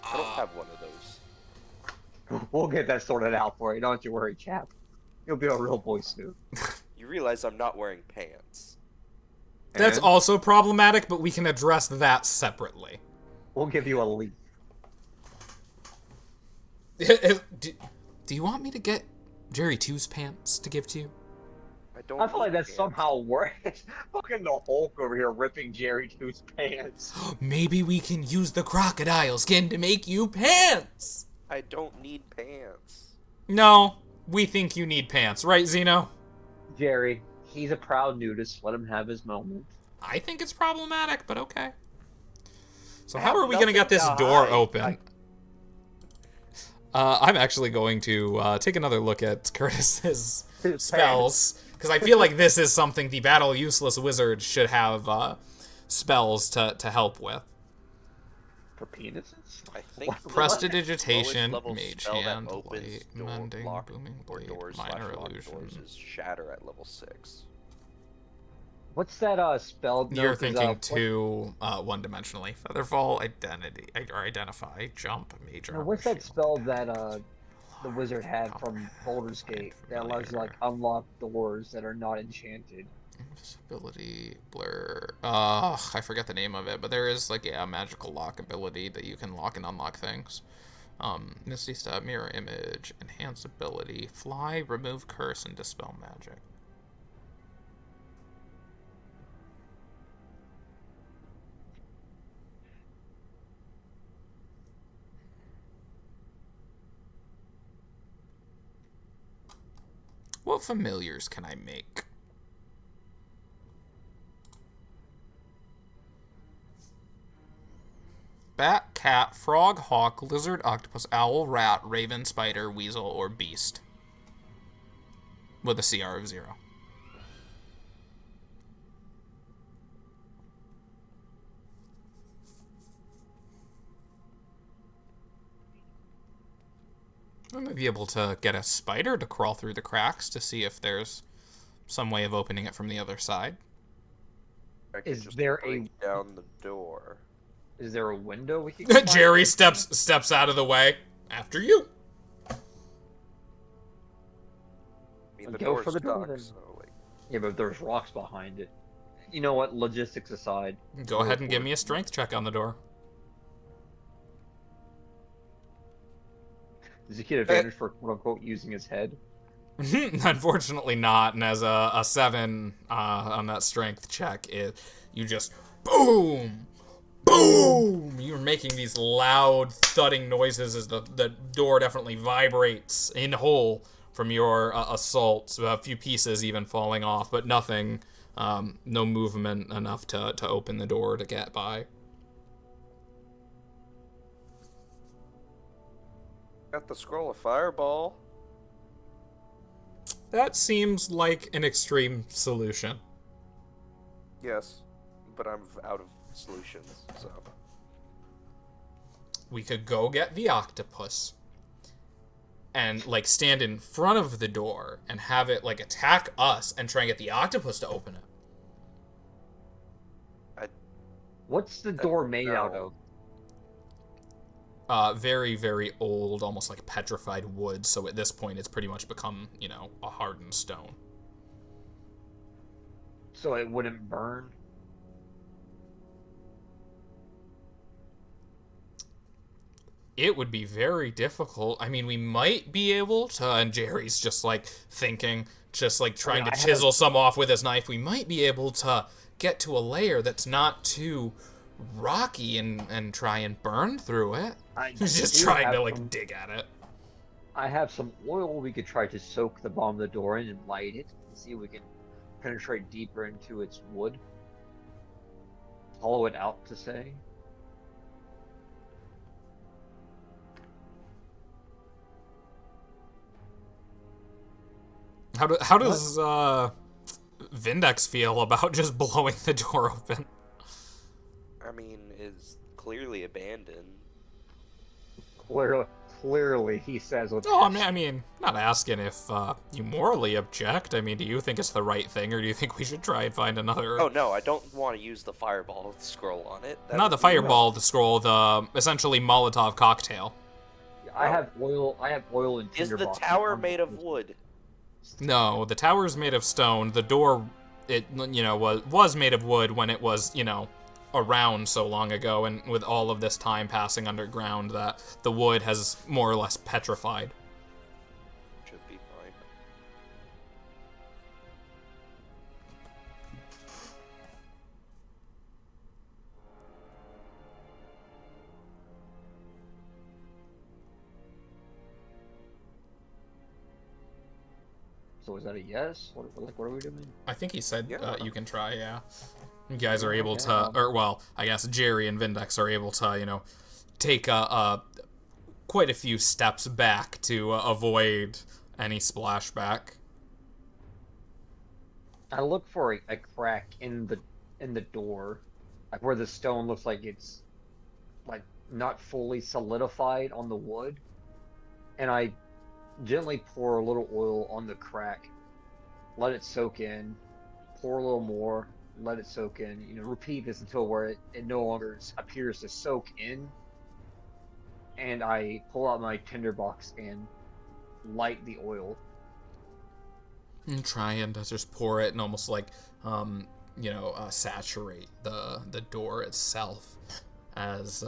I don't have one of those. We'll get that sorted out for you. Don't you worry, chap. You'll be a real boy soon. You realize I'm not wearing pants. That's And also problematic, but we can address that separately. we'll give you a leaf. Do you want me to get Jerry 2's pants to give to you? I don't. I feel like need that's pants. somehow worse. Fucking the Hulk over here ripping Jerry 2's pants. Maybe we can use the crocodile skin to make you pants. I don't need pants. No, we think you need pants, right, Zeno? Jerry, he's a proud nudist. Let him have his moment. I think it's problematic, but okay. So I how have are we going to get nothing this to door hide. open? I'm actually going to take another look at Curtis's His spells, because I feel like this is something the battle useless wizard should have spells to help with. For penises? I think Prestidigitation, lowest level mage spell that hand, opens light, door, mending, lock, booming or blade, doors minor / lock illusion. doors is shatter at level 6. What's that spell? No, You're 'cause, thinking two one-dimensionally. Featherfall, identity, or identify, jump, major. what's armor, that shield, spell that the wizard had from Baldur's Gate that allows you to like unlock doors that are not enchanted? Invisibility, blur. I forget the name of it, but there is like a magical lock ability that you can lock and unlock things. Misty Step, mirror image, enhance ability, fly, remove curse, and dispel magic. What familiars can I make? Bat, cat, frog, hawk, lizard, octopus, owl, rat, raven, spider, weasel, or beast. With a CR of 0. I might be able to get a spider to crawl through the cracks to see if there's some way of opening it from the other side. I could Is just there break down the door. Is there a window we can find? Jerry steps out of the way. After you. I mean, the Go door's for the door, stuck, then. so like, Yeah, but there's rocks behind it. You know what? Logistics aside. Go ahead and give me a strength check on the door. Does he get advantage for quote unquote using his head? Unfortunately not, and as a 7 on that strength check, you just boom, boom. You're making these loud thudding noises as the door definitely vibrates in whole from your assault. So a few pieces even falling off, but nothing, no movement enough to open the door to get by. got the scroll of fireball. That seems like an extreme solution. Yes, but I'm out of solutions, so. We could go get the octopus and like stand in front of the door and have it like attack us and try and get the octopus to open it. What's the door made out no. of? Very, very old, almost like petrified wood. So at this point, it's pretty much become, a hardened stone. So it wouldn't burn? It would be very difficult. I mean, we might be able to, and Jerry's just like thinking, just like trying to chisel some off with his knife. We might be able to get to a layer that's not too rocky and try and burn through it. He's just trying to like dig at it. I have some oil we could try to soak the bottom of the door in and light it and see if we can penetrate deeper into its wood. Hollow it out to say. How does Vindex feel about just blowing the door open? I mean, it's clearly abandoned. Clearly, he says with Oh, I mean, not asking if you morally object. I mean, do you think it's the right thing, or do you think we should try and find another? Oh no, I don't want to use the fireball with the scroll on it. That Not the would be fireball, the scroll, the essentially Molotov cocktail. I have oil. I have oil and Is tinder the boxes tower on made my of wood? No, the tower's made of stone. The door, it was made of wood when it was around so long ago, and with all of this time passing underground, that the wood has more or less petrified. Should be fine. So is that a yes? What are we doing? I think he said Yeah. you can try. Yeah, you guys are able Okay, to, or well, I guess Jerry and Vindex are able to, take quite a few steps back to avoid any splashback. I look for a crack in the door, like where the stone looks like it's like not fully solidified on the wood, and I gently pour a little oil on the crack, let it soak in, pour a little more, let it soak in. Repeat this until where it no longer appears to soak in, and I pull out my tinderbox and light the oil. And try and just pour it and almost like saturate the door itself as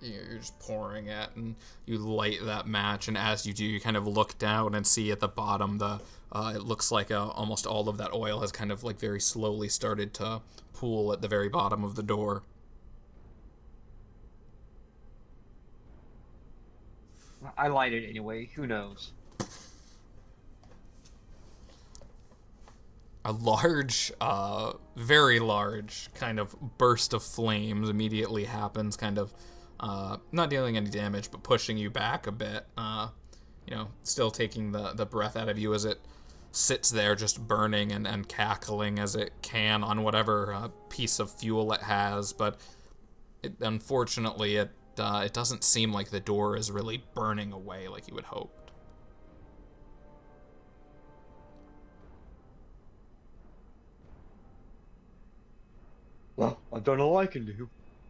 you're just pouring it, and you light that match, and as you do, you kind of look down and see at the bottom it looks like almost all of that oil has kind of like very slowly started to pool at the very bottom of the door. I light it anyway. Who knows? A large, very large kind of burst of flames immediately happens, kind of not dealing any damage, but pushing you back a bit. Still taking the breath out of you as it sits there just burning and cackling as it can on whatever piece of fuel it has. But unfortunately, it doesn't seem like the door is really burning away like you would hope. Well, I've done all I can do.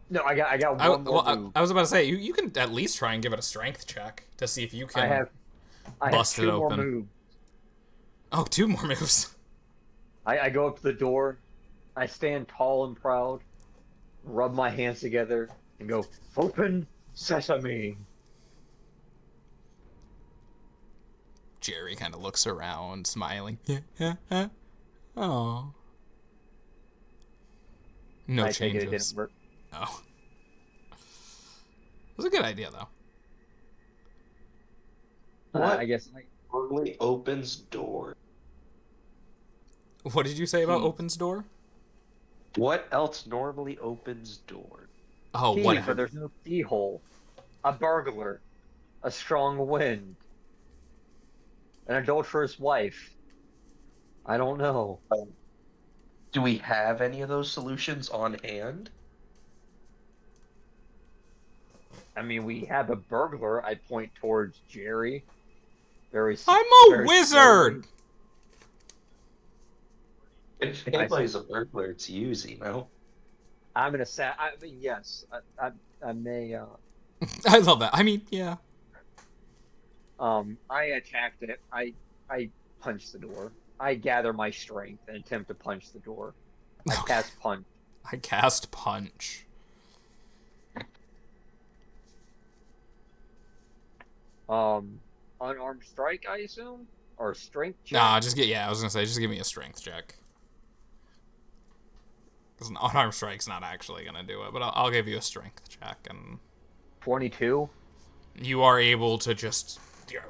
No, I got one more move. I was about to say, you can at least try and give it a strength check to see if you can I have bust it two more open. moves. Oh, 2 more moves. I go up to the door. I stand tall and proud, rub my hands together, and go, "Open sesame." Jerry kind of looks around, smiling. Oh. No I take it changes. didn't work. Oh. It was a good idea, though. What? I guess Normally opens door. What did you say about Open's door? What else normally opens door? Oh, key, what? but there's no keyhole. A burglar, a strong wind, an adulterous wife. I don't know. Do we have any of those solutions on hand? I mean, we have a burglar. I point towards Jerry. I'm a very wizard! If anybody's a burglar, it's you know? I'm gonna say. I mean, yes. I may. I love that. I mean, yeah. I attacked it. I punched the door. I gather my strength and attempt to punch the door. I Okay. cast punch. I cast punch. Unarmed strike, I assume, or strength check. Nah, I was gonna say, just give me a strength check. Because an unarmed strike's not actually gonna do it, but I'll give you a strength check, and 22. you are able to just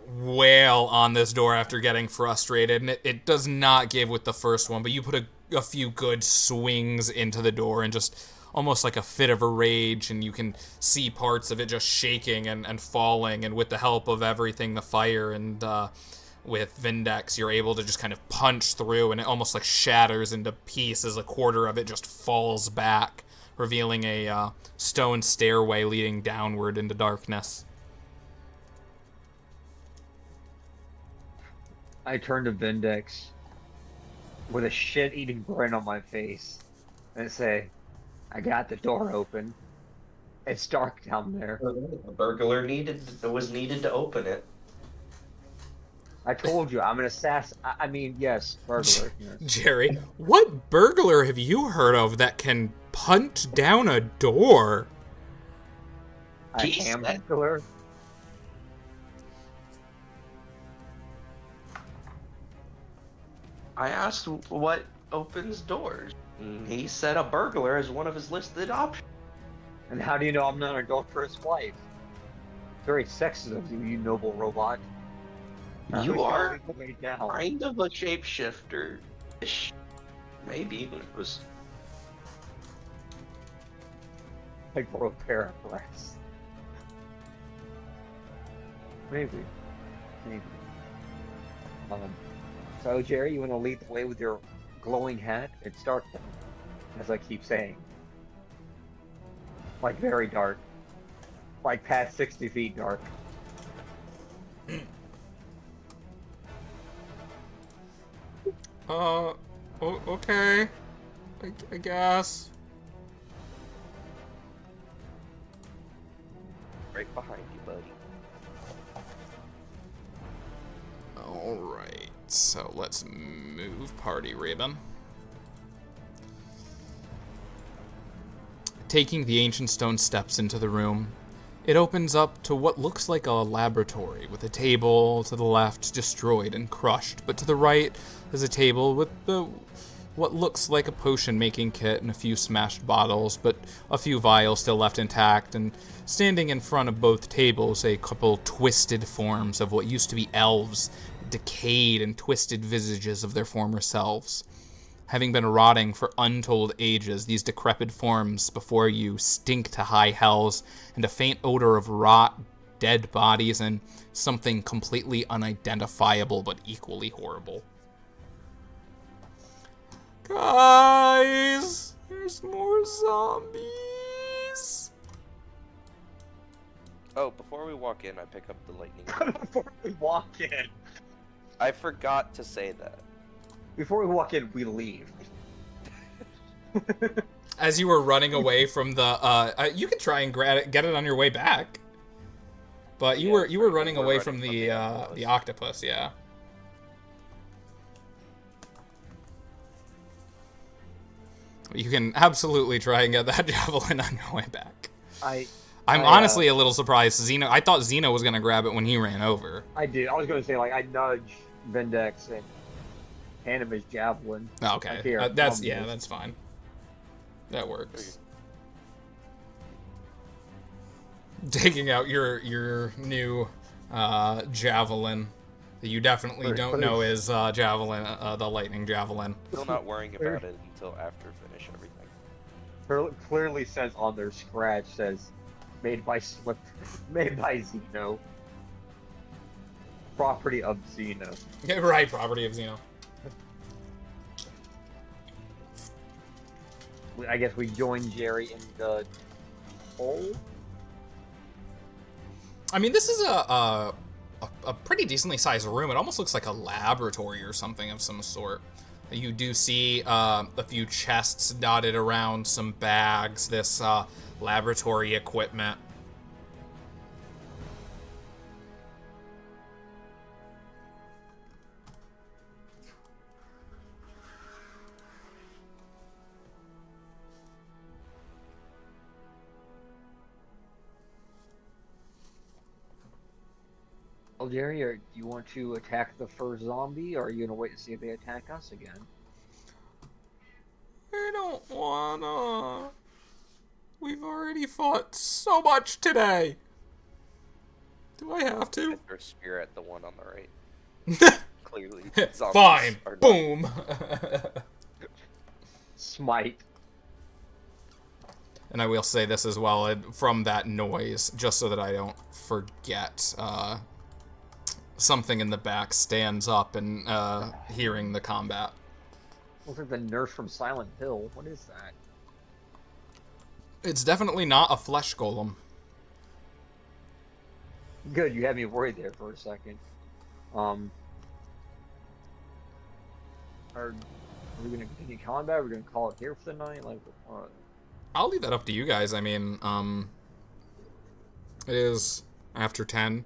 wail on this door after getting frustrated, and it does not give with the first one, but you put a few good swings into the door and just almost like a fit of a rage, and you can see parts of it just shaking and falling, and with the help of everything, the fire and with Vindex, you're able to just kind of punch through, and it almost like shatters into pieces. A quarter of it just falls back, revealing a stone stairway leading downward into darkness. I turn to Vindex with a shit-eating grin on my face and say, I got the door open. It's dark down there. A burglar was needed to open it. I told you, I'm an assassin. I mean, yes, burglar. Yes. Jerry, what burglar have you heard of that can punch down a door? I am burglar. I asked what opens doors. And he said a burglar is one of his listed options. And how do you know I'm not an adulterous wife? Very sexist of you, you noble robot. You are down. kind of a shapeshifter. Maybe it was. Like for a pair of breasts. Maybe. So Jerry, you want to lead the way with your glowing hat? It's dark then, as I keep saying. Like very dark. Like past 60 feet dark. Okay. I guess. Right behind you, buddy. Alright, so let's move Party Raven. Taking the ancient stone steps into the room, it opens up to what looks like a laboratory, with a table to the left destroyed and crushed, but to the right is a table with what looks like a potion-making kit and a few smashed bottles, but a few vials still left intact, and standing in front of both tables, a couple twisted forms of what used to be elves, decayed and twisted visages of their former selves. Having been rotting for untold ages, these decrepit forms before you stink to high hells, and a faint odor of rot, dead bodies, and something completely unidentifiable but equally horrible. Guys, there's more zombies. Oh, before we walk in, I pick up the lightning. Before we walk in. I forgot to say that. Before we walk in, we leave. As you were running away from the, you could try and get it on your way back. But you were running away from the octopus, yeah. You can absolutely try and get that javelin on your way back. I'm honestly a little surprised. I thought Xeno was gonna grab it when he ran over. I did. I was gonna say, like, I nudge Vindex and hand him his javelin. Okay, like, here, that's fine. That works. Taking out your new javelin that you definitely don't know is javelin, the lightning javelin. Still not worrying about it until after finish everything. Clearly says on their scratch, says made by Xeno. Property of Xeno. Yeah, right, property of Xeno. I guess we join Jerry in the hole. I mean, this is a pretty decently sized room. It almost looks like a laboratory or something of some sort. You do see a few chests dotted around, some bags, this laboratory equipment. Well, Jerry, do you want to attack the first zombie, or are you gonna wait to see if they attack us again? I don't wanna. We've already fought so much today. Do I have to? Or spear at the one on the right. Clearly, zombies Fine. are not- Boom. Smite. And I will say this as well, from that noise, just so that I don't forget. something in the back stands up and hearing the combat. Looks like the nurse from Silent Hill. What is that? It's definitely not a flesh golem. Good, you had me worried there for a second. Are we gonna continue combat? Are we gonna call it here for the night? Like, I'll leave that up to you guys. I mean, it is after 10.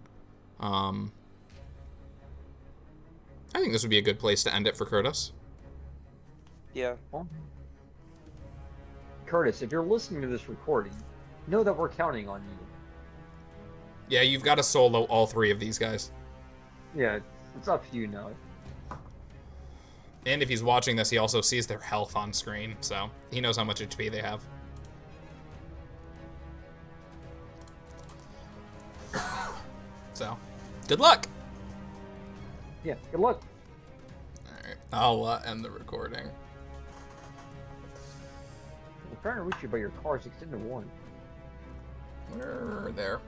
I think this would be a good place to end it for Curtis. Yeah. well, Curtis, if you're listening to this recording, know that we're counting on you. Yeah, you've got to solo all 3 of these guys. Yeah, it's up to you now. And if he's watching this, he also sees their health on screen, so he knows how much HP they have. So, good luck! Yeah, good luck. Alright, I'll end the recording. I'm trying to reach you, but your car's extended one. We're there.